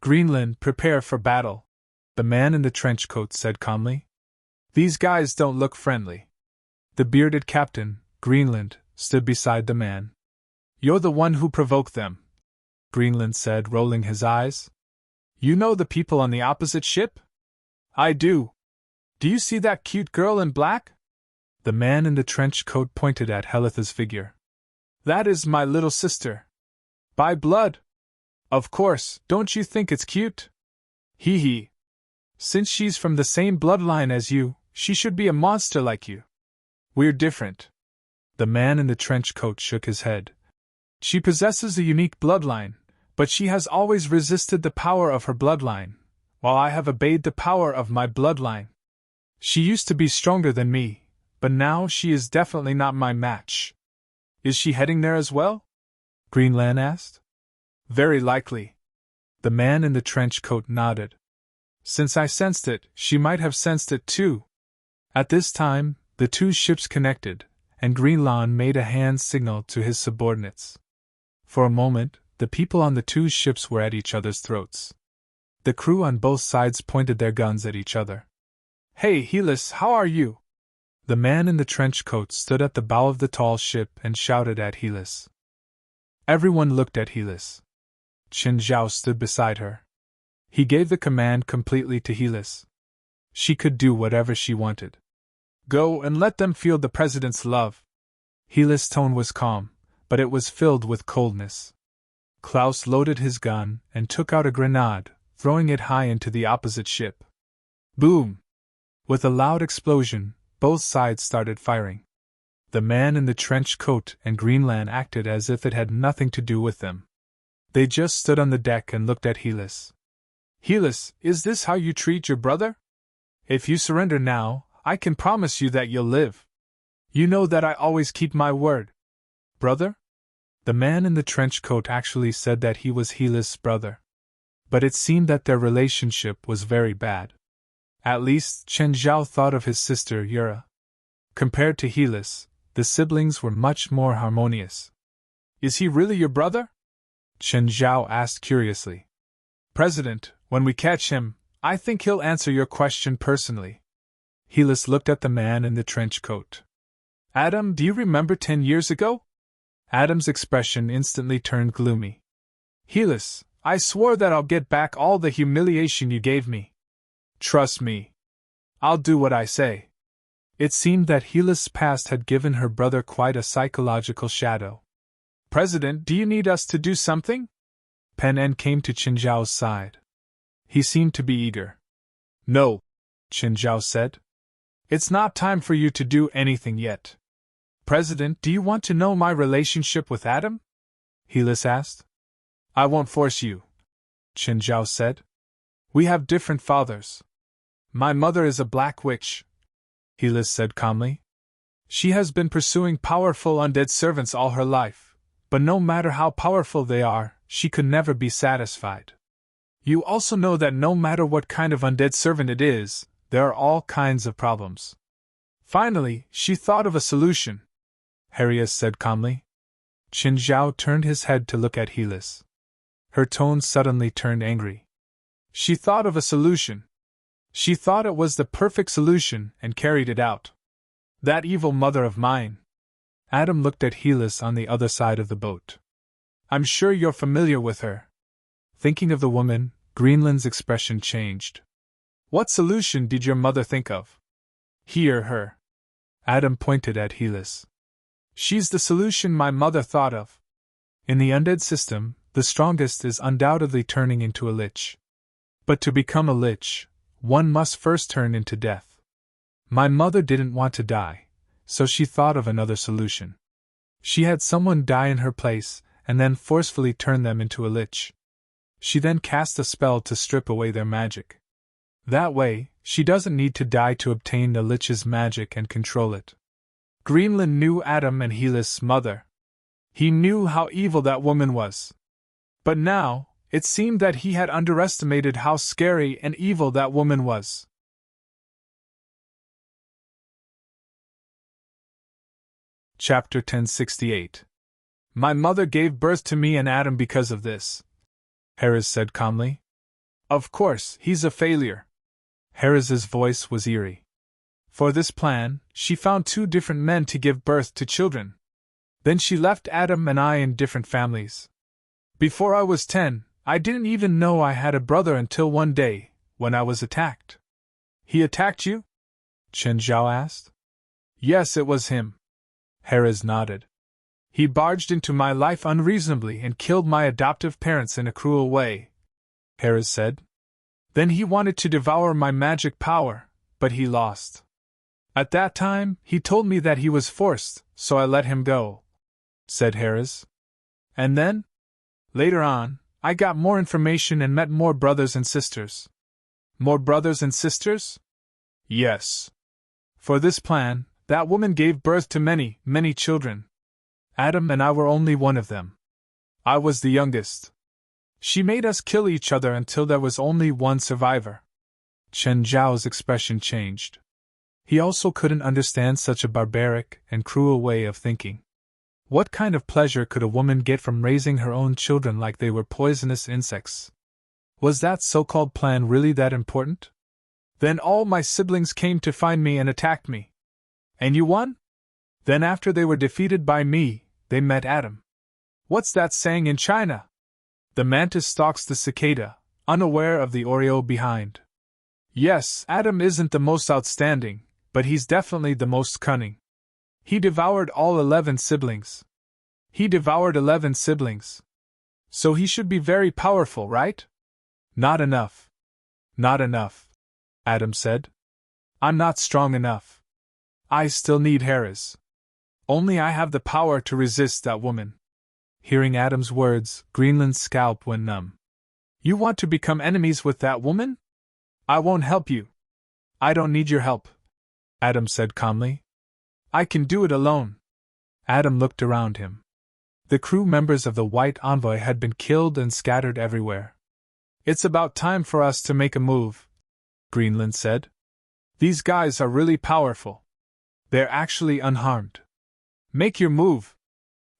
Greenland, prepare for battle, the man in the trench coat said calmly. These guys don't look friendly. The bearded captain, Greenland, stood beside the man. You're the one who provoked them, Greenland said, rolling his eyes. You know the people on the opposite ship? I do. Do you see that cute girl in black? The man in the trench coat pointed at Helitha's figure. That is my little sister. By blood. Of course, don't you think it's cute? Hee hee. Since she's from the same bloodline as you, she should be a monster like you. We're different. The man in the trench coat shook his head. She possesses a unique bloodline, but she has always resisted the power of her bloodline, while I have obeyed the power of my bloodline. She used to be stronger than me, but now she is definitely not my match. Is she heading there as well? Greenland asked. Very likely. The man in the trench coat nodded. Since I sensed it, she might have sensed it too. At this time, the two ships connected, and Greenland made a hand signal to his subordinates. For a moment, the people on the two ships were at each other's throats. The crew on both sides pointed their guns at each other. Hey, Helis, how are you? The man in the trench coat stood at the bow of the tall ship and shouted at Helis. Everyone looked at Helis. Qin Zhao stood beside her. He gave the command completely to Helis. She could do whatever she wanted. Go and let them feel the president's love. Helis' tone was calm, but it was filled with coldness. Klaus loaded his gun and took out a grenade, throwing it high into the opposite ship. Boom! With a loud explosion, both sides started firing. The man in the trench coat and Greenland acted as if it had nothing to do with them. They just stood on the deck and looked at Helis. Helis, is this how you treat your brother? If you surrender now, I can promise you that you'll live. You know that I always keep my word. Brother? The man in the trench coat actually said that he was Helis' brother. But it seemed that their relationship was very bad. At least, Qin Zhao thought of his sister Yura. Compared to Helis, the siblings were much more harmonious. Is he really your brother? Qin Zhao asked curiously. President, when we catch him, I think he'll answer your question personally. Helis looked at the man in the trench coat. Adam, do you remember 10 years ago? Adam's expression instantly turned gloomy. Helis, I swore that I'll get back all the humiliation you gave me. Trust me. I'll do what I say. It seemed that Helis' past had given her brother quite a psychological shadow. President, do you need us to do something? Pen En came to Qin Zhao's side. He seemed to be eager. No, Qin Zhao said. It's not time for you to do anything yet. President, do you want to know my relationship with Adam? Helis asked. I won't force you, Qin Zhao said. We have different fathers. My mother is a black witch, Helis said calmly. She has been pursuing powerful undead servants all her life, but no matter how powerful they are, she could never be satisfied. You also know that no matter what kind of undead servant it is, there are all kinds of problems. Finally, she thought of a solution, Harius said calmly. Qin Zhao turned his head to look at Helis. Her tone suddenly turned angry. She thought of a solution. She thought it was the perfect solution and carried it out. That evil mother of mine. Adam looked at Helis on the other side of the boat. I'm sure you're familiar with her. Thinking of the woman, Greenland's expression changed. What solution did your mother think of? Hear her. Adam pointed at Helis. She's the solution my mother thought of. In the undead system, the strongest is undoubtedly turning into a lich. But to become a lich, one must first turn into death. My mother didn't want to die, so she thought of another solution. She had someone die in her place, and then forcefully turn them into a lich. She then cast a spell to strip away their magic. That way, she doesn't need to die to obtain the lich's magic and control it. Greenland knew Adam and Helis' mother. He knew how evil that woman was. But now, it seemed that he had underestimated how scary and evil that woman was. Chapter 1068. My mother gave birth to me and Adam because of this, Harris said calmly. Of course, he's a failure. Harris's voice was eerie. For this plan, she found 2 different men to give birth to children. Then she left Adam and I in different families. Before I was 10, I didn't even know I had a brother until one day, when I was attacked. He attacked you? Qin Zhao asked. Yes, it was him. Harris nodded. He barged into my life unreasonably and killed my adoptive parents in a cruel way, Harris said. Then he wanted to devour my magic power, but he lost. At that time, he told me that he was forced, so I let him go, said Harris. And then? Later on, I got more information and met more brothers and sisters. More brothers and sisters? Yes. For this plan, that woman gave birth to many, many children. Adam and I were only one of them. I was the youngest. She made us kill each other until there was only one survivor. Chen Zhao's expression changed. He also couldn't understand such a barbaric and cruel way of thinking. What kind of pleasure could a woman get from raising her own children like they were poisonous insects? Was that so-called plan really that important? Then all my siblings came to find me and attacked me. And you won? Then after they were defeated by me, they met Adam. What's that saying in China? The mantis stalks the cicada, unaware of the Oreo behind. Yes, Adam isn't the most outstanding, but he's definitely the most cunning. He devoured all 11 siblings. He devoured 11 siblings. So he should be very powerful, right? Not enough. Not enough, Adam said. I'm not strong enough. I still need Harris. Only I have the power to resist that woman. Hearing Adam's words, Greenland's scalp went numb. You want to become enemies with that woman? I won't help you. I don't need your help, Adam said calmly. I can do it alone. Adam looked around him. The crew members of the White Envoy had been killed and scattered everywhere. It's about time for us to make a move, Greenland said. These guys are really powerful. They're actually unharmed. Make your move.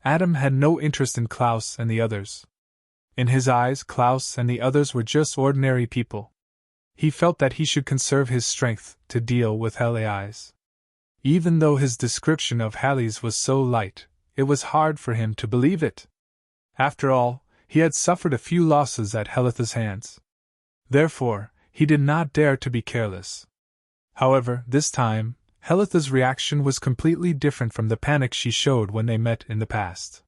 Adam had no interest in Klaus and the others. In his eyes, Klaus and the others were just ordinary people. He felt that he should conserve his strength to deal with Heli's. Even though his description of Heli's was so light, it was hard for him to believe it. After all, he had suffered a few losses at Helith's hands. Therefore, he did not dare to be careless. However, this time, Helith's reaction was completely different from the panic she showed when they met in the past.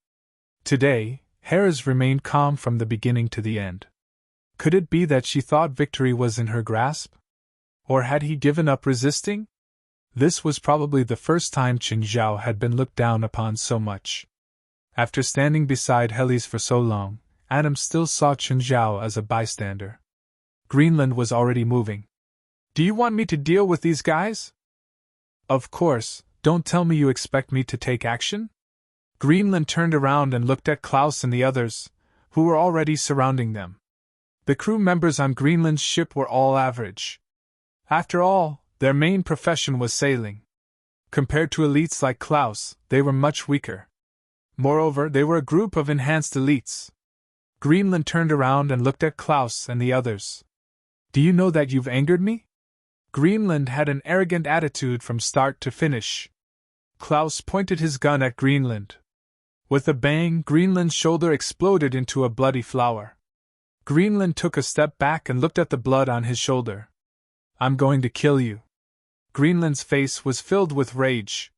Today, Harris remained calm from the beginning to the end. Could it be that she thought victory was in her grasp? Or had he given up resisting? This was probably the first time Qin Zhao had been looked down upon so much. After standing beside Helios for so long, Adam still saw Qin Zhao as a bystander. Greenland was already moving. Do you want me to deal with these guys? Of course, don't tell me you expect me to take action? Greenland turned around and looked at Klaus and the others, who were already surrounding them. The crew members on Greenland's ship were all average. After all, their main profession was sailing. Compared to elites like Klaus, they were much weaker. Moreover, they were a group of enhanced elites. Greenland turned around and looked at Klaus and the others. Do you know that you've angered me? Greenland had an arrogant attitude from start to finish. Klaus pointed his gun at Greenland. With a bang, Greenland's shoulder exploded into a bloody flower. Greenland took a step back and looked at the blood on his shoulder. I'm going to kill you. Greenland's face was filled with rage.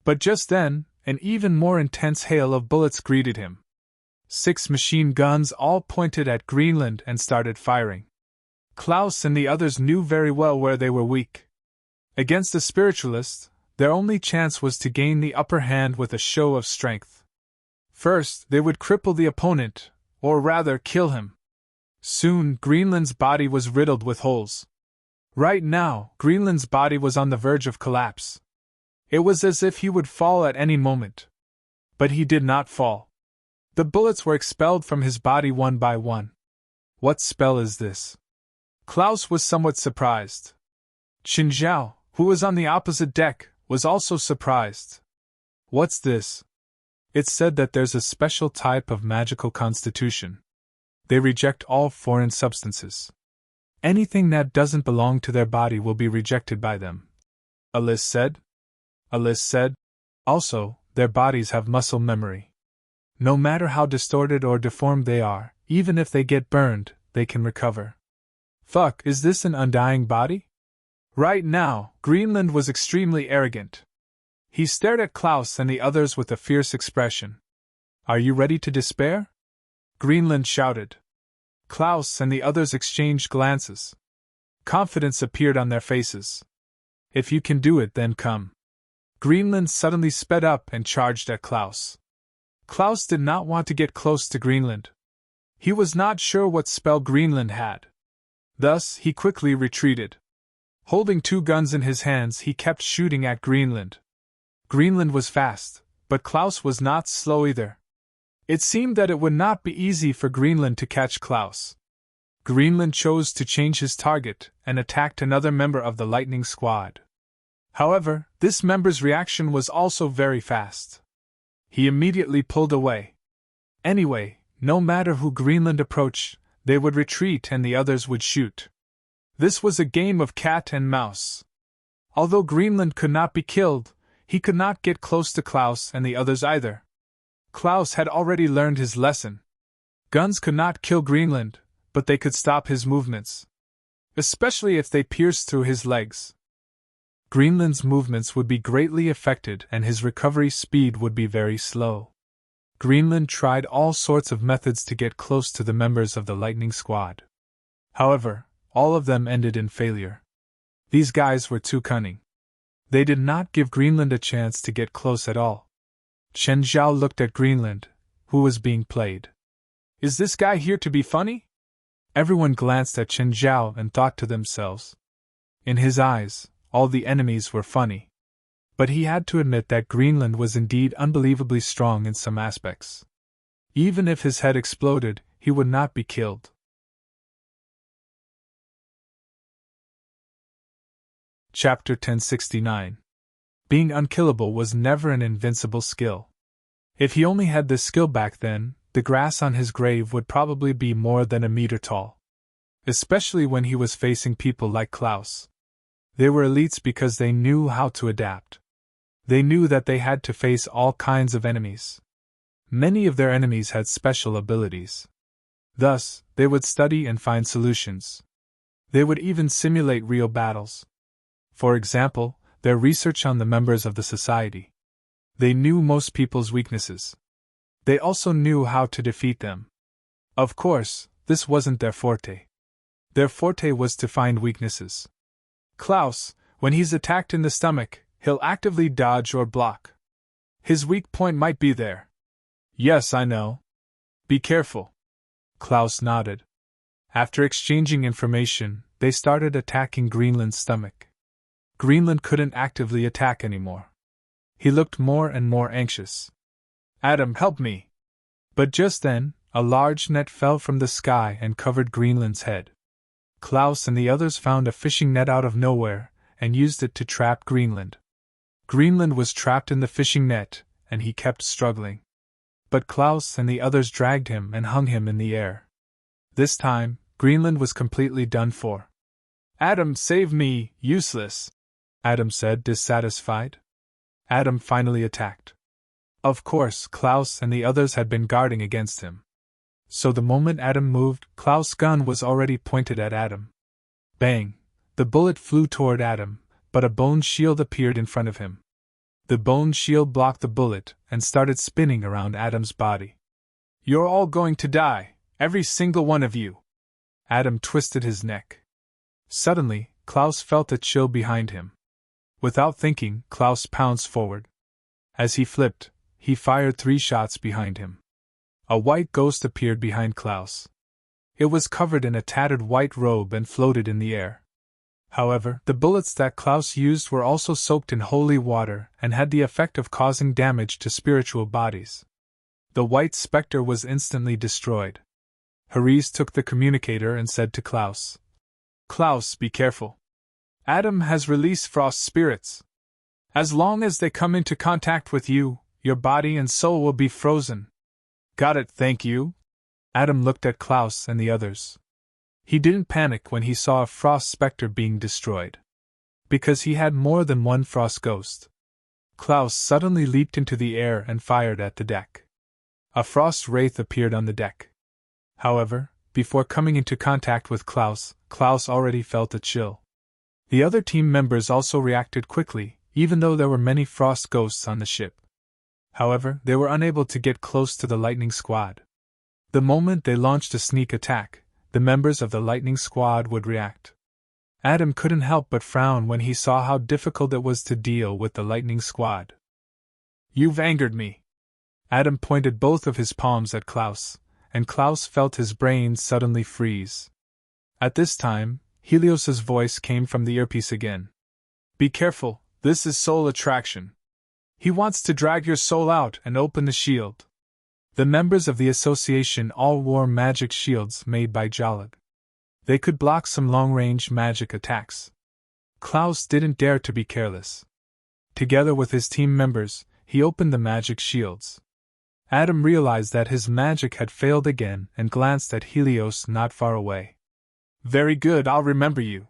But just then, an even more intense hail of bullets greeted him. 6 machine guns all pointed at Greenland and started firing. Klaus and the others knew very well where they were weak. Against a spiritualist, their only chance was to gain the upper hand with a show of strength. First, they would cripple the opponent, or rather kill him. Soon, Greenland's body was riddled with holes. Right now, Greenland's body was on the verge of collapse. It was as if he would fall at any moment. But he did not fall. The bullets were expelled from his body one by one. What spell is this? Klaus was somewhat surprised. Qin Zhao, who was on the opposite deck, was also surprised. What's this? It's said that there's a special type of magical constitution. They reject all foreign substances. Anything that doesn't belong to their body will be rejected by them. Alice said. Alice said, also, their bodies have muscle memory. No matter how distorted or deformed they are, even if they get burned, they can recover. Fuck, is this an undying body? Right now, Greenland was extremely arrogant. He stared at Klaus and the others with a fierce expression. Are you ready to despair? Greenland shouted. Klaus and the others exchanged glances. Confidence appeared on their faces. If you can do it, then come. Greenland suddenly sped up and charged at Klaus. Klaus did not want to get close to Greenland. He was not sure what spell Greenland had. Thus, he quickly retreated. Holding 2 guns in his hands, he kept shooting at Greenland. Greenland was fast, but Klaus was not slow either. It seemed that it would not be easy for Greenland to catch Klaus. Greenland chose to change his target and attacked another member of the Lightning Squad. However, this member's reaction was also very fast. He immediately pulled away. Anyway, no matter who Greenland approached, they would retreat and the others would shoot. This was a game of cat and mouse. Although Greenland could not be killed, he could not get close to Klaus and the others either. Klaus had already learned his lesson. Guns could not kill Greenland, but they could stop his movements. Especially if they pierced through his legs. Greenland's movements would be greatly affected and his recovery speed would be very slow. Greenland tried all sorts of methods to get close to the members of the Lightning Squad. However, all of them ended in failure. These guys were too cunning. They did not give Greenland a chance to get close at all. Chen Zhao looked at Greenland, who was being played. Is this guy here to be funny? Everyone glanced at Chen Zhao and thought to themselves. In his eyes, all the enemies were funny. But he had to admit that Greenland was indeed unbelievably strong in some aspects. Even if his head exploded, he would not be killed. Chapter 1069. Being unkillable was never an invincible skill. If he only had this skill back then, the grass on his grave would probably be more than a meter tall. Especially when he was facing people like Klaus. They were elites because they knew how to adapt. They knew that they had to face all kinds of enemies. Many of their enemies had special abilities. Thus, they would study and find solutions. They would even simulate real battles. For example, their research on the members of the society. They knew most people's weaknesses. They also knew how to defeat them. Of course, this wasn't their forte. Their forte was to find weaknesses. Klaus, when he's attacked in the stomach, he'll actively dodge or block. His weak point might be there. Yes, I know. Be careful. Klaus nodded. After exchanging information, they started attacking Greenland's stomach. Greenland couldn't actively attack anymore. He looked more and more anxious. Adam, help me! But just then, a large net fell from the sky and covered Greenland's head. Klaus and the others found a fishing net out of nowhere and used it to trap Greenland. Greenland was trapped in the fishing net, and he kept struggling. But Klaus and the others dragged him and hung him in the air. This time, Greenland was completely done for. Adam, save me, useless! Adam said, dissatisfied. Adam finally attacked. Of course, Klaus and the others had been guarding against him. So the moment Adam moved, Klaus' gun was already pointed at Adam. Bang! The bullet flew toward Adam, but a bone shield appeared in front of him. The bone shield blocked the bullet and started spinning around Adam's body. You're all going to die, every single one of you! Adam twisted his neck. Suddenly, Klaus felt a chill behind him. Without thinking, Klaus pounced forward. As he flipped, he fired 3 shots behind him. A white ghost appeared behind Klaus. It was covered in a tattered white robe and floated in the air. However, the bullets that Klaus used were also soaked in holy water and had the effect of causing damage to spiritual bodies. The white specter was instantly destroyed. Haris took the communicator and said to Klaus, Klaus, be careful. Adam has released frost spirits. As long as they come into contact with you, your body and soul will be frozen. Got it, thank you. Adam looked at Klaus and the others. He didn't panic when he saw a frost specter being destroyed. Because he had more than one frost ghost. Klaus suddenly leaped into the air and fired at the deck. A frost wraith appeared on the deck. However, before coming into contact with Klaus, Klaus already felt a chill. The other team members also reacted quickly, even though there were many frost ghosts on the ship. However, they were unable to get close to the Lightning Squad. The moment they launched a sneak attack, the members of the Lightning Squad would react. Adam couldn't help but frown when he saw how difficult it was to deal with the Lightning Squad. You've angered me. Adam pointed both of his palms at Klaus, and Klaus felt his brain suddenly freeze. At this time, Helios's voice came from the earpiece again. Be careful, this is soul attraction. He wants to drag your soul out and open the shield. The members of the association all wore magic shields made by Jalag. They could block some long-range magic attacks. Klaus didn't dare to be careless. Together with his team members, he opened the magic shields. Adam realized that his magic had failed again and glanced at Helios not far away. Very good, I'll remember you.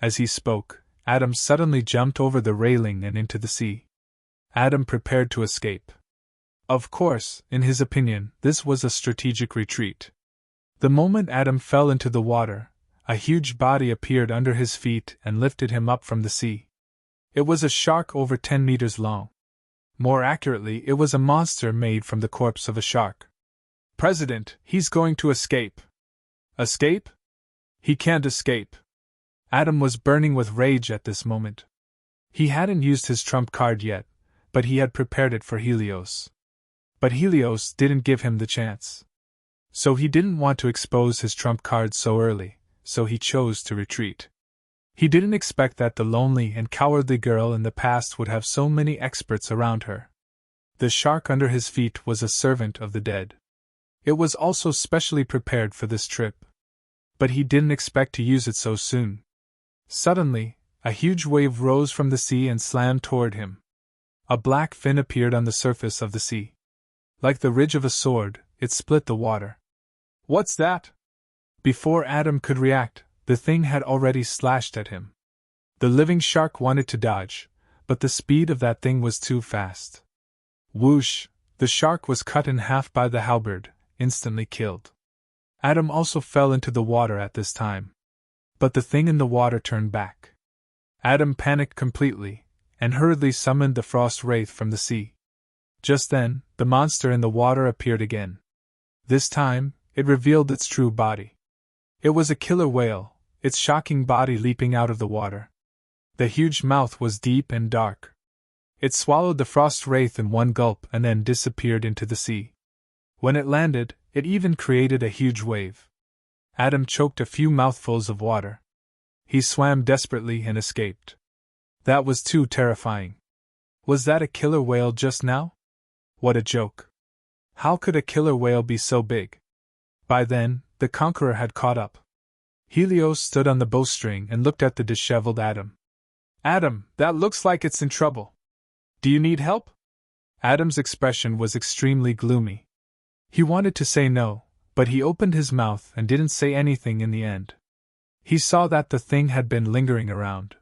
As he spoke, Adam suddenly jumped over the railing and into the sea. Adam prepared to escape. Of course, in his opinion, this was a strategic retreat. The moment Adam fell into the water, a huge body appeared under his feet and lifted him up from the sea. It was a shark over 10 meters long. More accurately, it was a monster made from the corpse of a shark. President, he's going to escape. Escape? He can't escape. Adam was burning with rage at this moment. He hadn't used his trump card yet, but he had prepared it for Helios. But Helios didn't give him the chance. So he didn't want to expose his trump card so early, so he chose to retreat. He didn't expect that the lonely and cowardly girl in the past would have so many experts around her. The shark under his feet was a servant of the dead. It was also specially prepared for this trip. But he didn't expect to use it so soon. Suddenly, a huge wave rose from the sea and slammed toward him. A black fin appeared on the surface of the sea. Like the ridge of a sword, it split the water. What's that? Before Adam could react, the thing had already slashed at him. The living shark wanted to dodge, but the speed of that thing was too fast. Whoosh! The shark was cut in half by the halberd, instantly killed. Adam also fell into the water at this time. But the thing in the water turned back. Adam panicked completely, and hurriedly summoned the frost wraith from the sea. Just then, the monster in the water appeared again. This time, it revealed its true body. It was a killer whale, its shocking body leaping out of the water. The huge mouth was deep and dark. It swallowed the frost wraith in one gulp and then disappeared into the sea. When it landed, it even created a huge wave. Adam choked a few mouthfuls of water. He swam desperately and escaped. That was too terrifying. Was that a killer whale just now? What a joke. How could a killer whale be so big? By then, the conqueror had caught up. Helios stood on the bowstring and looked at the disheveled Adam. Adam, that looks like it's in trouble. Do you need help? Adam's expression was extremely gloomy. He wanted to say no, but he opened his mouth and didn't say anything in the end. He saw that the thing had been lingering around.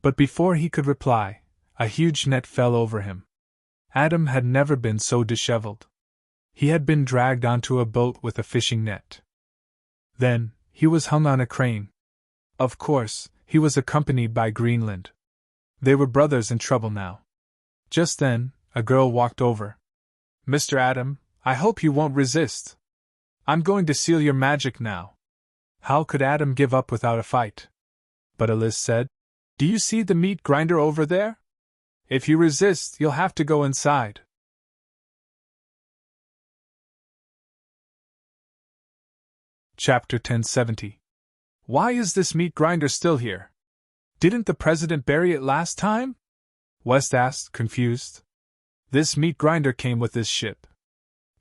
But before he could reply, a huge net fell over him. Adam had never been so disheveled. He had been dragged onto a boat with a fishing net. Then, he was hung on a crane. Of course, he was accompanied by Greenland. They were brothers in trouble now. Just then, a girl walked over. Mr. Adam, I hope you won't resist. I'm going to seal your magic now. How could Adam give up without a fight? But Alice said, Do you see the meat grinder over there? If you resist, you'll have to go inside. Chapter 1070. Why is this meat grinder still here? Didn't the president bury it last time? West asked, confused. This meat grinder came with this ship.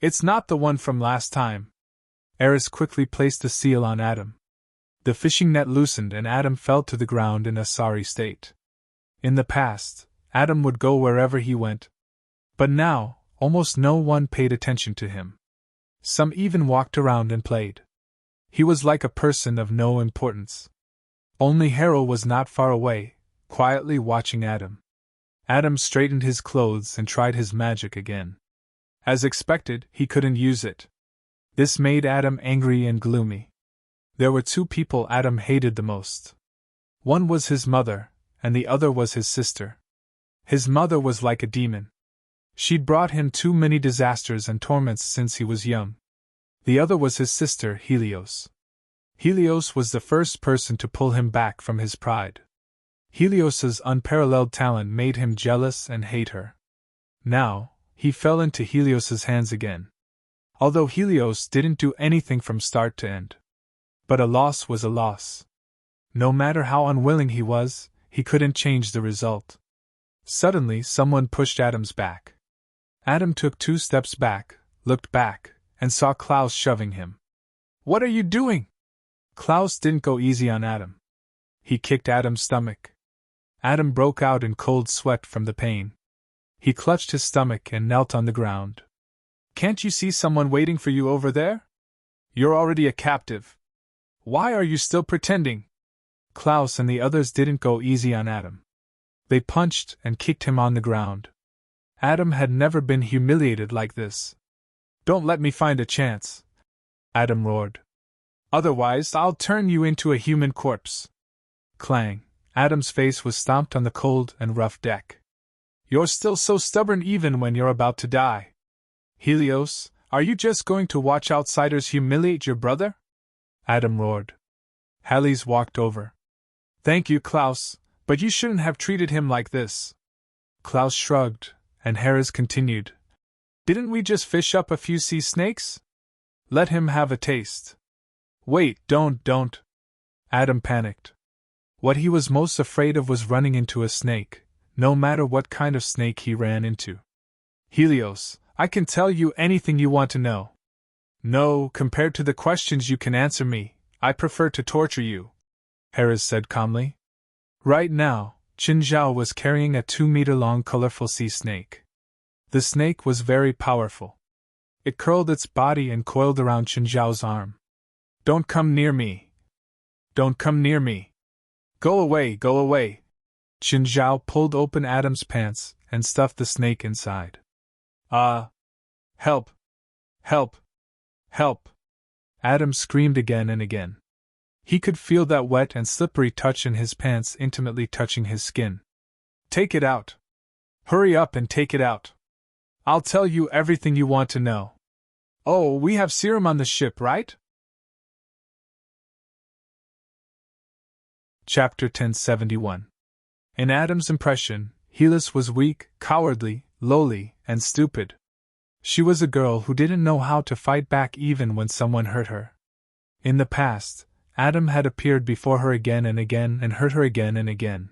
It's not the one from last time. Eris quickly placed the seal on Adam. The fishing net loosened and Adam fell to the ground in a sorry state. In the past, Adam would go wherever he went. But now, almost no one paid attention to him. Some even walked around and played. He was like a person of no importance. Only Harold was not far away, quietly watching Adam. Adam straightened his clothes and tried his magic again. As expected, he couldn't use it. This made Adam angry and gloomy. There were two people Adam hated the most. One was his mother, and the other was his sister. His mother was like a demon. She'd brought him too many disasters and torments since he was young. The other was his sister, Helios. Helios was the first person to pull him back from his pride. Helios's unparalleled talent made him jealous and hate her. Now, he fell into Helios's hands again. Although Helios didn't do anything from start to end. But a loss was a loss. No matter how unwilling he was, he couldn't change the result. Suddenly, someone pushed Adam's back. Adam took 2 steps back, looked back, and saw Klaus shoving him. What are you doing? Klaus didn't go easy on Adam. He kicked Adam's stomach. Adam broke out in cold sweat from the pain. He clutched his stomach and knelt on the ground. Can't you see someone waiting for you over there? You're already a captive. Why are you still pretending? Klaus and the others didn't go easy on Adam. They punched and kicked him on the ground. Adam had never been humiliated like this. Don't let me find a chance, Adam roared. Otherwise, I'll turn you into a human corpse. Clang. Adam's face was stomped on the cold and rough deck. You're still so stubborn even when you're about to die. Helios, are you just going to watch outsiders humiliate your brother? Adam roared. Helios walked over. Thank you, Klaus, but you shouldn't have treated him like this. Klaus shrugged, and Harris continued. Didn't we just fish up a few sea snakes? Let him have a taste. Wait, don't. Adam panicked. What he was most afraid of was running into a snake, no matter what kind of snake he ran into. Helios, I can tell you anything you want to know. No, compared to the questions you can answer me, I prefer to torture you, Harris said calmly. Right now, Qin Zhao was carrying a 2-meter-long colorful sea snake. The snake was very powerful. It curled its body and coiled around Qin Zhao's arm. Don't come near me. Don't come near me. Go away, go away. Qin Zhao pulled open Adam's pants and stuffed the snake inside. Help! Help! Help! Adam screamed again and again. He could feel that wet and slippery touch in his pants intimately touching his skin. Take it out. Hurry up and take it out. I'll tell you everything you want to know. Oh, we have serum on the ship, right? Chapter 1071. In Adam's impression, Helis was weak, cowardly, lowly, and stupid. She was a girl who didn't know how to fight back even when someone hurt her. In the past, Adam had appeared before her again and again and hurt her again and again.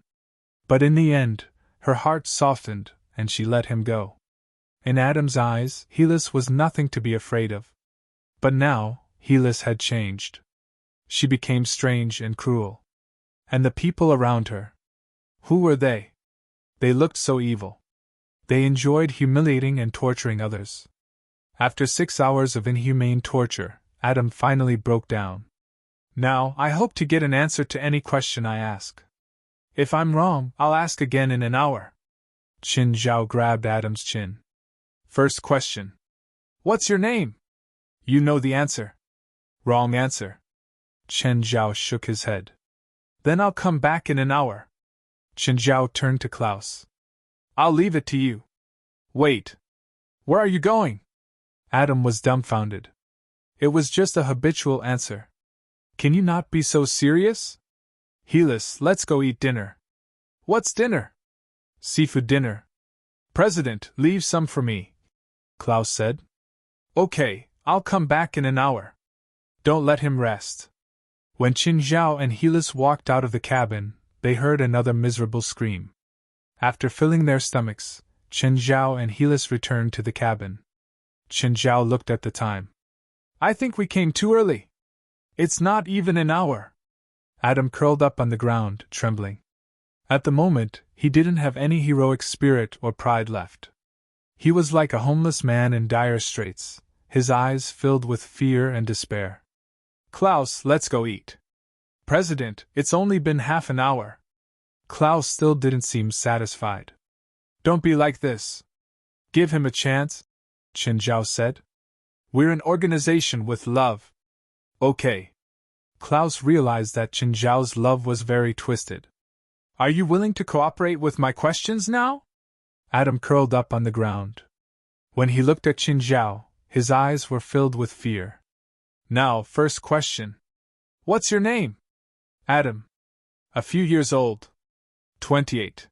But in the end, her heart softened, and she let him go. In Adam's eyes, Helis was nothing to be afraid of. But now, Helis had changed. She became strange and cruel. And the people around her. Who were they? They looked so evil. They enjoyed humiliating and torturing others. After 6 hours of inhumane torture, Adam finally broke down. Now, I hope to get an answer to any question I ask. If I'm wrong, I'll ask again in an hour. Qin Zhao grabbed Adam's chin. First question. What's your name? You know the answer. Wrong answer. Qin Zhao shook his head. Then I'll come back in an hour. Qin Zhao turned to Klaus. I'll leave it to you. Wait. Where are you going? Adam was dumbfounded. It was just a habitual answer. Can you not be so serious? Helis, let's go eat dinner. What's dinner? Seafood dinner. President, leave some for me, Klaus said. Okay, I'll come back in an hour. Don't let him rest. When Qin Zhao and Helis walked out of the cabin, they heard another miserable scream. After filling their stomachs, Qin Zhao and Helis returned to the cabin. Qin Zhao looked at the time. I think we came too early. It's not even an hour. Adam curled up on the ground, trembling. At the moment, he didn't have any heroic spirit or pride left. He was like a homeless man in dire straits, his eyes filled with fear and despair. Klaus, let's go eat. President, it's only been half an hour. Klaus still didn't seem satisfied. Don't be like this. Give him a chance, Qin Zhao said. We're an organization with love. Okay. Klaus realized that Qin Zhao's love was very twisted. Are you willing to cooperate with my questions now? Adam curled up on the ground. When he looked at Qin Zhao, his eyes were filled with fear. Now, first question. What's your name? Adam. A few years old. 28.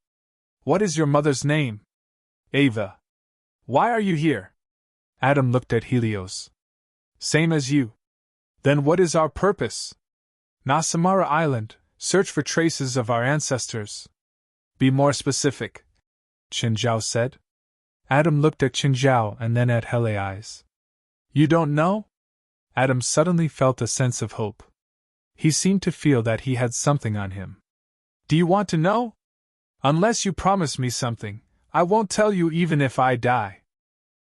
What is your mother's name? Ava. Why are you here? Adam looked at Helios. Same as you. Then what is our purpose? Nasamara Island, search for traces of our ancestors. Be more specific, Qin Zhao said. Adam looked at Qin Zhao and then at Helios. You don't know? Adam suddenly felt a sense of hope. He seemed to feel that he had something on him. Do you want to know? Unless you promise me something, I won't tell you even if I die.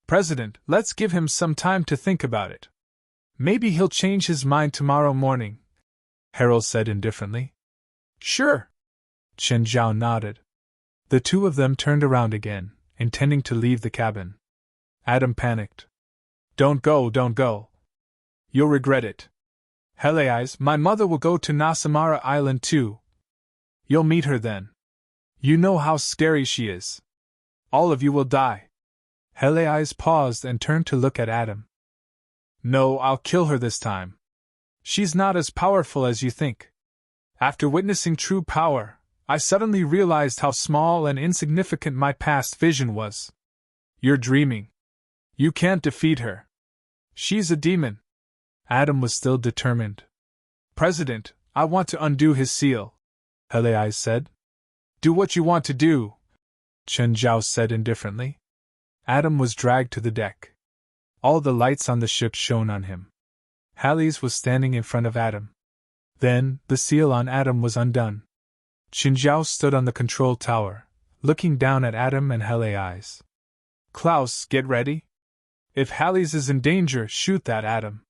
President, let's give him some time to think about it. Maybe he'll change his mind tomorrow morning, Harold said indifferently. Sure. Qin Zhao nodded. The two of them turned around again, intending to leave the cabin. Adam panicked. Don't go, don't go. You'll regret it. Helios, my mother will go to Nasamara Island too. You'll meet her then. You know how scary she is. All of you will die. Helios paused and turned to look at Adam. No, I'll kill her this time. She's not as powerful as you think. After witnessing true power, I suddenly realized how small and insignificant my past vision was. You're dreaming. You can't defeat her. She's a demon. Adam was still determined. President, I want to undo his seal, Helios said. Do what you want to do, Qin Zhao said indifferently. Adam was dragged to the deck. All the lights on the ship shone on him. Helios was standing in front of Adam. Then, the seal on Adam was undone. Qin Zhao stood on the control tower, looking down at Adam and Helios. Klaus, get ready. If Helios is in danger, shoot that Adam.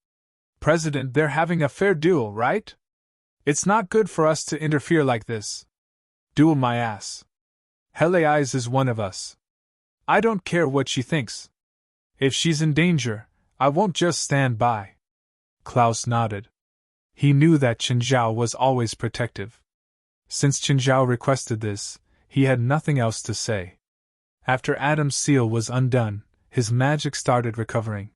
President, they're having a fair duel, right? It's not good for us to interfere like this. Duel my ass. Helios is one of us. I don't care what she thinks. If she's in danger, I won't just stand by. Klaus nodded. He knew that Qin Zhao was always protective. Since Qin Zhao requested this, he had nothing else to say. After Adam's seal was undone, his magic started recovering.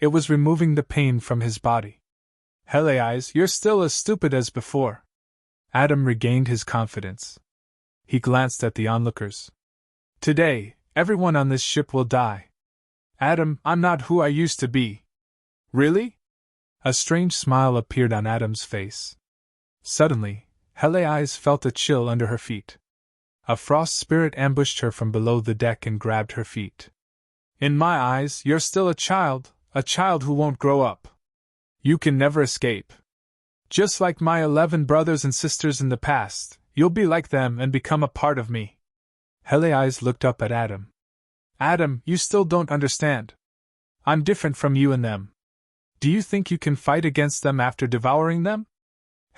It was removing the pain from his body. Helios, you're still as stupid as before. Adam regained his confidence. He glanced at the onlookers. Today, everyone on this ship will die. Adam, I'm not who I used to be. Really? A strange smile appeared on Adam's face. Suddenly, Helios felt a chill under her feet. A frost spirit ambushed her from below the deck and grabbed her feet. In my eyes, you're still a child who won't grow up. You can never escape. Just like my 11 brothers and sisters in the past, you'll be like them and become a part of me. Helios looked up at Adam. Adam, you still don't understand. I'm different from you and them. Do you think you can fight against them after devouring them?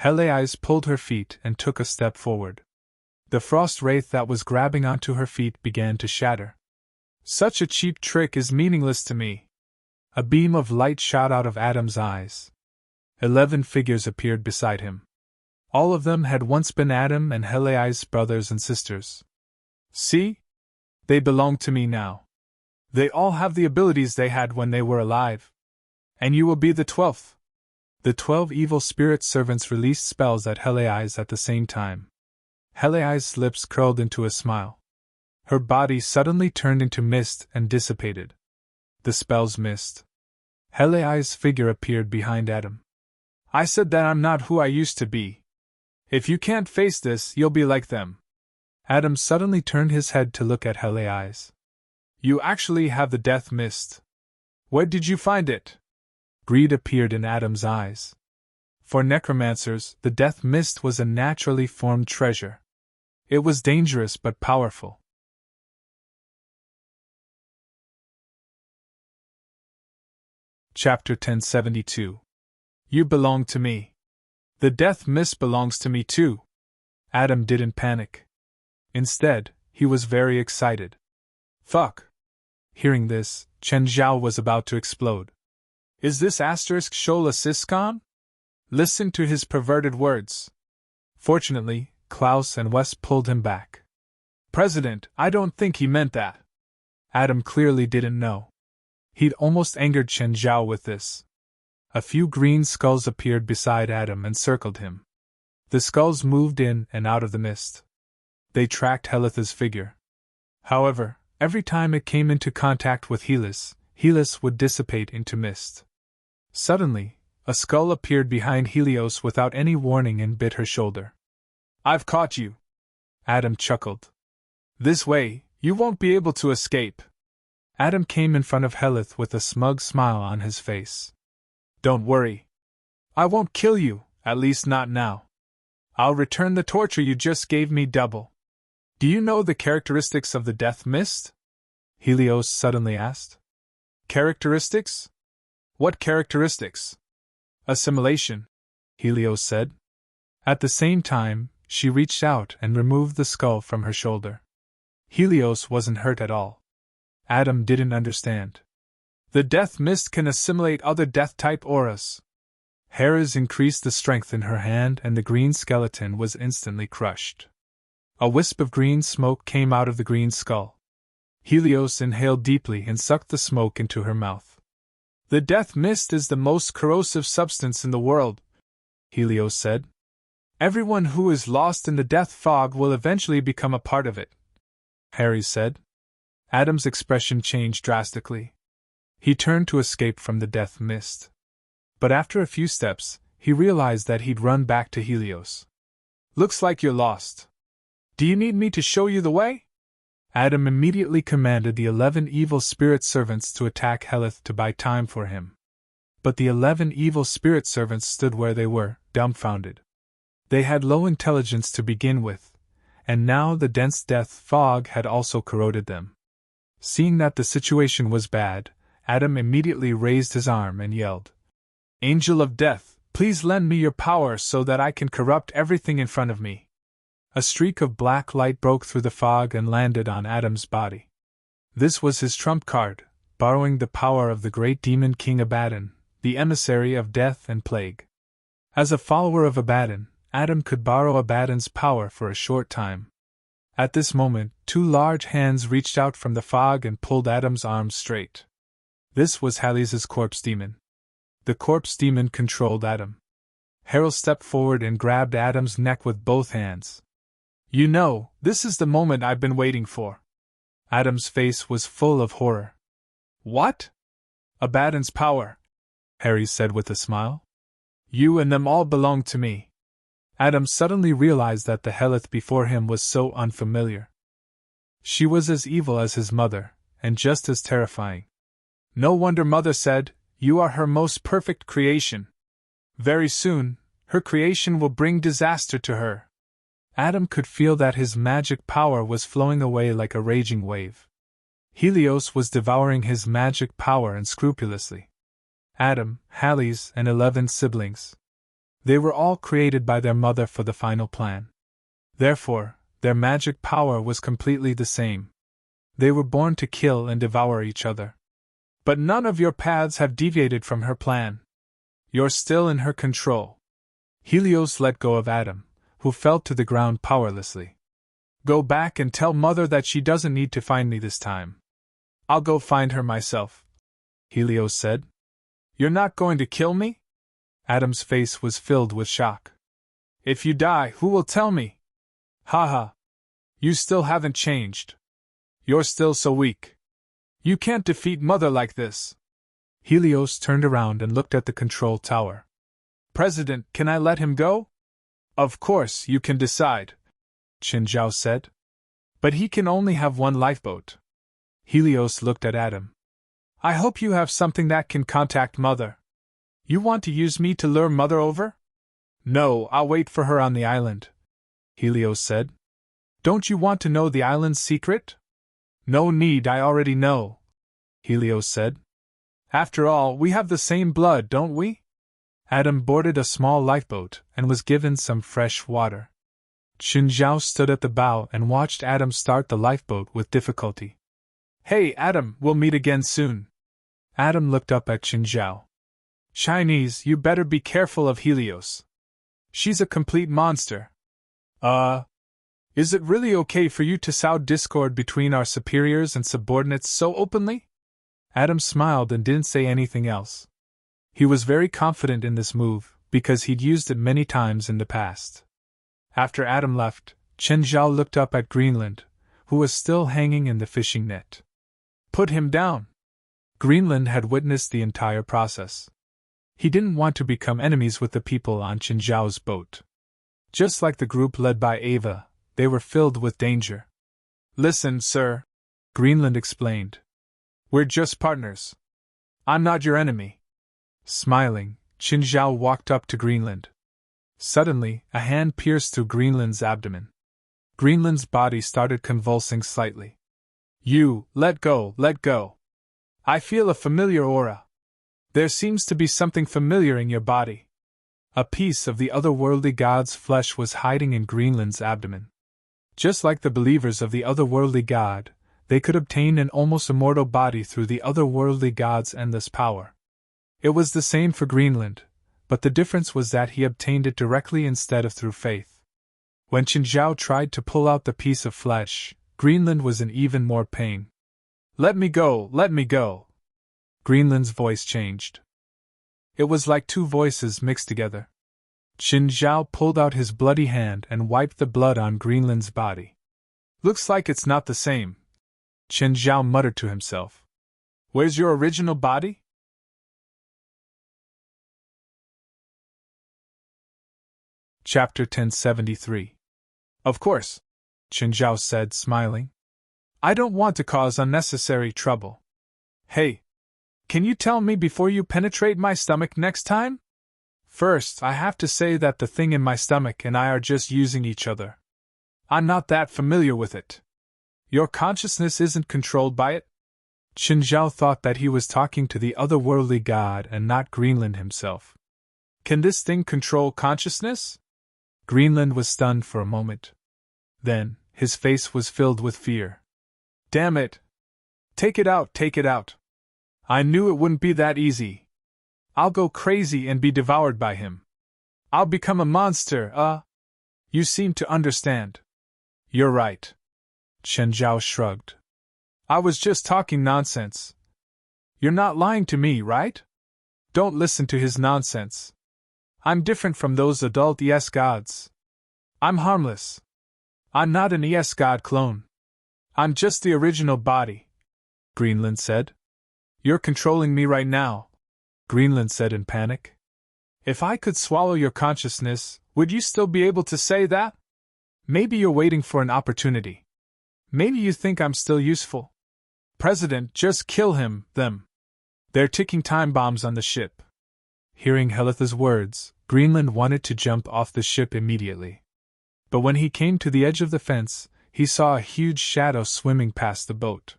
Helios pulled her feet and took a step forward. The frost wraith that was grabbing onto her feet began to shatter. Such a cheap trick is meaningless to me. A beam of light shot out of Adam's eyes. 11 figures appeared beside him. All of them had once been Adam and Helios' brothers and sisters. See? They belong to me now. They all have the abilities they had when they were alive. And you will be the 12th. The 12 evil spirit servants released spells at Helios at the same time. Helios' lips curled into a smile. Her body suddenly turned into mist and dissipated. The spells missed. Helios' figure appeared behind Adam. I said that I'm not who I used to be. If you can't face this, you'll be like them. Adam suddenly turned his head to look at Helios. You actually have the death mist. Where did you find it? Greed appeared in Adam's eyes. For necromancers, the death mist was a naturally formed treasure. It was dangerous but powerful. Chapter 1072. You belong to me. The death mist belongs to me too. Adam didn't panic. Instead, he was very excited. Fuck. Hearing this, Chen Zhao was about to explode. Is this asterisk Shola Siscon? Listen to his perverted words. Fortunately, Klaus and West pulled him back. President, I don't think he meant that. Adam clearly didn't know. He'd almost angered Chen Zhao with this. A few green skulls appeared beside Adam and circled him. The skulls moved in and out of the mist. They tracked Helith's figure. However, every time it came into contact with Helios would dissipate into mist. Suddenly, a skull appeared behind Helios without any warning and bit her shoulder. I've caught you. Adam chuckled. This way, you won't be able to escape. Adam came in front of Helith with a smug smile on his face. Don't worry. I won't kill you, at least not now. I'll return the torture you just gave me double. Do you know the characteristics of the death mist? Helios suddenly asked. Characteristics? What characteristics? Assimilation, Helios said. At the same time, she reached out and removed the skull from her shoulder. Helios wasn't hurt at all. Adam didn't understand. The death mist can assimilate other death-type auras. Hera's increased the strength in her hand and the green skeleton was instantly crushed. A wisp of green smoke came out of the green skull. Helios inhaled deeply and sucked the smoke into her mouth. The death mist is the most corrosive substance in the world, Helios said. Everyone who is lost in the death fog will eventually become a part of it, Harry said. Adam's expression changed drastically. He turned to escape from the death mist. But after a few steps, he realized that he'd run back to Helios. Looks like you're lost. Do you need me to show you the way? Adam immediately commanded the 11 evil spirit servants to attack Helith to buy time for him. But the 11 evil spirit servants stood where they were, dumbfounded. They had low intelligence to begin with, and now the dense death fog had also corroded them. Seeing that the situation was bad, Adam immediately raised his arm and yelled, Angel of Death, please lend me your power so that I can corrupt everything in front of me. A streak of black light broke through the fog and landed on Adam's body. This was his trump card, borrowing the power of the great demon King Abaddon, the emissary of death and plague. As a follower of Abaddon, Adam could borrow Abaddon's power for a short time. At this moment, 2 large hands reached out from the fog and pulled Adam's arms straight. This was Helios's corpse demon. The corpse demon controlled Adam. Harold stepped forward and grabbed Adam's neck with both hands. You know, this is the moment I've been waiting for. Adam's face was full of horror. What? Abaddon's power, Harry said with a smile. You and them all belong to me. Adam suddenly realized that the Helith before him was so unfamiliar. She was as evil as his mother, and just as terrifying. No wonder Mother said, "You are her most perfect creation." Very soon, her creation will bring disaster to her. Adam could feel that his magic power was flowing away like a raging wave. Helios was devouring his magic power unscrupulously. Adam, Halley's, and 11 siblings. They were all created by their mother for the final plan. Therefore, their magic power was completely the same. They were born to kill and devour each other. But none of your paths have deviated from her plan. You're still in her control. Helios let go of Adam, who fell to the ground powerlessly. Go back and tell Mother that she doesn't need to find me this time. I'll go find her myself, Helios said. You're not going to kill me? Adam's face was filled with shock. If you die, who will tell me? Ha. You still haven't changed. You're still so weak. You can't defeat Mother like this. Helios turned around and looked at the control tower. President, can I let him go? Of course, you can decide, Qin Zhao said. But he can only have one lifeboat. Helios looked at Adam. I hope you have something that can contact Mother. You want to use me to lure Mother over? No, I'll wait for her on the island, Helios said. Don't you want to know the island's secret? No need, I already know, Helios said. After all, we have the same blood, don't we? Adam boarded a small lifeboat and was given some fresh water. Qin Zhao stood at the bow and watched Adam start the lifeboat with difficulty. Hey, Adam, we'll meet again soon. Adam looked up at Qin Zhao. Chinese, you better be careful of Helios. She's a complete monster. Is it really okay for you to sow discord between our superiors and subordinates so openly? Adam smiled and didn't say anything else. He was very confident in this move, because he'd used it many times in the past. After Adam left, Qin Zhao looked up at Greenland, who was still hanging in the fishing net. Put him down. Greenland had witnessed the entire process. He didn't want to become enemies with the people on Qin Zhao's boat. Just like the group led by Ava, they were filled with danger. Listen, sir, Greenland explained. We're just partners. I'm not your enemy. Smiling, Qin Zhao walked up to Greenland. Suddenly, a hand pierced through Greenland's abdomen. Greenland's body started convulsing slightly. You, let go, let go. I feel a familiar aura. There seems to be something familiar in your body. A piece of the otherworldly god's flesh was hiding in Greenland's abdomen. Just like the believers of the otherworldly god, they could obtain an almost immortal body through the otherworldly god's endless power. It was the same for Greenland, but the difference was that he obtained it directly instead of through faith. When Qin Zhao tried to pull out the piece of flesh, Greenland was in even more pain. Let me go, let me go. Greenland's voice changed. It was like two voices mixed together. Qin Zhao pulled out his bloody hand and wiped the blood on Greenland's body. Looks like it's not the same, Qin Zhao muttered to himself. Where's your original body? Chapter 1073. Of course, Qin Zhao said, smiling. I don't want to cause unnecessary trouble. Hey, can you tell me before you penetrate my stomach next time? First, I have to say that the thing in my stomach and I are just using each other. I'm not that familiar with it. Your consciousness isn't controlled by it? Qin Zhao thought that he was talking to the otherworldly god and not Greenland himself. Can this thing control consciousness? Greenland was stunned for a moment. Then, his face was filled with fear. Damn it! Take it out, take it out! I knew it wouldn't be that easy. I'll go crazy and be devoured by him. I'll become a monster, You seem to understand. You're right. Qin Zhao shrugged. I was just talking nonsense. You're not lying to me, right? Don't listen to his nonsense. I'm different from those adult yes gods. I'm harmless. I'm not an ES God clone. I'm just the original body, Greenland said. You're controlling me right now, Greenland said in panic. If I could swallow your consciousness, would you still be able to say that? Maybe you're waiting for an opportunity. Maybe you think I'm still useful. President, just kill him, them. They're ticking time bombs on the ship. Hearing Helitha's words, Greenland wanted to jump off the ship immediately. But when he came to the edge of the fence, he saw a huge shadow swimming past the boat.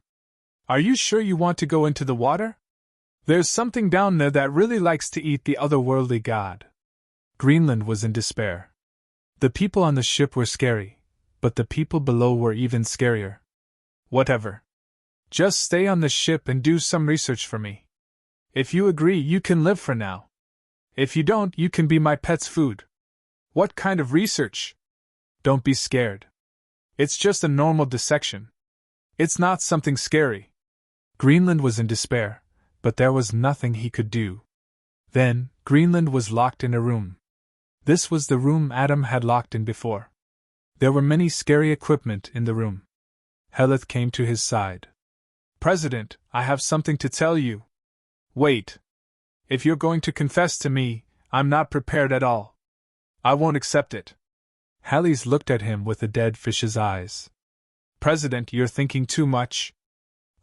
Are you sure you want to go into the water? There's something down there that really likes to eat the otherworldly god. Greenland was in despair. The people on the ship were scary, but the people below were even scarier. Whatever. Just stay on the ship and do some research for me. If you agree, you can live for now. If you don't, you can be my pet's food. What kind of research? Don't be scared. It's just a normal dissection. It's not something scary. Greenland was in despair, but there was nothing he could do. Then, Greenland was locked in a room. This was the room Adam had locked in before. There were many scary equipment in the room. Helith came to his side. President, I have something to tell you. Wait. If you're going to confess to me, I'm not prepared at all. I won't accept it. Hallis looked at him with a dead fish's eyes. President, you're thinking too much.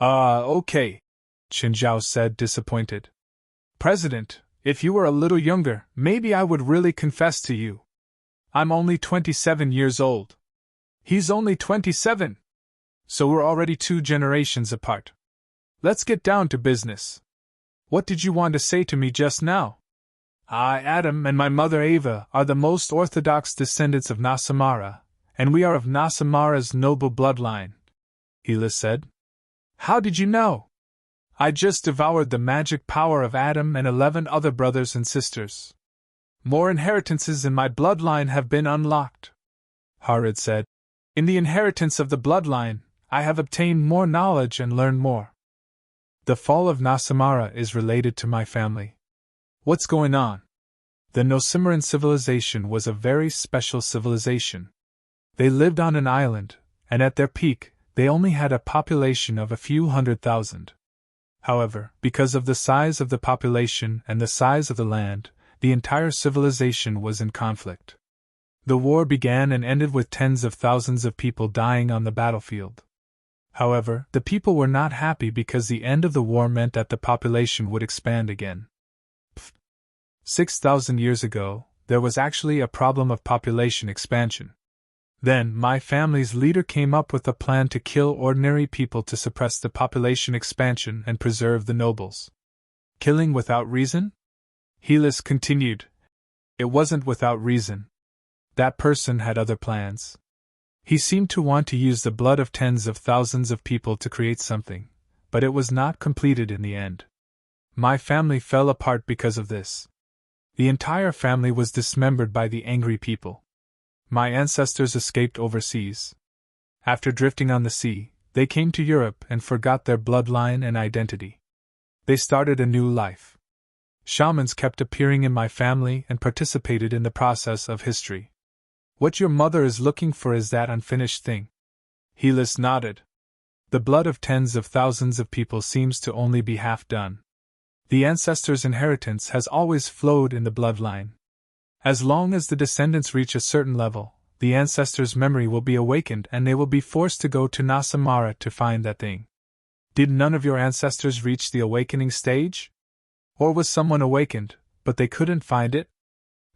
Okay, Qinzhao said, disappointed. President, if you were a little younger, maybe I would really confess to you. I'm only 27 years old. He's only 27. So we're already 2 generations apart. Let's get down to business. What did you want to say to me just now? I, Adam, and my mother Ava are the most orthodox descendants of Nasamara, and we are of Nasamara's noble bloodline, Hela said. How did you know? I just devoured the magic power of Adam and 11 other brothers and sisters. More inheritances in my bloodline have been unlocked, Harid said. In the inheritance of the bloodline, I have obtained more knowledge and learned more. The fall of Nasamara is related to my family. What's going on? The Nosimiran civilization was a very special civilization. They lived on an island, and at their peak, they only had a population of a few 100,000. However, because of the size of the population and the size of the land, the entire civilization was in conflict. The war began and ended with tens of thousands of people dying on the battlefield. However, the people were not happy because the end of the war meant that the population would expand again. 6,000 years ago, there was actually a problem of population expansion. Then, my family's leader came up with a plan to kill ordinary people to suppress the population expansion and preserve the nobles. Killing without reason? Helis continued. It wasn't without reason. That person had other plans. He seemed to want to use the blood of tens of thousands of people to create something, but it was not completed in the end. My family fell apart because of this. The entire family was dismembered by the angry people. My ancestors escaped overseas. After drifting on the sea, they came to Europe and forgot their bloodline and identity. They started a new life. Shamans kept appearing in my family and participated in the process of history. What your mother is looking for is that unfinished thing. Helis nodded. The blood of tens of thousands of people seems to only be half done. The ancestors' inheritance has always flowed in the bloodline. As long as the descendants reach a certain level, the ancestors' memory will be awakened and they will be forced to go to Nasamara to find that thing. Did none of your ancestors reach the awakening stage? Or was someone awakened, but they couldn't find it?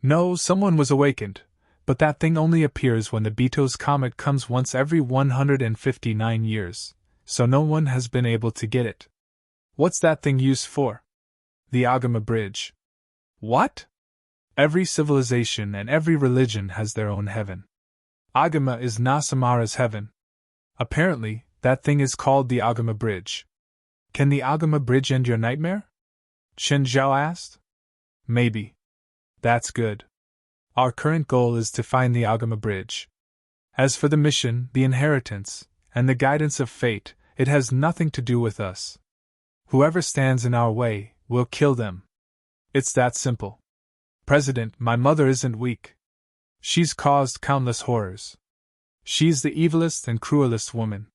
No, someone was awakened, but that thing only appears when the Betos comet comes once every 159 years, so no one has been able to get it. What's that thing used for? The Agama Bridge. What? Every civilization and every religion has their own heaven. Agama is Nasamara's heaven. Apparently, that thing is called the Agama Bridge. Can the Agama Bridge end your nightmare? Chen Zhao asked. Maybe. That's good. Our current goal is to find the Agama Bridge. As for the mission, the inheritance, and the guidance of fate, it has nothing to do with us. Whoever stands in our way, we'll kill them. It's that simple. President, my mother isn't weak. She's caused countless horrors. She's the evilest and cruelest woman.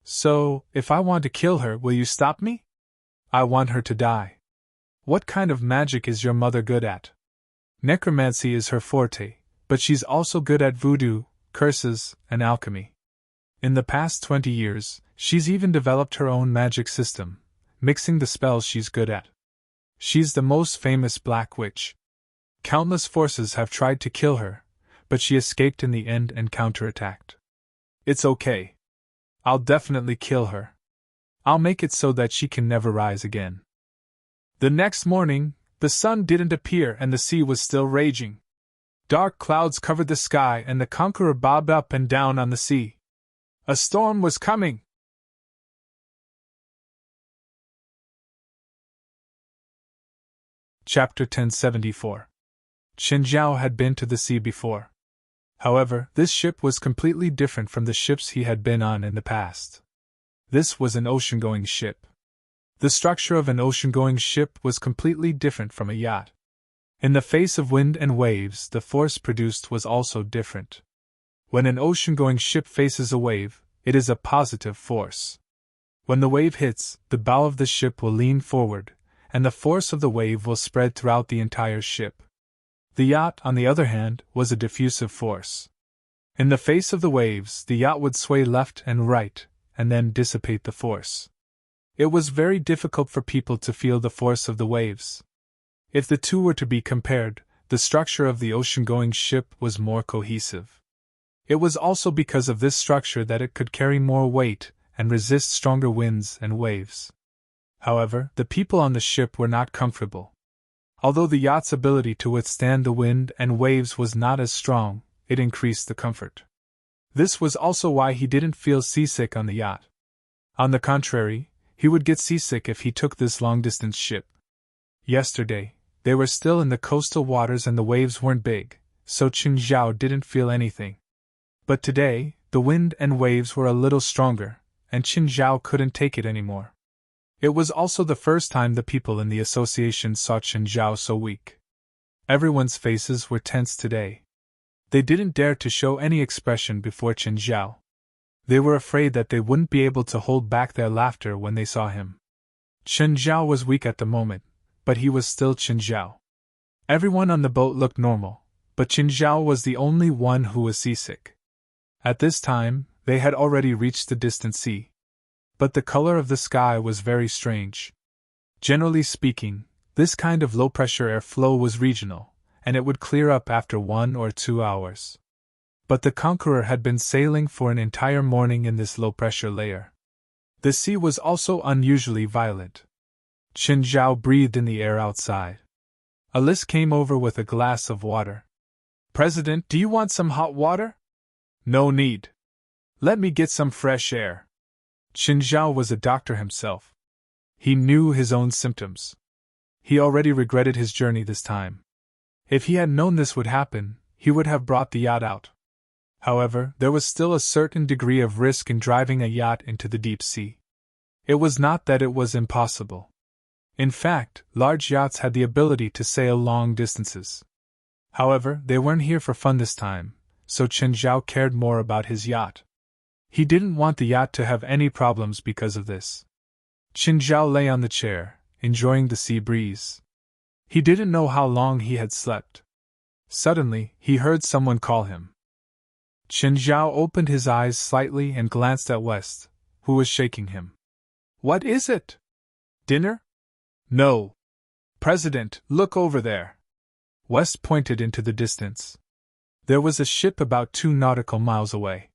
So, if I want to kill her, will you stop me? I want her to die. What kind of magic is your mother good at? Necromancy is her forte, but she's also good at voodoo, curses, and alchemy. In the past 20 years, she's even developed her own magic system, mixing the spells she's good at. She's the most famous black witch. Countless forces have tried to kill her, but she escaped in the end and counterattacked. It's okay. I'll definitely kill her. I'll make it so that she can never rise again. The next morning, the sun didn't appear and the sea was still raging. Dark clouds covered the sky and the conqueror bobbed up and down on the sea. A storm was coming. Chapter 1074. Qinzhao had been to the sea before. However, this ship was completely different from the ships he had been on in the past. This was an ocean-going ship. The structure of an ocean-going ship was completely different from a yacht. In the face of wind and waves, the force produced was also different. When an ocean-going ship faces a wave, it is a positive force. When the wave hits, the bow of the ship will lean forward, and the force of the wave will spread throughout the entire ship. The yacht, on the other hand, was a diffusive force. In the face of the waves, the yacht would sway left and right, and then dissipate the force. It was very difficult for people to feel the force of the waves. If the two were to be compared, the structure of the ocean-going ship was more cohesive. It was also because of this structure that it could carry more weight and resist stronger winds and waves. However, the people on the ship were not comfortable. Although the yacht's ability to withstand the wind and waves was not as strong, it increased the comfort. This was also why he didn't feel seasick on the yacht. On the contrary, he would get seasick if he took this long-distance ship. Yesterday, they were still in the coastal waters and the waves weren't big, so Qinzhao didn't feel anything. But today, the wind and waves were a little stronger, and Qinzhao couldn't take it anymore. It was also the first time the people in the association saw Qinzhao so weak. Everyone's faces were tense today. They didn't dare to show any expression before Qinzhao. They were afraid that they wouldn't be able to hold back their laughter when they saw him. Qinzhao was weak at the moment, but he was still Qinzhao. Everyone on the boat looked normal, but Qinzhao was the only one who was seasick. At this time, they had already reached the distant sea. But the color of the sky was very strange. Generally speaking, this kind of low-pressure air flow was regional, and it would clear up after 1 or 2 hours. But the conqueror had been sailing for an entire morning in this low-pressure layer. The sea was also unusually violent. Qinzhao breathed in the air outside. Alice came over with a glass of water. "President, do you want some hot water?" "No need. Let me get some fresh air." Qinzhao was a doctor himself. He knew his own symptoms. He already regretted his journey this time. If he had known this would happen, he would have brought the yacht out. However, there was still a certain degree of risk in driving a yacht into the deep sea. It was not that it was impossible. In fact, large yachts had the ability to sail long distances. However, they weren't here for fun this time, so Qinzhao cared more about his yacht. He didn't want the yacht to have any problems because of this. Qinzhao lay on the chair, enjoying the sea breeze. He didn't know how long he had slept. Suddenly, he heard someone call him. Qinzhao opened his eyes slightly and glanced at West, who was shaking him. "What is it? Dinner?" "No. President, look over there." West pointed into the distance. There was a ship about 2 nautical miles away.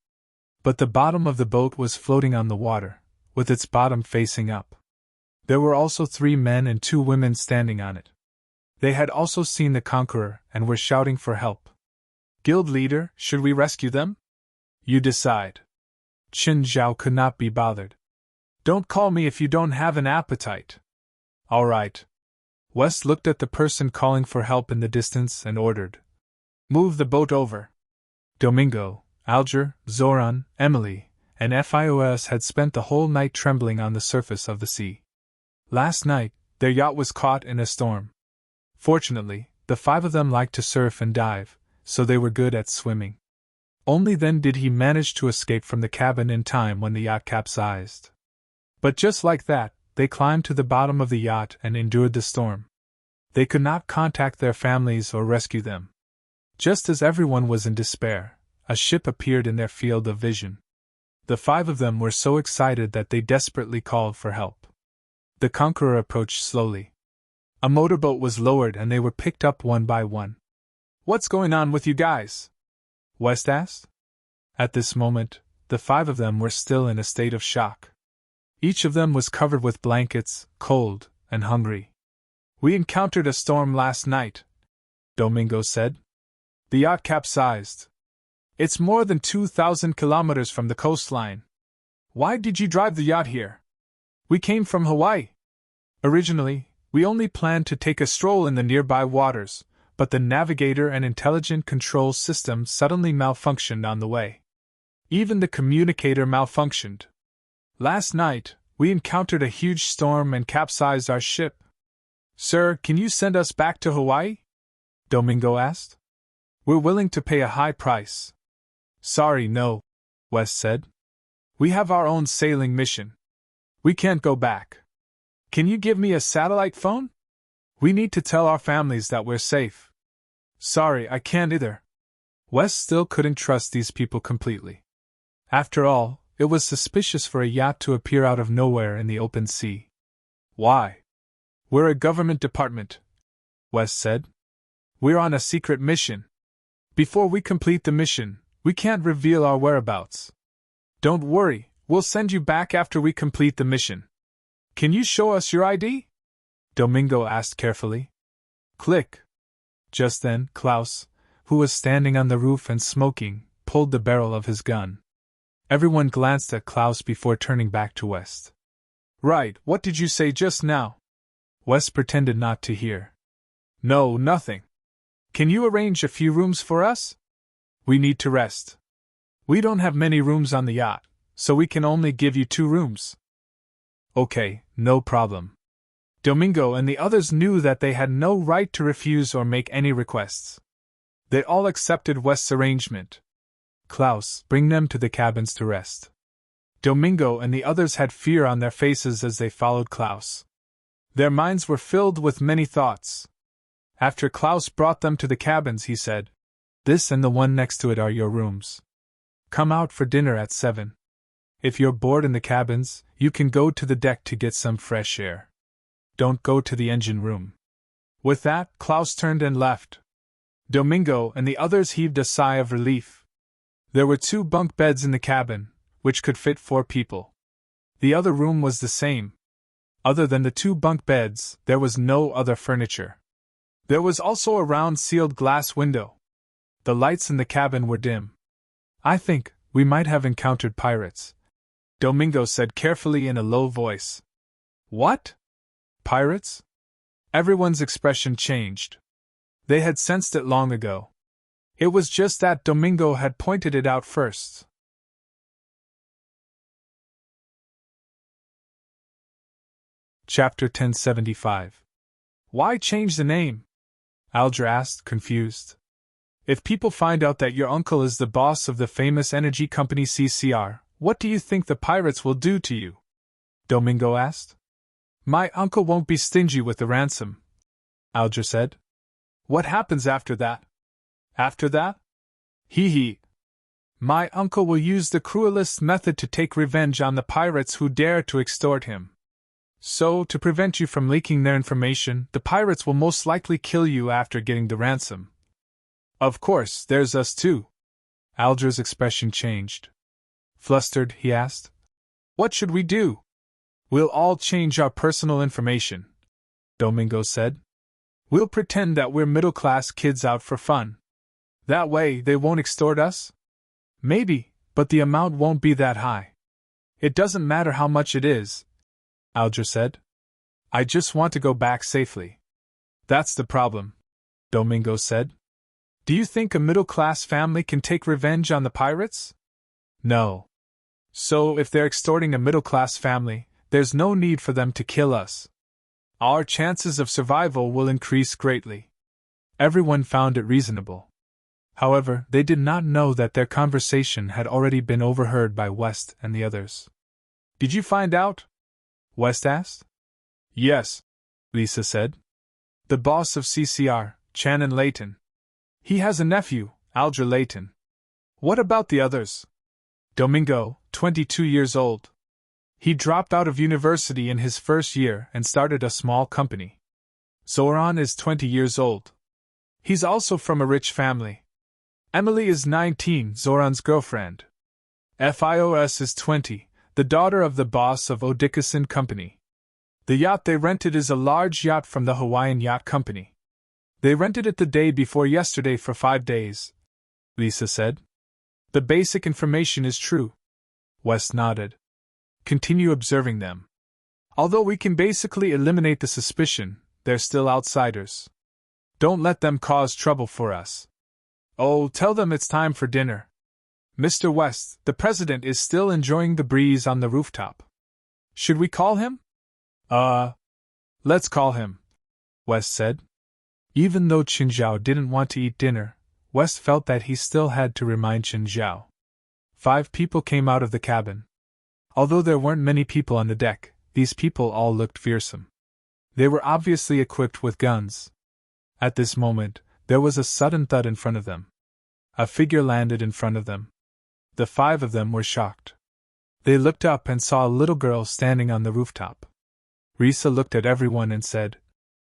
But the bottom of the boat was floating on the water, with its bottom facing up. There were also 3 men and 2 women standing on it. They had also seen the conqueror and were shouting for help. "Guild leader, should we rescue them?" "You decide." Qinzhao could not be bothered. "Don't call me if you don't have an appetite." "All right." West looked at the person calling for help in the distance and ordered, "Move the boat over." Domingo, Alger, Zoran, Emily, and Fios had spent the whole night trembling on the surface of the sea. Last night, their yacht was caught in a storm. Fortunately, the 5 of them liked to surf and dive, so they were good at swimming. Only then did he manage to escape from the cabin in time when the yacht capsized. But just like that, they climbed to the bottom of the yacht and endured the storm. They could not contact their families or rescue them. Just as everyone was in despair, a ship appeared in their field of vision. The 5 of them were so excited that they desperately called for help. The Conqueror approached slowly. A motorboat was lowered and they were picked up one by one. "What's going on with you guys?" West asked. At this moment, the 5 of them were still in a state of shock. Each of them was covered with blankets, cold, and hungry. "We encountered a storm last night," Domingo said. "The yacht capsized. It's more than 2,000 kilometers from the coastline. Why did you drive the yacht here?" "We came from Hawaii. Originally, we only planned to take a stroll in the nearby waters, but the navigator and intelligent control system suddenly malfunctioned on the way. Even the communicator malfunctioned. Last night, we encountered a huge storm and capsized our ship." "Sir, can you send us back to Hawaii?" Domingo asked. "We're willing to pay a high price." "Sorry, no," West said. "We have our own sailing mission. We can't go back. Can you give me a satellite phone? We need to tell our families that we're safe." "Sorry, I can't either." West still couldn't trust these people completely. After all, it was suspicious for a yacht to appear out of nowhere in the open sea. "Why?" "We're a government department," West said. "We're on a secret mission. Before we complete the mission, we can't reveal our whereabouts." "Don't worry, we'll send you back after we complete the mission. Can you show us your ID?" Domingo asked carefully. Click. Just then, Klaus, who was standing on the roof and smoking, pulled the barrel of his gun. Everyone glanced at Klaus before turning back to West. "Right, what did you say just now?" West pretended not to hear. "No, nothing. Can you arrange a few rooms for us? We need to rest. We don't have many rooms on the yacht, so we can only give you 2 rooms." "Okay, no problem." Domingo and the others knew that they had no right to refuse or make any requests. They all accepted West's arrangement. "Klaus, bring them to the cabins to rest." Domingo and the others had fear on their faces as they followed Klaus. Their minds were filled with many thoughts. After Klaus brought them to the cabins, he said, "This and the one next to it are your rooms. Come out for dinner at 7. If you're bored in the cabins, you can go to the deck to get some fresh air. Don't go to the engine room." With that, Klaus turned and left. Domingo and the others heaved a sigh of relief. There were 2 bunk beds in the cabin, which could fit 4 people. The other room was the same. Other than the 2 bunk beds, there was no other furniture. There was also a round sealed glass window. The lights in the cabin were dim. "I think we might have encountered pirates," Domingo said carefully in a low voice. "What? Pirates?" Everyone's expression changed. They had sensed it long ago. It was just that Domingo had pointed it out first. Chapter 1075. "Why change the name?" Alger asked, confused. "If people find out that your uncle is the boss of the famous energy company CCR, what do you think the pirates will do to you?" Domingo asked. "My uncle won't be stingy with the ransom," Alger said. "What happens after that?" "After that? Hee. My uncle will use the cruelest method to take revenge on the pirates who dare to extort him. So, to prevent you from leaking their information, the pirates will most likely kill you after getting the ransom. Of course, there's us too." Alger's expression changed. Flustered, he asked, "What should we do?" "We'll all change our personal information," Domingo said. "We'll pretend that we're middle-class kids out for fun. That way, they won't extort us?" "Maybe, but the amount won't be that high." "It doesn't matter how much it is," Alger said. "I just want to go back safely." "That's the problem," Domingo said. "Do you think a middle-class family can take revenge on the pirates?" "No. So, if they're extorting a middle-class family, there's no need for them to kill us. Our chances of survival will increase greatly." Everyone found it reasonable. However, they did not know that their conversation had already been overheard by West and the others. Did you find out? West asked. Yes, Lisa said. The boss of CCR, Channon Layton. He has a nephew, Aldra Layton. What about the others? Domingo, 22 years old. He dropped out of university in his first year and started a small company. Zoran is 20 years old. He's also from a rich family. Emily is 19, Zoran's girlfriend. Fios is 20, the daughter of the boss of Odickerson Company. The yacht they rented is a large yacht from the Hawaiian Yacht Company. They rented it the day before yesterday for 5 days, Lisa said. The basic information is true. West nodded. Continue observing them. Although we can basically eliminate the suspicion, they're still outsiders. Don't let them cause trouble for us. Oh, tell them it's time for dinner. Mr. West, the president is still enjoying the breeze on the rooftop. Should we call him? Let's call him, West said. Even though Qinzhao didn't want to eat dinner, West felt that he still had to remind Qinzhao. 5 people came out of the cabin. Although there weren't many people on the deck, these people all looked fearsome. They were obviously equipped with guns. At this moment, there was a sudden thud in front of them. A figure landed in front of them. The 5 of them were shocked. They looked up and saw a little girl standing on the rooftop. Risa looked at everyone and said,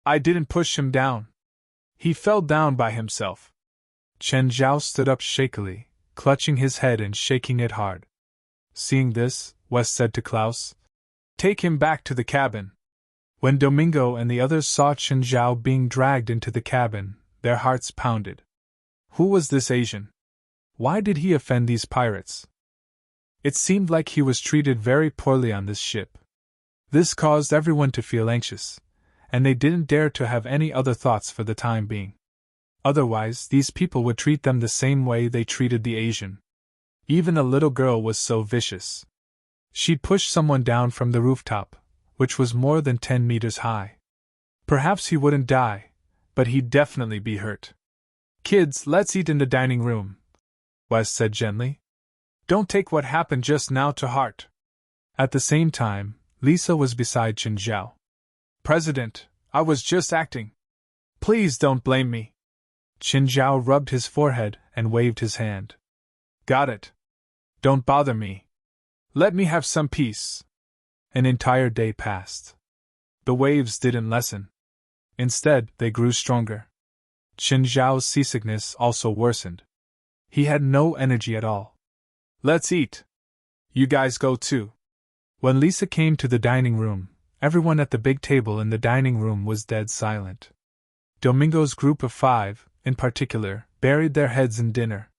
I didn't push him down. He fell down by himself. Chen Zhao stood up shakily, clutching his head and shaking it hard. Seeing this, West said to Klaus, Take him back to the cabin. When Domingo and the others saw Chen Zhao being dragged into the cabin, their hearts pounded. Who was this Asian? Why did he offend these pirates? It seemed like he was treated very poorly on this ship. This caused everyone to feel anxious, and they didn't dare to have any other thoughts for the time being. Otherwise, these people would treat them the same way they treated the Asian. Even a little girl was so vicious. She'd pushed someone down from the rooftop, which was more than 10 meters high. Perhaps he wouldn't die, but he'd definitely be hurt. Kids, let's eat in the dining room, West said gently. Don't take what happened just now to heart. At the same time, Lisa was beside Qinzhao. President, I was just acting. Please don't blame me. Qinzhao rubbed his forehead and waved his hand. Got it. Don't bother me. Let me have some peace. An entire day passed. The waves didn't lessen. Instead, they grew stronger. Qinzhao's seasickness also worsened. He had no energy at all. Let's eat. You guys go too. When Lisa came to the dining room, everyone at the big table in the dining room was dead silent. Domingo's group of 5, in particular, buried their heads in dinner.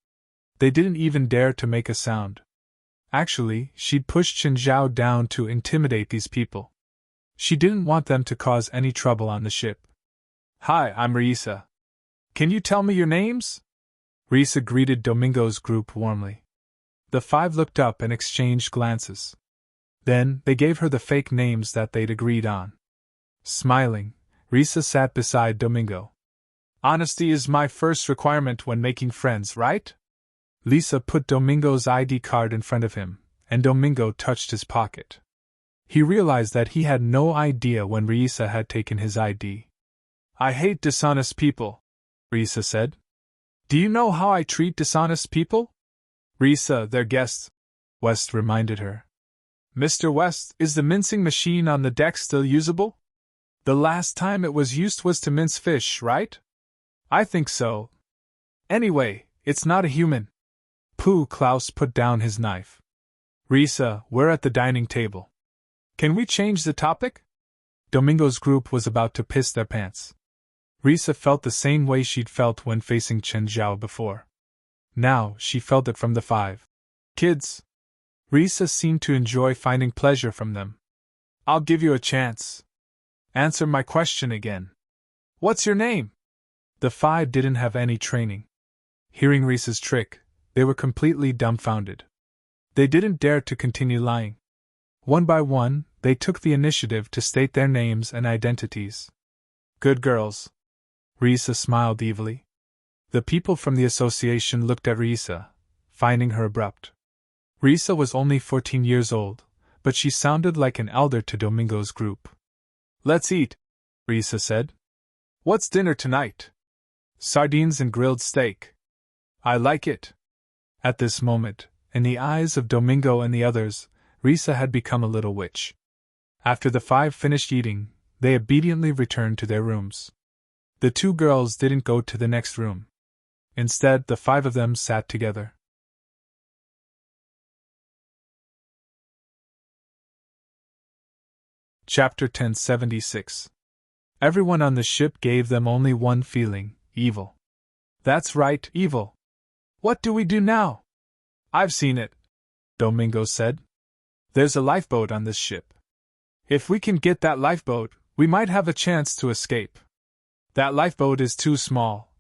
They didn't even dare to make a sound. Actually, she'd pushed Qinzhao down to intimidate these people. She didn't want them to cause any trouble on the ship. Hi, I'm Risa. Can you tell me your names? Risa greeted Domingo's group warmly. The 5 looked up and exchanged glances. Then, they gave her the fake names that they'd agreed on. Smiling, Risa sat beside Domingo. Honesty is my first requirement when making friends, right? Lisa put Domingo's ID card in front of him, and Domingo touched his pocket. He realized that he had no idea when Risa had taken his ID. I hate dishonest people, Risa said. Do you know how I treat dishonest people? Risa, they're guests, West reminded her. Mr. West, is the mincing machine on the deck still usable? The last time it was used was to mince fish, right? I think so. Anyway, it's not a human. Pooh, Klaus put down his knife. Risa, we're at the dining table. Can we change the topic? Domingo's group was about to piss their pants. Risa felt the same way she'd felt when facing Chen Zhao before. Now, she felt it from the 5. Kids. Risa seemed to enjoy finding pleasure from them. I'll give you a chance. Answer my question again. What's your name? The 5 didn't have any training. Hearing Risa's trick, they were completely dumbfounded. They didn't dare to continue lying. One by one, they took the initiative to state their names and identities. Good girls. Risa smiled evilly. The people from the association looked at Risa, finding her abrupt. Risa was only 14 years old, but she sounded like an elder to Domingo's group. "Let's eat," Risa said. "What's dinner tonight?" "Sardines and grilled steak." "I like it." At this moment, in the eyes of Domingo and the others, Risa had become a little witch. After the 5 finished eating, they obediently returned to their rooms. The 2 girls didn't go to the next room. Instead, the 5 of them sat together. Chapter 1076. Everyone on the ship gave them only one feeling: evil. "That's right, evil. What do we do now?" "I've seen it," Domingo said. "There's a lifeboat on this ship. If we can get that lifeboat, we might have a chance to escape." "That lifeboat is too small,"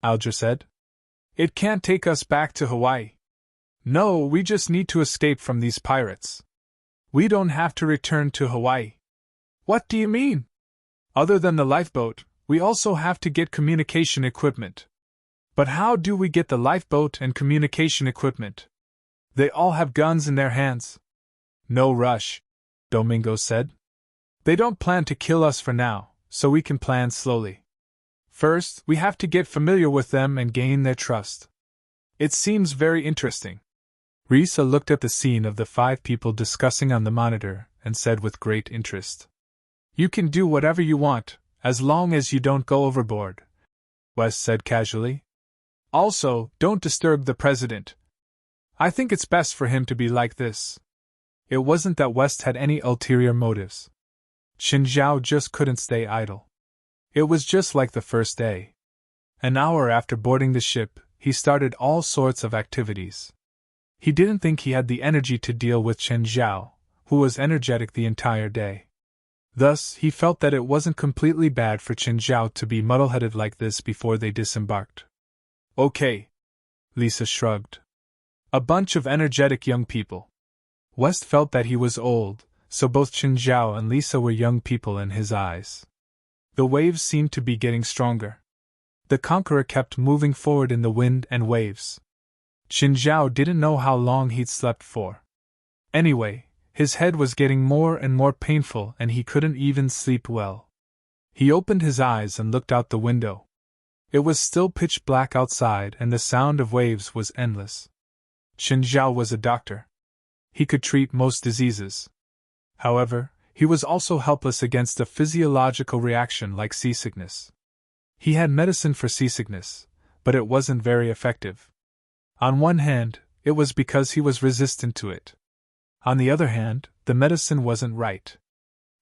Alger said. "It can't take us back to Hawaii." "No, we just need to escape from these pirates. We don't have to return to Hawaii." "What do you mean?" "Other than the lifeboat, we also have to get communication equipment." "But how do we get the lifeboat and communication equipment? They all have guns in their hands." "No rush," Domingo said. "They don't plan to kill us for now, so we can plan slowly. First, we have to get familiar with them and gain their trust." "It seems very interesting." Risa looked at the scene of the 5 people discussing on the monitor and said with great interest, "You can do whatever you want, as long as you don't go overboard," West said casually. "Also, don't disturb the president. I think it's best for him to be like this." It wasn't that West had any ulterior motives. Qinzhao just couldn't stay idle. It was just like the first day. An hour after boarding the ship, he started all sorts of activities. He didn't think he had the energy to deal with Qinzhao, who was energetic the entire day. Thus, he felt that it wasn't completely bad for Qinzhao to be muddle-headed like this before they disembarked. "Okay," Lisa shrugged. "A bunch of energetic young people." West felt that he was old, so both Qinzhao and Lisa were young people in his eyes. The waves seemed to be getting stronger. The Conqueror kept moving forward in the wind and waves. Qinzhao didn't know how long he'd slept for. Anyway, his head was getting more and more painful and he couldn't even sleep well. He opened his eyes and looked out the window. It was still pitch black outside and the sound of waves was endless. Qinzhao was a doctor. He could treat most diseases. However, he was also helpless against a physiological reaction like seasickness. He had medicine for seasickness, but it wasn't very effective. On one hand, it was because he was resistant to it. On the other hand, the medicine wasn't right.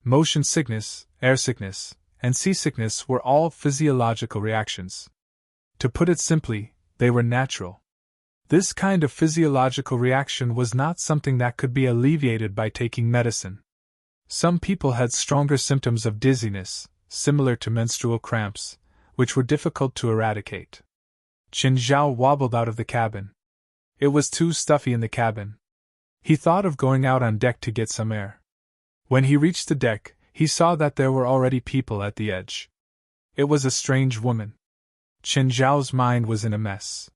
Motion sickness, air sickness, and seasickness were all physiological reactions. To put it simply, they were natural. This kind of physiological reaction was not something that could be alleviated by taking medicine. Some people had stronger symptoms of dizziness, similar to menstrual cramps, which were difficult to eradicate. Qinzhao wobbled out of the cabin. It was too stuffy in the cabin. He thought of going out on deck to get some air. When he reached the deck, he saw that there were already people at the edge. It was a strange woman. Qinzhao's mind was in a mess.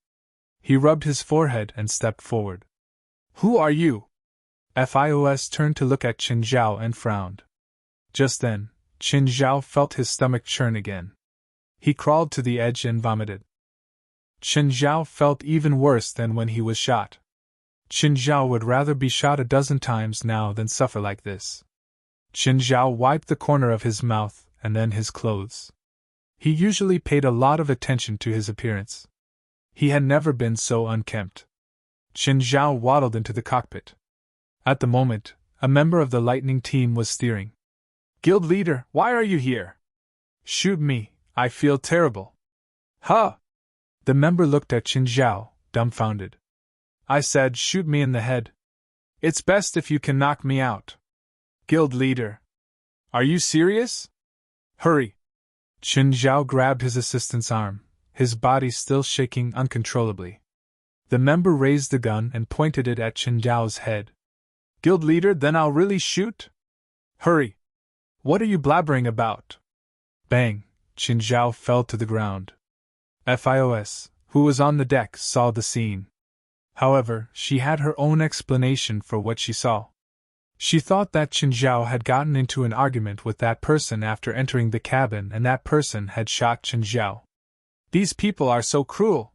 He rubbed his forehead and stepped forward. "Who are you?" Fios turned to look at Qinzhao and frowned. Just then, Qinzhao felt his stomach churn again. He crawled to the edge and vomited. Qinzhao felt even worse than when he was shot. Qinzhao would rather be shot a dozen times now than suffer like this. Qinzhao wiped the corner of his mouth and then his clothes. He usually paid a lot of attention to his appearance. He had never been so unkempt. Qinzhao waddled into the cockpit. At the moment, a member of the lightning team was steering. "Guild leader, why are you here?" "Shoot me, I feel terrible." "Huh!" The member looked at Qinzhao, dumbfounded. "I said shoot me in the head. It's best if you can knock me out." "Guild leader. Are you serious? Hurry!" Qinzhao grabbed his assistant's arm, his body still shaking uncontrollably. The member raised the gun and pointed it at Qinzhao's head. "Guild leader, then I'll really shoot? Hurry! What are you blabbering about?" Bang! Qinzhao fell to the ground. Fios, who was on the deck, saw the scene. However, she had her own explanation for what she saw. She thought that Chen Zhao had gotten into an argument with that person after entering the cabin, and that person had shot Chen Zhao. These people are so cruel!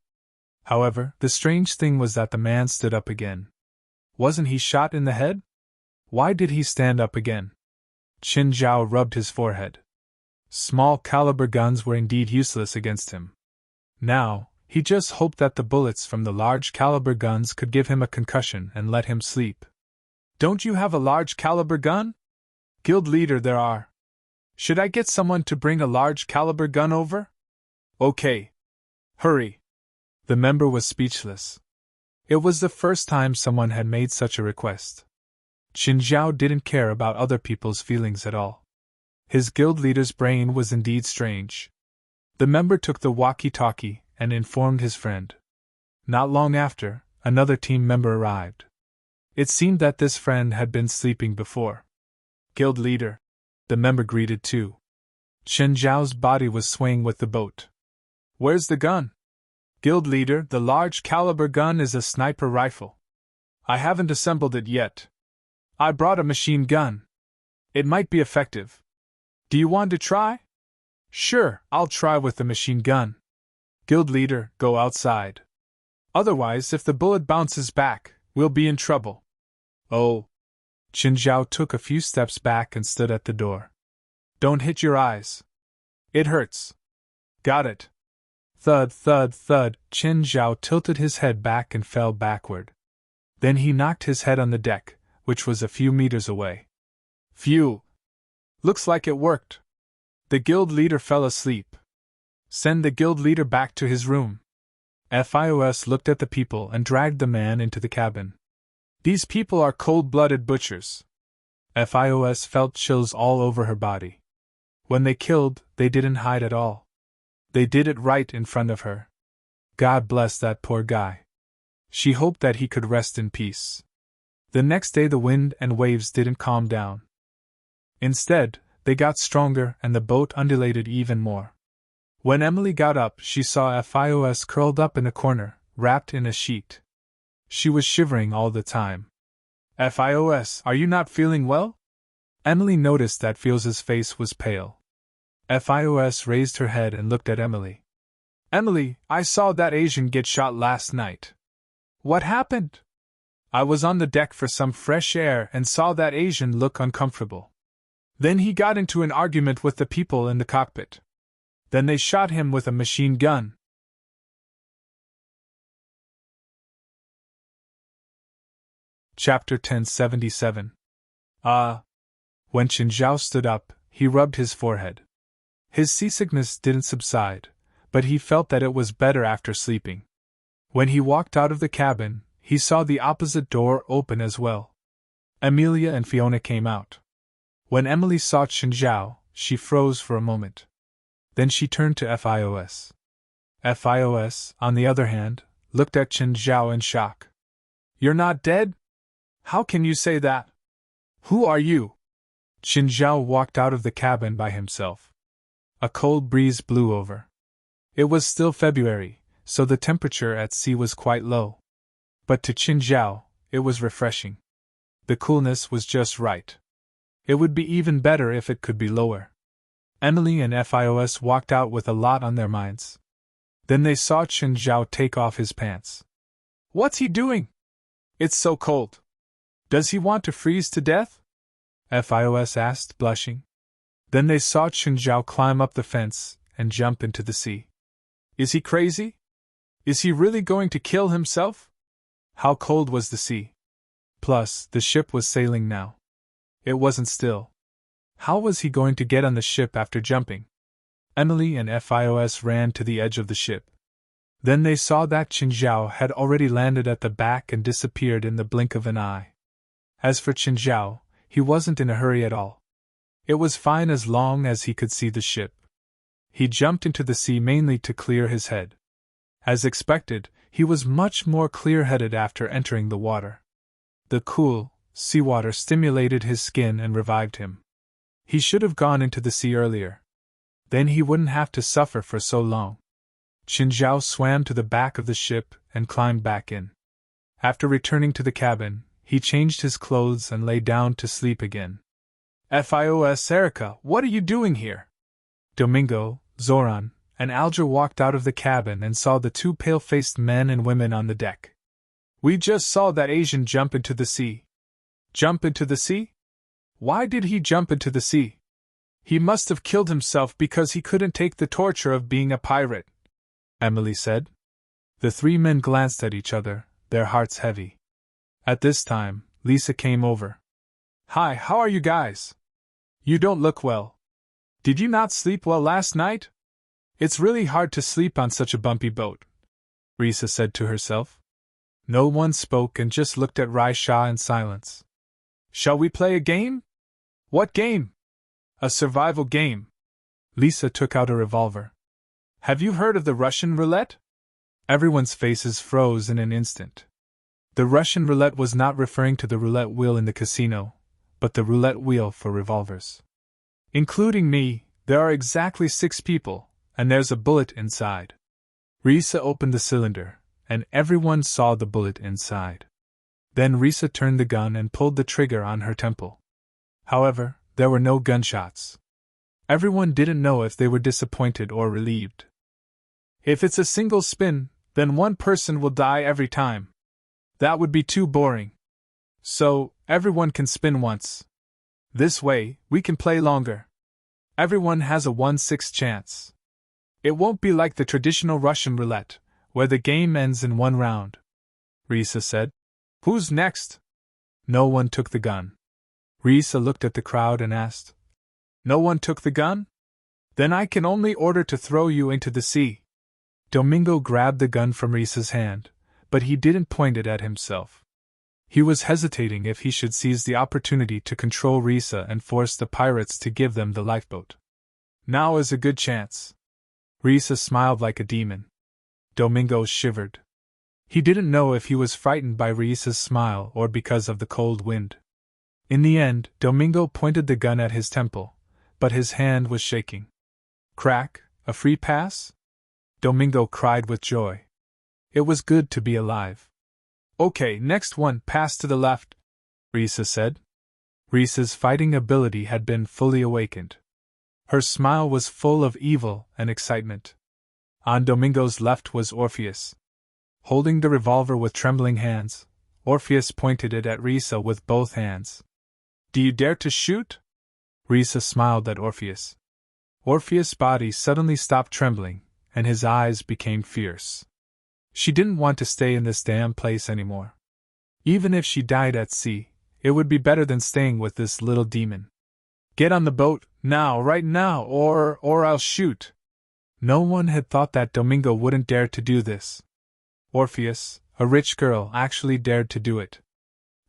However, the strange thing was that the man stood up again. Wasn't he shot in the head? Why did he stand up again? Chen Zhao rubbed his forehead. Small caliber guns were indeed useless against him. Now, he just hoped that the bullets from the large caliber guns could give him a concussion and let him sleep. Don't you have a large caliber gun? Guild leader, there are. Should I get someone to bring a large caliber gun over? Okay. Hurry. The member was speechless. It was the first time someone had made such a request. Chen Zhao didn't care about other people's feelings at all. His guild leader's brain was indeed strange. The member took the walkie-talkie and informed his friend. Not long after, another team member arrived. It seemed that this friend had been sleeping before. Guild leader, the member greeted too. Chen Zhao's body was swaying with the boat. Where's the gun? Guild leader, the large caliber gun is a sniper rifle. I haven't assembled it yet. I brought a machine gun. It might be effective. Do you want to try? Sure, I'll try with the machine gun. Guild leader, go outside. Otherwise, if the bullet bounces back, we'll be in trouble. Oh. Chen Zhao took a few steps back and stood at the door. Don't hit your eyes. It hurts. Got it. Thud, thud, thud. Chen Zhao tilted his head back and fell backward. Then he knocked his head on the deck, which was a few meters away. Phew! Looks like it worked. The guild leader fell asleep. Send the guild leader back to his room. Fios looked at the people and dragged the man into the cabin. These people are cold-blooded butchers. Fios felt chills all over her body. When they killed, they didn't hide at all. They did it right in front of her. God bless that poor guy. She hoped that he could rest in peace. The next day the wind and waves didn't calm down. Instead, they got stronger and the boat undulated even more. When Emily got up, she saw Fios curled up in a corner, wrapped in a sheet. She was shivering all the time. Fios, are you not feeling well? Emily noticed that Fios's face was pale. Fios raised her head and looked at Emily. Emily, I saw that Asian get shot last night. What happened? I was on the deck for some fresh air and saw that Asian look uncomfortable. Then he got into an argument with the people in the cockpit. Then they shot him with a machine gun. Chapter 1077. When Chen Zhao stood up, he rubbed his forehead. His seasickness didn't subside, but he felt that it was better after sleeping. When he walked out of the cabin, he saw the opposite door open as well. Amelia and Fiona came out. When Emily saw Chen Zhao, she froze for a moment. Then she turned to Fios. Fios, on the other hand, looked at Chen Zhao in shock. You're not dead? How can you say that? Who are you? Chen Zhao walked out of the cabin by himself. A cold breeze blew over. It was still February, so the temperature at sea was quite low. But to Chen Zhao, it was refreshing. The coolness was just right. It would be even better if it could be lower. Emily and Fios walked out with a lot on their minds. Then they saw Chen Zhao take off his pants. What's he doing? It's so cold. Does he want to freeze to death? Fios asked, blushing. Then they saw Chen Zhao climb up the fence and jump into the sea. Is he crazy? Is he really going to kill himself? How cold was the sea? Plus, the ship was sailing now. It wasn't still. How was he going to get on the ship after jumping? Emily and Fios ran to the edge of the ship. Then they saw that Chen Zhao had already landed at the back and disappeared in the blink of an eye. As for Chen Zhao, he wasn't in a hurry at all. It was fine as long as he could see the ship. He jumped into the sea mainly to clear his head. As expected, he was much more clear-headed after entering the water. The cool, seawater stimulated his skin and revived him. He should have gone into the sea earlier. Then he wouldn't have to suffer for so long. Qinzhao swam to the back of the ship and climbed back in. After returning to the cabin, he changed his clothes and lay down to sleep again. "Fios Erica, what are you doing here?" Domingo, Zoran, and Alger walked out of the cabin and saw the two pale-faced men and women on the deck. "We just saw that Asian jump into the sea." "Jump into the sea? Why did he jump into the sea?" "He must have killed himself because he couldn't take the torture of being a pirate," Emily said. The three men glanced at each other, their hearts heavy. At this time, Lisa came over. "Hi, how are you guys? You don't look well. Did you not sleep well last night? It's really hard to sleep on such a bumpy boat," Risa said to herself. No one spoke and just looked at Raisha in silence. "Shall we play a game?" "What game?" "A survival game." Lisa took out a revolver. "Have you heard of the Russian roulette?" Everyone's faces froze in an instant. The Russian roulette was not referring to the roulette wheel in the casino, but the roulette wheel for revolvers. "Including me, there are exactly 6 people, and there's a bullet inside." Risa opened the cylinder, and everyone saw the bullet inside. Then Risa turned the gun and pulled the trigger on her temple. However, there were no gunshots. Everyone didn't know if they were disappointed or relieved. "If it's a single spin, then one person will die every time. That would be too boring. So, everyone can spin once. This way, we can play longer. Everyone has a 1/6 chance. It won't be like the traditional Russian roulette, where the game ends in 1 round," Risa said. "Who's next?" No one took the gun. Risa looked at the crowd and asked, "No one took the gun? Then I can only order to throw you into the sea." Domingo grabbed the gun from Risa's hand, but he didn't point it at himself. He was hesitating if he should seize the opportunity to control Risa and force the pirates to give them the lifeboat. "Now is a good chance." Risa smiled like a demon. Domingo shivered. He didn't know if he was frightened by Risa's smile or because of the cold wind. In the end, Domingo pointed the gun at his temple, but his hand was shaking. "Crack, a free pass?" Domingo cried with joy. It was good to be alive. "Okay, next one, pass to the left," Risa said. Risa's fighting ability had been fully awakened. Her smile was full of evil and excitement. On Domingo's left was Orpheus. Holding the revolver with trembling hands, Orpheus pointed it at Risa with both hands. "Do you dare to shoot?" Risa smiled at Orpheus. Orpheus' body suddenly stopped trembling, and his eyes became fierce. She didn't want to stay in this damn place anymore. Even if she died at sea, it would be better than staying with this little demon. "Get on the boat, now, right now, or I'll shoot." No one had thought that Domingo wouldn't dare to do this. Orpheus, a rich girl, actually dared to do it.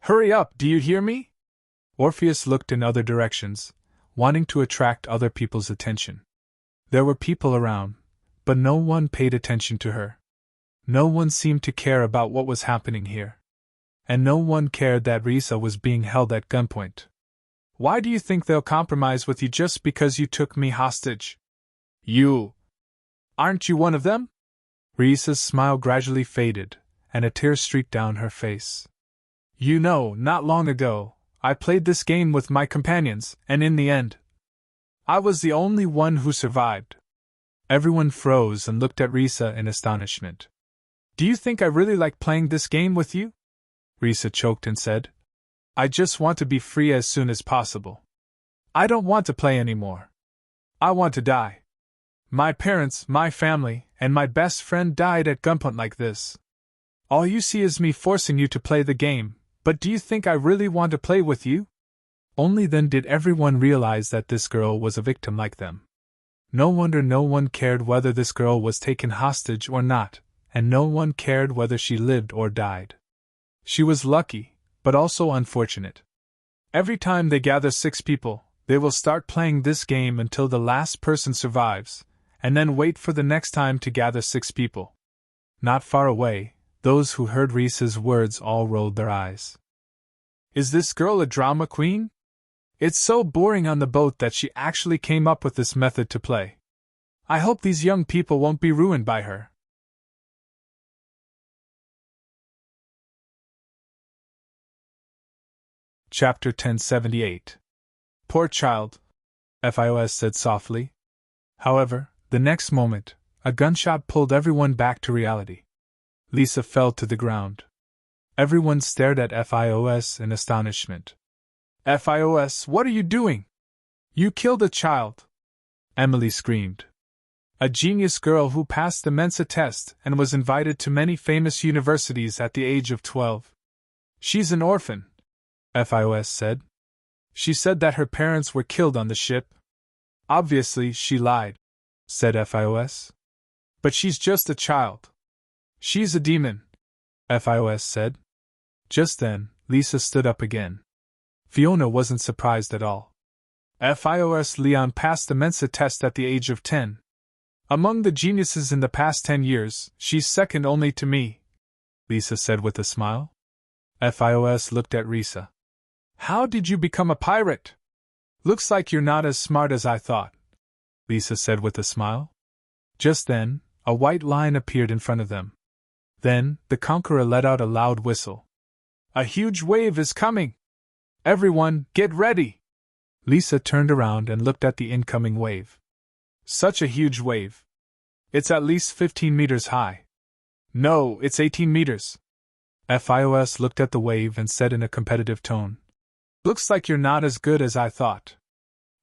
"Hurry up, do you hear me?" Orpheus looked in other directions, wanting to attract other people's attention. There were people around, but no one paid attention to her. No one seemed to care about what was happening here. And no one cared that Risa was being held at gunpoint. "Why do you think they'll compromise with you just because you took me hostage? Aren't you one of them?" Risa's smile gradually faded, and a tear streaked down her face. "You know, not long ago, I played this game with my companions, and in the end, I was the only one who survived." Everyone froze and looked at Risa in astonishment. "Do you think I really like playing this game with you?" Risa choked and said. "I just want to be free as soon as possible. I don't want to play anymore. I want to die. My parents, my family, and my best friend died at gunpoint like this. All you see is me forcing you to play the game, but do you think I really want to play with you?" Only then did everyone realize that this girl was a victim like them. No wonder no one cared whether this girl was taken hostage or not, and no one cared whether she lived or died. She was lucky, but also unfortunate. Every time they gather 6 people, they will start playing this game until the last person survives, and then wait for the next time to gather 6 people. Not far away, those who heard Risa's words all rolled their eyes. "Is this girl a drama queen? It's so boring on the boat that she actually came up with this method to play." I hope these young people won't be ruined by her. Chapter 1078. Poor child, Fios said softly. However, the next moment, a gunshot pulled everyone back to reality. Lisa fell to the ground. Everyone stared at Fios in astonishment. Fios, what are you doing? You killed a child! Emily screamed. A genius girl who passed the Mensa test and was invited to many famous universities at the age of 12. She's an orphan, Fios said. She said that her parents were killed on the ship. Obviously, she lied, said Fios. But she's just a child. She's a demon, Fios said. Just then, Lisa stood up again. Fiona wasn't surprised at all. Fios Leon passed the Mensa test at the age of 10. Among the geniuses in the past 10 years, she's second only to me, Lisa said with a smile. Fios looked at Risa. How did you become a pirate? Looks like you're not as smart as I thought, Lisa said with a smile. Just then, a white line appeared in front of them. Then, the conqueror let out a loud whistle. A huge wave is coming! Everyone, get ready! Lisa turned around and looked at the incoming wave. Such a huge wave. It's at least 15 meters high. No, it's 18 meters. Fios looked at the wave and said in a competitive tone. Looks like you're not as good as I thought.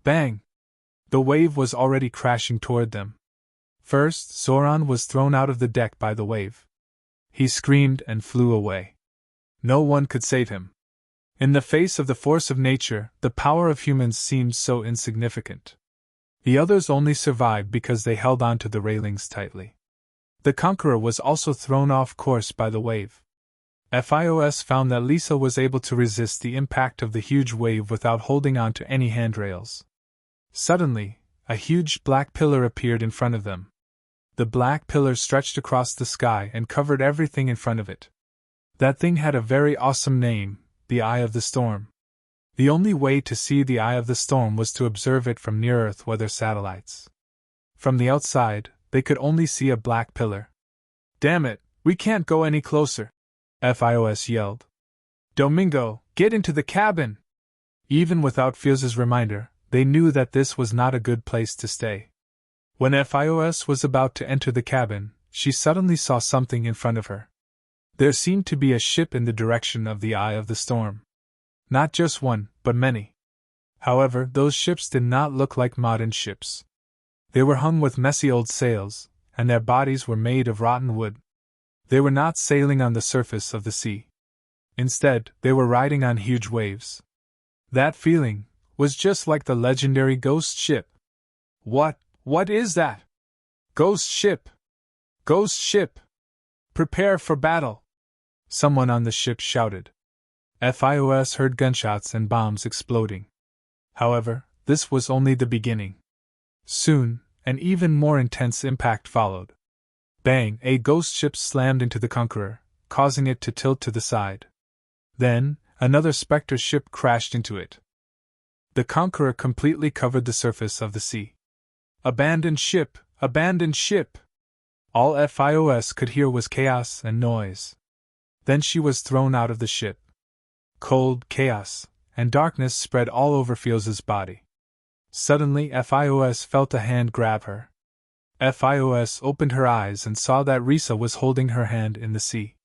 Bang! The wave was already crashing toward them. First, Zoran was thrown out of the deck by the wave. He screamed and flew away. No one could save him. In the face of the force of nature, the power of humans seemed so insignificant. The others only survived because they held on to the railings tightly. The conqueror was also thrown off course by the wave. Fios found that Lisa was able to resist the impact of the huge wave without holding on to any handrails. Suddenly, a huge black pillar appeared in front of them. The black pillar stretched across the sky and covered everything in front of it. That thing had a very awesome name, the Eye of the Storm. The only way to see the Eye of the Storm was to observe it from near-Earth weather satellites. From the outside, they could only see a black pillar. Damn it, we can't go any closer, Fios yelled. Domingo, get into the cabin! Even without Fios's reminder, they knew that this was not a good place to stay. When Fios was about to enter the cabin, she suddenly saw something in front of her. There seemed to be a ship in the direction of the Eye of the Storm. Not just one, but many. However, those ships did not look like modern ships. They were hung with messy old sails, and their bodies were made of rotten wood. They were not sailing on the surface of the sea. Instead, they were riding on huge waves. That feeling was just like the legendary ghost ship. What is that? Ghost ship! Ghost ship! Prepare for battle! Someone on the ship shouted. Fios heard gunshots and bombs exploding. However, this was only the beginning. Soon, an even more intense impact followed. Bang! A ghost ship slammed into the Conqueror, causing it to tilt to the side. Then, another Spectre ship crashed into it. The Conqueror completely covered the surface of the sea. Abandoned ship! Abandoned ship! All Fios could hear was chaos and noise. Then she was thrown out of the ship. Cold, chaos, and darkness spread all over Fios's body. Suddenly Fios felt a hand grab her. Fios opened her eyes and saw that Risa was holding her hand in the sea.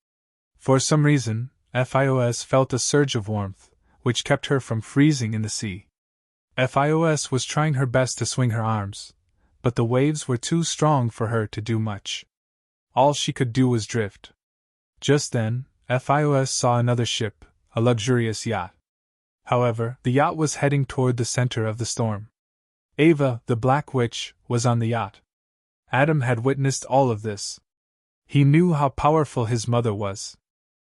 For some reason, Fios felt a surge of warmth, which kept her from freezing in the sea. Fios was trying her best to swing her arms, but the waves were too strong for her to do much. All she could do was drift. Just then, Fios saw another ship, a luxurious yacht. However, the yacht was heading toward the center of the storm. Ava, the Black Witch, was on the yacht. Adam had witnessed all of this. He knew how powerful his mother was.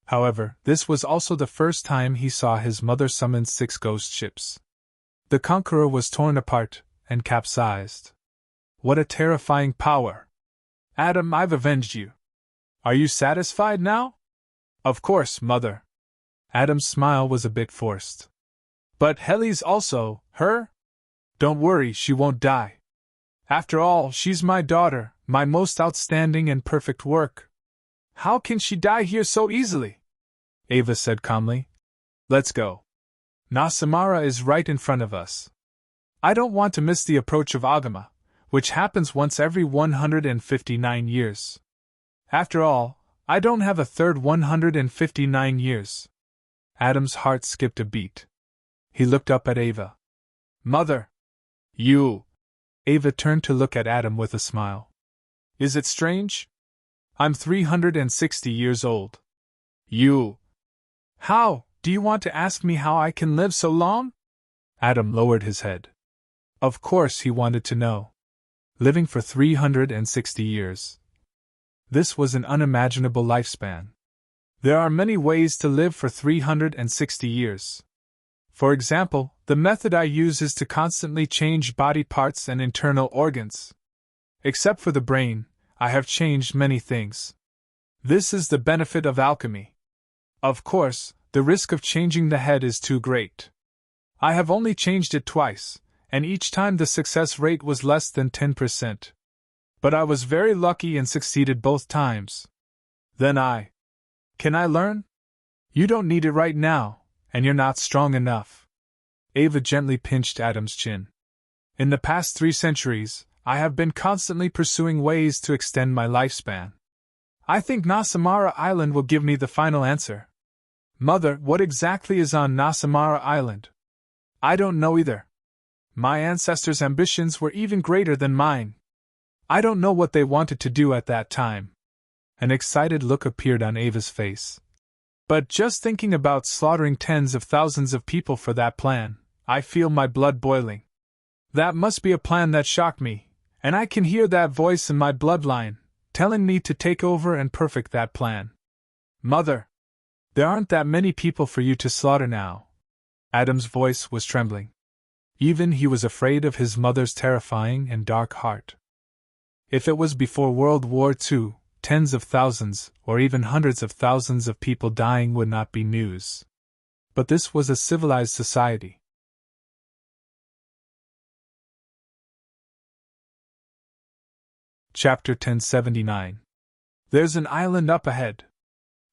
However, this was also the first time he saw his mother summon 6 ghost ships. The Conqueror was torn apart and capsized. What a terrifying power! Adam, I've avenged you. Are you satisfied now? Of course, Mother. Adam's smile was a bit forced. But Helly's also, her? Don't worry, she won't die. After all, she's my daughter, my most outstanding and perfect work. How can she die here so easily? Ava said calmly. Let's go. Nasamara is right in front of us. I don't want to miss the approach of Agama, which happens once every 159 years. After all, I don't have a third 159 years. Adam's heart skipped a beat. He looked up at Ava. Mother! You! Ava turned to look at Adam with a smile. Is it strange? I'm 360 years old. You! How? Do you want to ask me how I can live so long? Adam lowered his head. Of course he wanted to know. Living for 360 years. This was an unimaginable lifespan. There are many ways to live for 360 years. For example, the method I use is to constantly change body parts and internal organs. Except for the brain, I have changed many things. This is the benefit of alchemy. Of course, the risk of changing the head is too great. I have only changed it twice, and each time the success rate was less than 10%. But I was very lucky and succeeded both times. Then Can I learn? You don't need it right now, and you're not strong enough. Ava gently pinched Adam's chin. In the past 3 centuries, I have been constantly pursuing ways to extend my lifespan. I think Nasamara Island will give me the final answer. Mother, what exactly is on Nasamara Island? I don't know either. My ancestors' ambitions were even greater than mine. I don't know what they wanted to do at that time. An excited look appeared on Ava's face. But just thinking about slaughtering tens of thousands of people for that plan, I feel my blood boiling. That must be a plan that shocked me, and I can hear that voice in my bloodline, telling me to take over and perfect that plan. Mother! There aren't that many people for you to slaughter now. Adam's voice was trembling. Even he was afraid of his mother's terrifying and dark heart. If it was before World War II, tens of thousands, or even hundreds of thousands of people dying would not be news. But this was a civilized society. Chapter 1079. There's an island up ahead.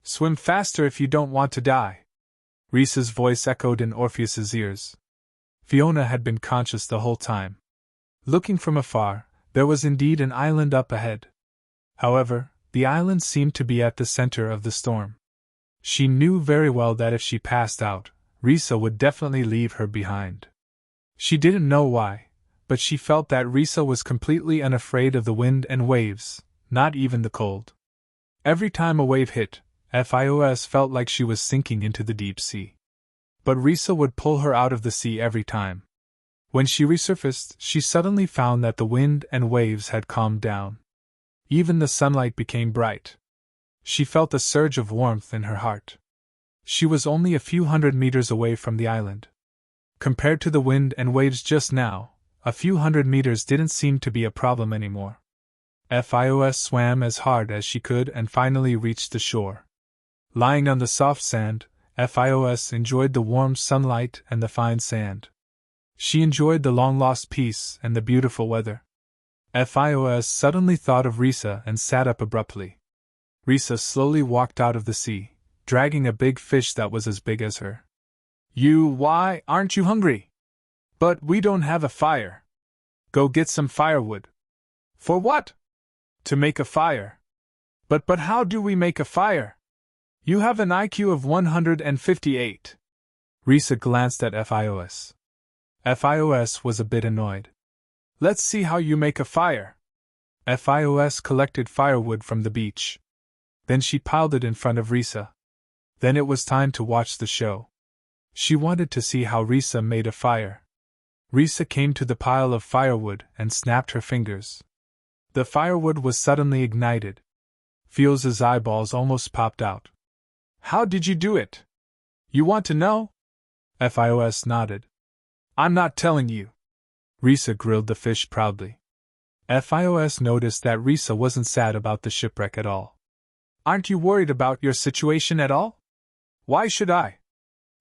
Swim faster if you don't want to die. Rhesa's voice echoed in Orpheus's ears. Fiona had been conscious the whole time. Looking from afar, there was indeed an island up ahead. However, the island seemed to be at the center of the storm. She knew very well that if she passed out, Rhesa would definitely leave her behind. She didn't know why, but she felt that Rhesa was completely unafraid of the wind and waves, not even the cold. Every time a wave hit, Fios felt like she was sinking into the deep sea. But Rhesa would pull her out of the sea every time. When she resurfaced, she suddenly found that the wind and waves had calmed down. Even the sunlight became bright. She felt a surge of warmth in her heart. She was only a few hundred meters away from the island. Compared to the wind and waves just now, a few hundred meters didn't seem to be a problem anymore. Fios swam as hard as she could and finally reached the shore. Lying on the soft sand, Fios enjoyed the warm sunlight and the fine sand. She enjoyed the long-lost peace and the beautiful weather. Fios suddenly thought of Rhesa and sat up abruptly. Rhesa slowly walked out of the sea, dragging a big fish that was as big as her. Why, aren't you hungry? But we don't have a fire. Go get some firewood. For what? To make a fire. But how do we make a fire? You have an IQ of 158. Rhesa glanced at Fios. Fios was a bit annoyed. Let's see how you make a fire. Fios collected firewood from the beach. Then she piled it in front of Rhesa. Then it was time to watch the show. She wanted to see how Rhesa made a fire. Rhesa came to the pile of firewood and snapped her fingers. The firewood was suddenly ignited. Fios's eyeballs almost popped out. How did you do it? You want to know? Fios nodded. I'm not telling you. Rhesa grilled the fish proudly. Fios noticed that Rhesa wasn't sad about the shipwreck at all. Aren't you worried about your situation at all? Why should I?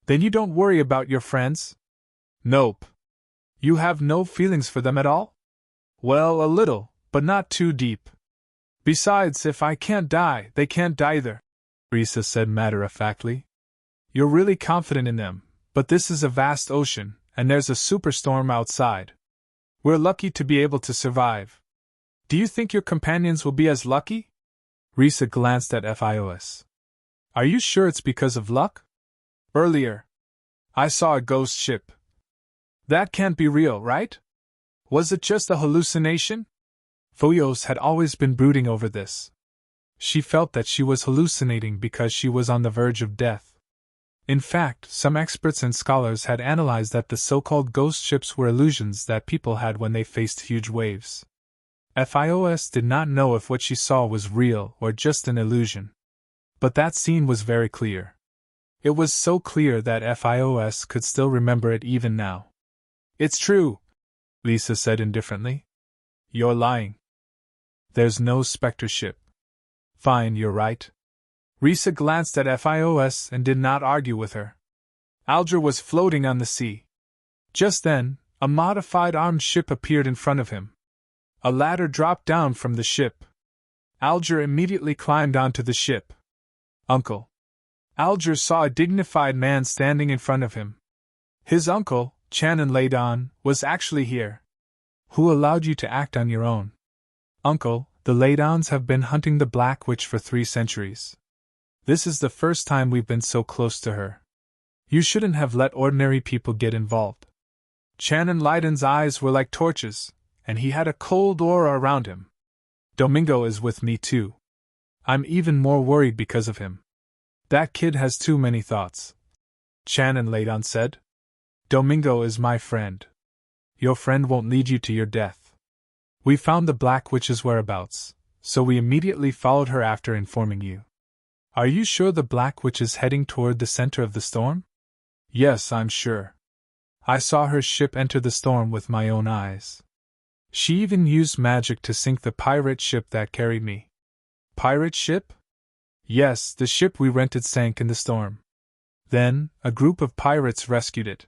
Then you don't worry about your friends? Nope. You have no feelings for them at all? Well, a little, but not too deep. Besides, if I can't die, they can't either, Risa said matter-of-factly. You're really confident in them, but this is a vast ocean, and there's a superstorm outside. We're lucky to be able to survive. Do you think your companions will be as lucky? Risa glanced at Fios. Are you sure it's because of luck? Earlier, I saw a ghost ship. That can't be real, right? Was it just a hallucination? Fios had always been brooding over this. She felt that she was hallucinating because she was on the verge of death. In fact, some experts and scholars had analyzed that the so-called ghost ships were illusions that people had when they faced huge waves. Fios did not know if what she saw was real or just an illusion. But that scene was very clear. It was so clear that Fios could still remember it even now. It's true, Lisa said indifferently. You're lying. There's no specter ship. Fine, you're right. Risa glanced at Fios and did not argue with her. Alger was floating on the sea. Just then, a modified armed ship appeared in front of him. A ladder dropped down from the ship. Alger immediately climbed onto the ship. Uncle. Alger saw a dignified man standing in front of him. His uncle, Channon Laydon, was actually here. Who allowed you to act on your own? Uncle, the Laydons have been hunting the Black Witch for 3 centuries. This is the first time we've been so close to her. You shouldn't have let ordinary people get involved. Channon Laydon's eyes were like torches, and he had a cold aura around him. Domingo is with me too. I'm even more worried because of him. That kid has too many thoughts. Channon Laydon said. Domingo is my friend. Your friend won't lead you to your death. We found the Black Witch's whereabouts, so we immediately followed her after informing you. Are you sure the Black Witch is heading toward the center of the storm? Yes, I'm sure. I saw her ship enter the storm with my own eyes. She even used magic to sink the pirate ship that carried me. Pirate ship? Yes, the ship we rented sank in the storm. Then, a group of pirates rescued it.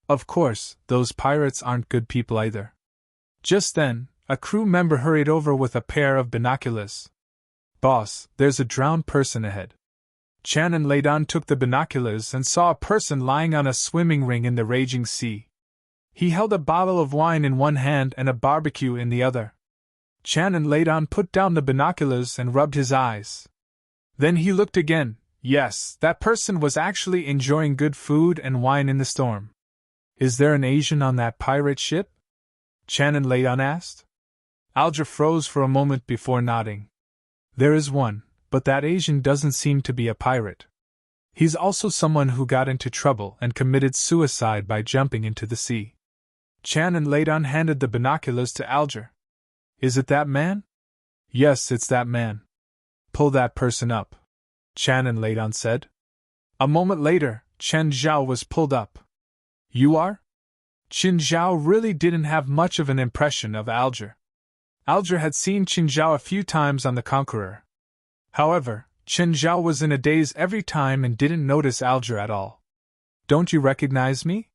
Of course, those pirates aren't good people either. Just then, a crew member hurried over with a pair of binoculars. Boss, there's a drowned person ahead. Channon Laydon took the binoculars and saw a person lying on a swimming ring in the raging sea. He held a bottle of wine in one hand and a barbecue in the other. Channon Laydon put down the binoculars and rubbed his eyes. Then he looked again. Yes, that person was actually enjoying good food and wine in the storm. Is there an Asian on that pirate ship? Channon Laydon asked. Alger froze for a moment before nodding. There is one, but that Asian doesn't seem to be a pirate. He's also someone who got into trouble and committed suicide by jumping into the sea. Channon Laydon handed the binoculars to Alger. Is it that man? Yes, it's that man. Pull that person up, Channon Laydon said. A moment later, Chen Zhao was pulled up. You are? Qin Zhao really didn't have much of an impression of Alger. Alger had seen Qin Zhao a few times on the Conqueror. However, Qin Zhao was in a daze every time and didn't notice Alger at all. Don't you recognize me?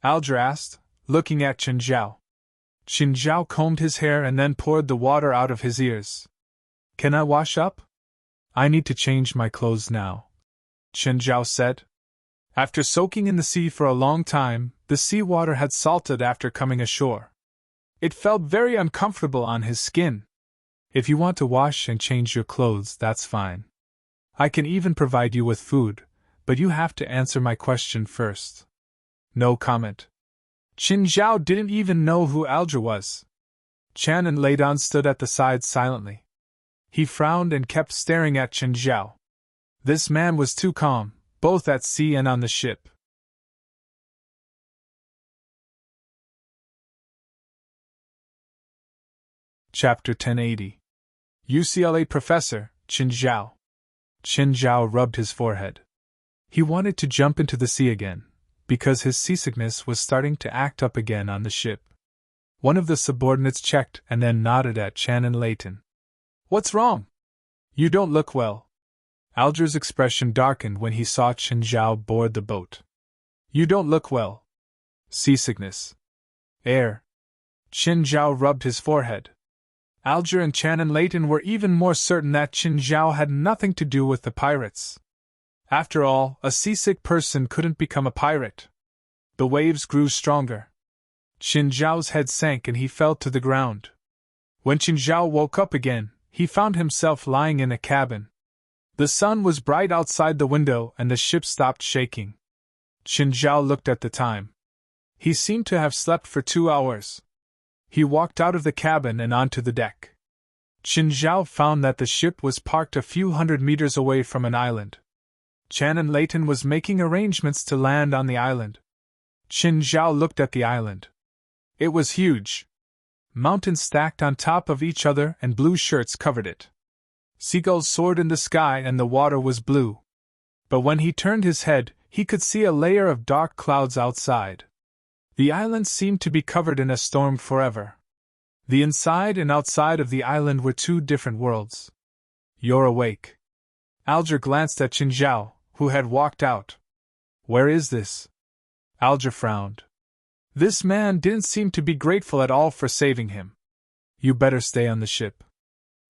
Alger asked, looking at Qin Zhao. Qin Zhao combed his hair and then poured the water out of his ears. Can I wash up? I need to change my clothes now, Qin Zhao said. After soaking in the sea for a long time, the seawater had salted after coming ashore. It felt very uncomfortable on his skin. If you want to wash and change your clothes, that's fine. I can even provide you with food, but you have to answer my question first. No comment. Qin Zhao didn't even know who Alger was. Channon Laydon stood at the side silently. He frowned and kept staring at Qin Zhao. This man was too calm, both at sea and on the ship. Chapter 1080. UCLA Professor, Qin Zhao. Qin Zhao rubbed his forehead. He wanted to jump into the sea again, because his seasickness was starting to act up again on the ship. One of the subordinates checked and then nodded at Channon Laydon. What's wrong? You don't look well. Alger's expression darkened when he saw Qin Zhao board the boat. You don't look well. Seasickness. Air. Qin Zhao rubbed his forehead. Alger and Channon Layton were even more certain that Qin Zhao had nothing to do with the pirates. After all, a seasick person couldn't become a pirate. The waves grew stronger. Qin Zhao's head sank and he fell to the ground. When Qin Zhao woke up again, he found himself lying in a cabin. The sun was bright outside the window and the ship stopped shaking. Qin Zhao looked at the time. He seemed to have slept for 2 hours. He walked out of the cabin and onto the deck. Qin Zhao found that the ship was parked a few hundred meters away from an island. Channon Layton was making arrangements to land on the island. Qin Zhao looked at the island. It was huge. Mountains stacked on top of each other and blue shirts covered it. Seagulls soared in the sky and the water was blue. But when he turned his head, he could see a layer of dark clouds outside. The island seemed to be covered in a storm forever. The inside and outside of the island were 2 different worlds. "You're awake." Alger glanced at Qin Zhao, who had walked out. "Where is this?" Alger frowned. This man didn't seem to be grateful at all for saving him. "You better stay on the ship.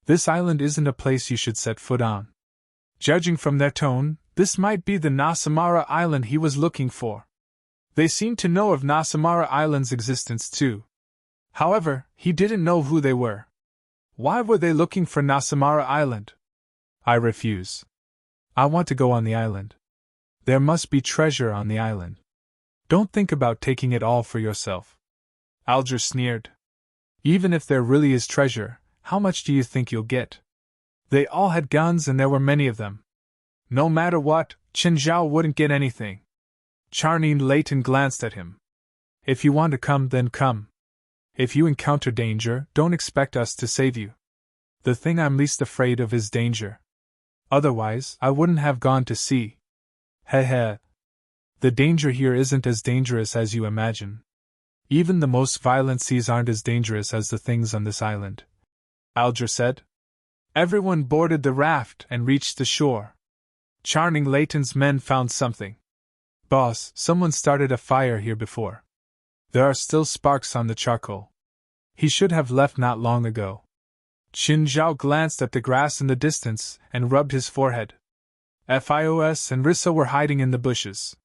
This island isn't a place you should set foot on." Judging from their tone, this might be the Nasamara Island he was looking for. They seemed to know of Nasamara Island's existence too. However, he didn't know who they were. Why were they looking for Nasamara Island? "I refuse. I want to go on the island. There must be treasure on the island. Don't think about taking it all for yourself." Alger sneered. "Even if there really is treasure, how much do you think you'll get?" They all had guns and there were many of them. No matter what, Qin Zhao wouldn't get anything. Channon Layton glanced at him. "If you want to come, then come. If you encounter danger, don't expect us to save you. The thing I'm least afraid of is danger. Otherwise, I wouldn't have gone to sea. Heh heh. The danger here isn't as dangerous as you imagine. Even the most violent seas aren't as dangerous as the things on this island," Alger said. Everyone boarded the raft and reached the shore. Channon Layton's men found something. "Boss, someone started a fire here before. There are still sparks on the charcoal. He should have left not long ago." Qin Zhao glanced at the grass in the distance and rubbed his forehead. Fios and Rissa were hiding in the bushes.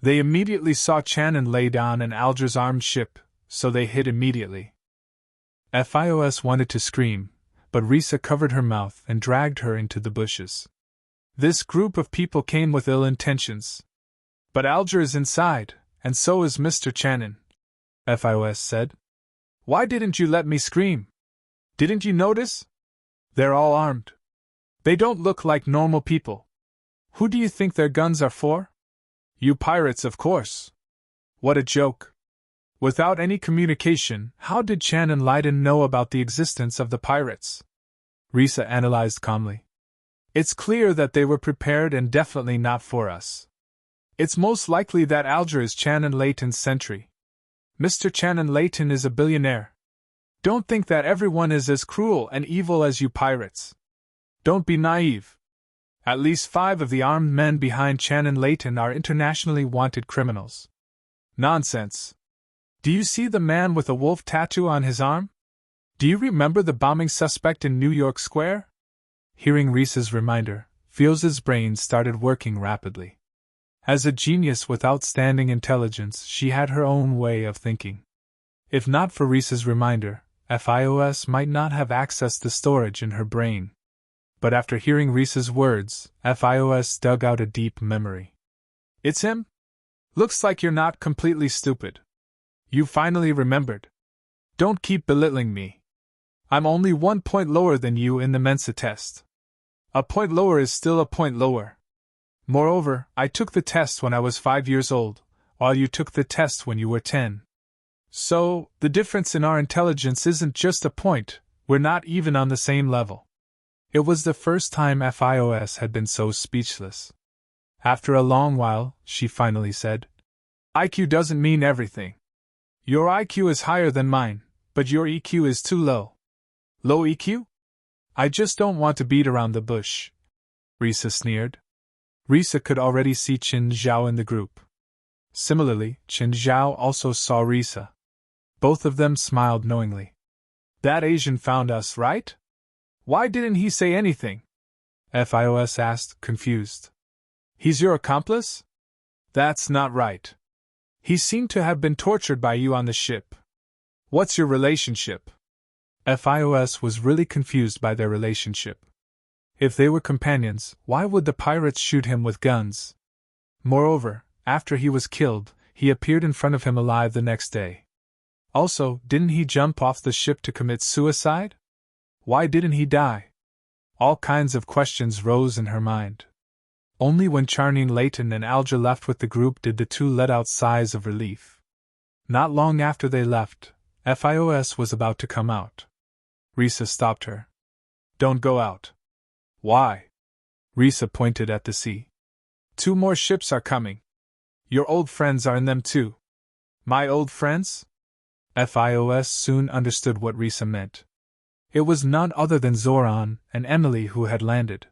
They immediately saw Channon lay down an Alger's armed ship, so they hid immediately. Fios wanted to scream, but Rissa covered her mouth and dragged her into the bushes. This group of people came with ill intentions. "But Alger is inside, and so is Mr. Channon," Fios said. "Why didn't you let me scream? Didn't you notice? They're all armed. They don't look like normal people. Who do you think their guns are for? You pirates, of course. What a joke. Without any communication, how did Channon Layton know about the existence of the pirates?" Rissa analyzed calmly. "It's clear that they were prepared and definitely not for us. It's most likely that Alger is Channon Layton's sentry. Mr. Channon Layton is a billionaire. Don't think that everyone is as cruel and evil as you pirates. Don't be naive. At least 5 of the armed men behind Channon Layton are internationally wanted criminals." "Nonsense. Do you see the man with a wolf tattoo on his arm? Do you remember the bombing suspect in New York Square?" Hearing Rissa's reminder, Fioz's brain started working rapidly. As a genius with outstanding intelligence, she had her own way of thinking. If not for Rissa's reminder, Fios might not have accessed the storage in her brain. But after hearing Rissa's words, Fios dug out a deep memory. "It's him? Looks like you're not completely stupid. You finally remembered. Don't keep belittling me. I'm only 1 point lower than you in the Mensa test. A point lower is still a point lower. Moreover, I took the test when I was 5 years old, while you took the test when you were 10. So, the difference in our intelligence isn't just a point, we're not even on the same level." It was the first time Fios had been so speechless. After a long while, she finally said, "IQ doesn't mean everything. Your IQ is higher than mine, but your EQ is too low." "Low EQ? I just don't want to beat around the bush," Rissa sneered. Rissa could already see Qin Zhao in the group. Similarly, Qin Zhao also saw Rissa. Both of them smiled knowingly. That Asian found us, right? Why didn't he say anything? Fios asked, confused. He's your accomplice? That's not right. He seemed to have been tortured by you on the ship. What's your relationship? Fios was really confused by their relationship. If they were companions, why would the pirates shoot him with guns? Moreover, after he was killed, he appeared in front of him alive the next day. Also, didn't he jump off the ship to commit suicide? Why didn't he die? All kinds of questions rose in her mind. Only when Charnine Layton and Alger left with the group did the two let out sighs of relief. Not long after they left, Fios was about to come out. Risa stopped her. Don't go out. Why? Risa pointed at the sea. 2 more ships are coming. Your old friends are in them too. My old friends? Fios soon understood what Risa meant. It was none other than Zoran and Emily who had landed.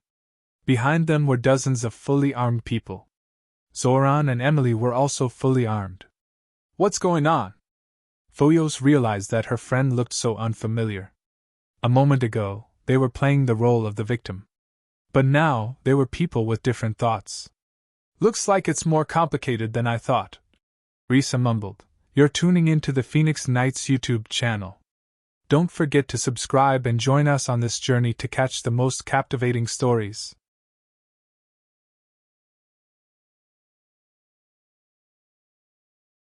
Behind them were dozens of fully armed people. Zoran and Emily were also fully armed. What's going on? Foyos realized that her friend looked so unfamiliar. A moment ago, they were playing the role of the victim. But now, they were people with different thoughts. Looks like it's more complicated than I thought. Risa mumbled. You're tuning into the Phoenix Nights YouTube channel. Don't forget to subscribe and join us on this journey to catch the most captivating stories.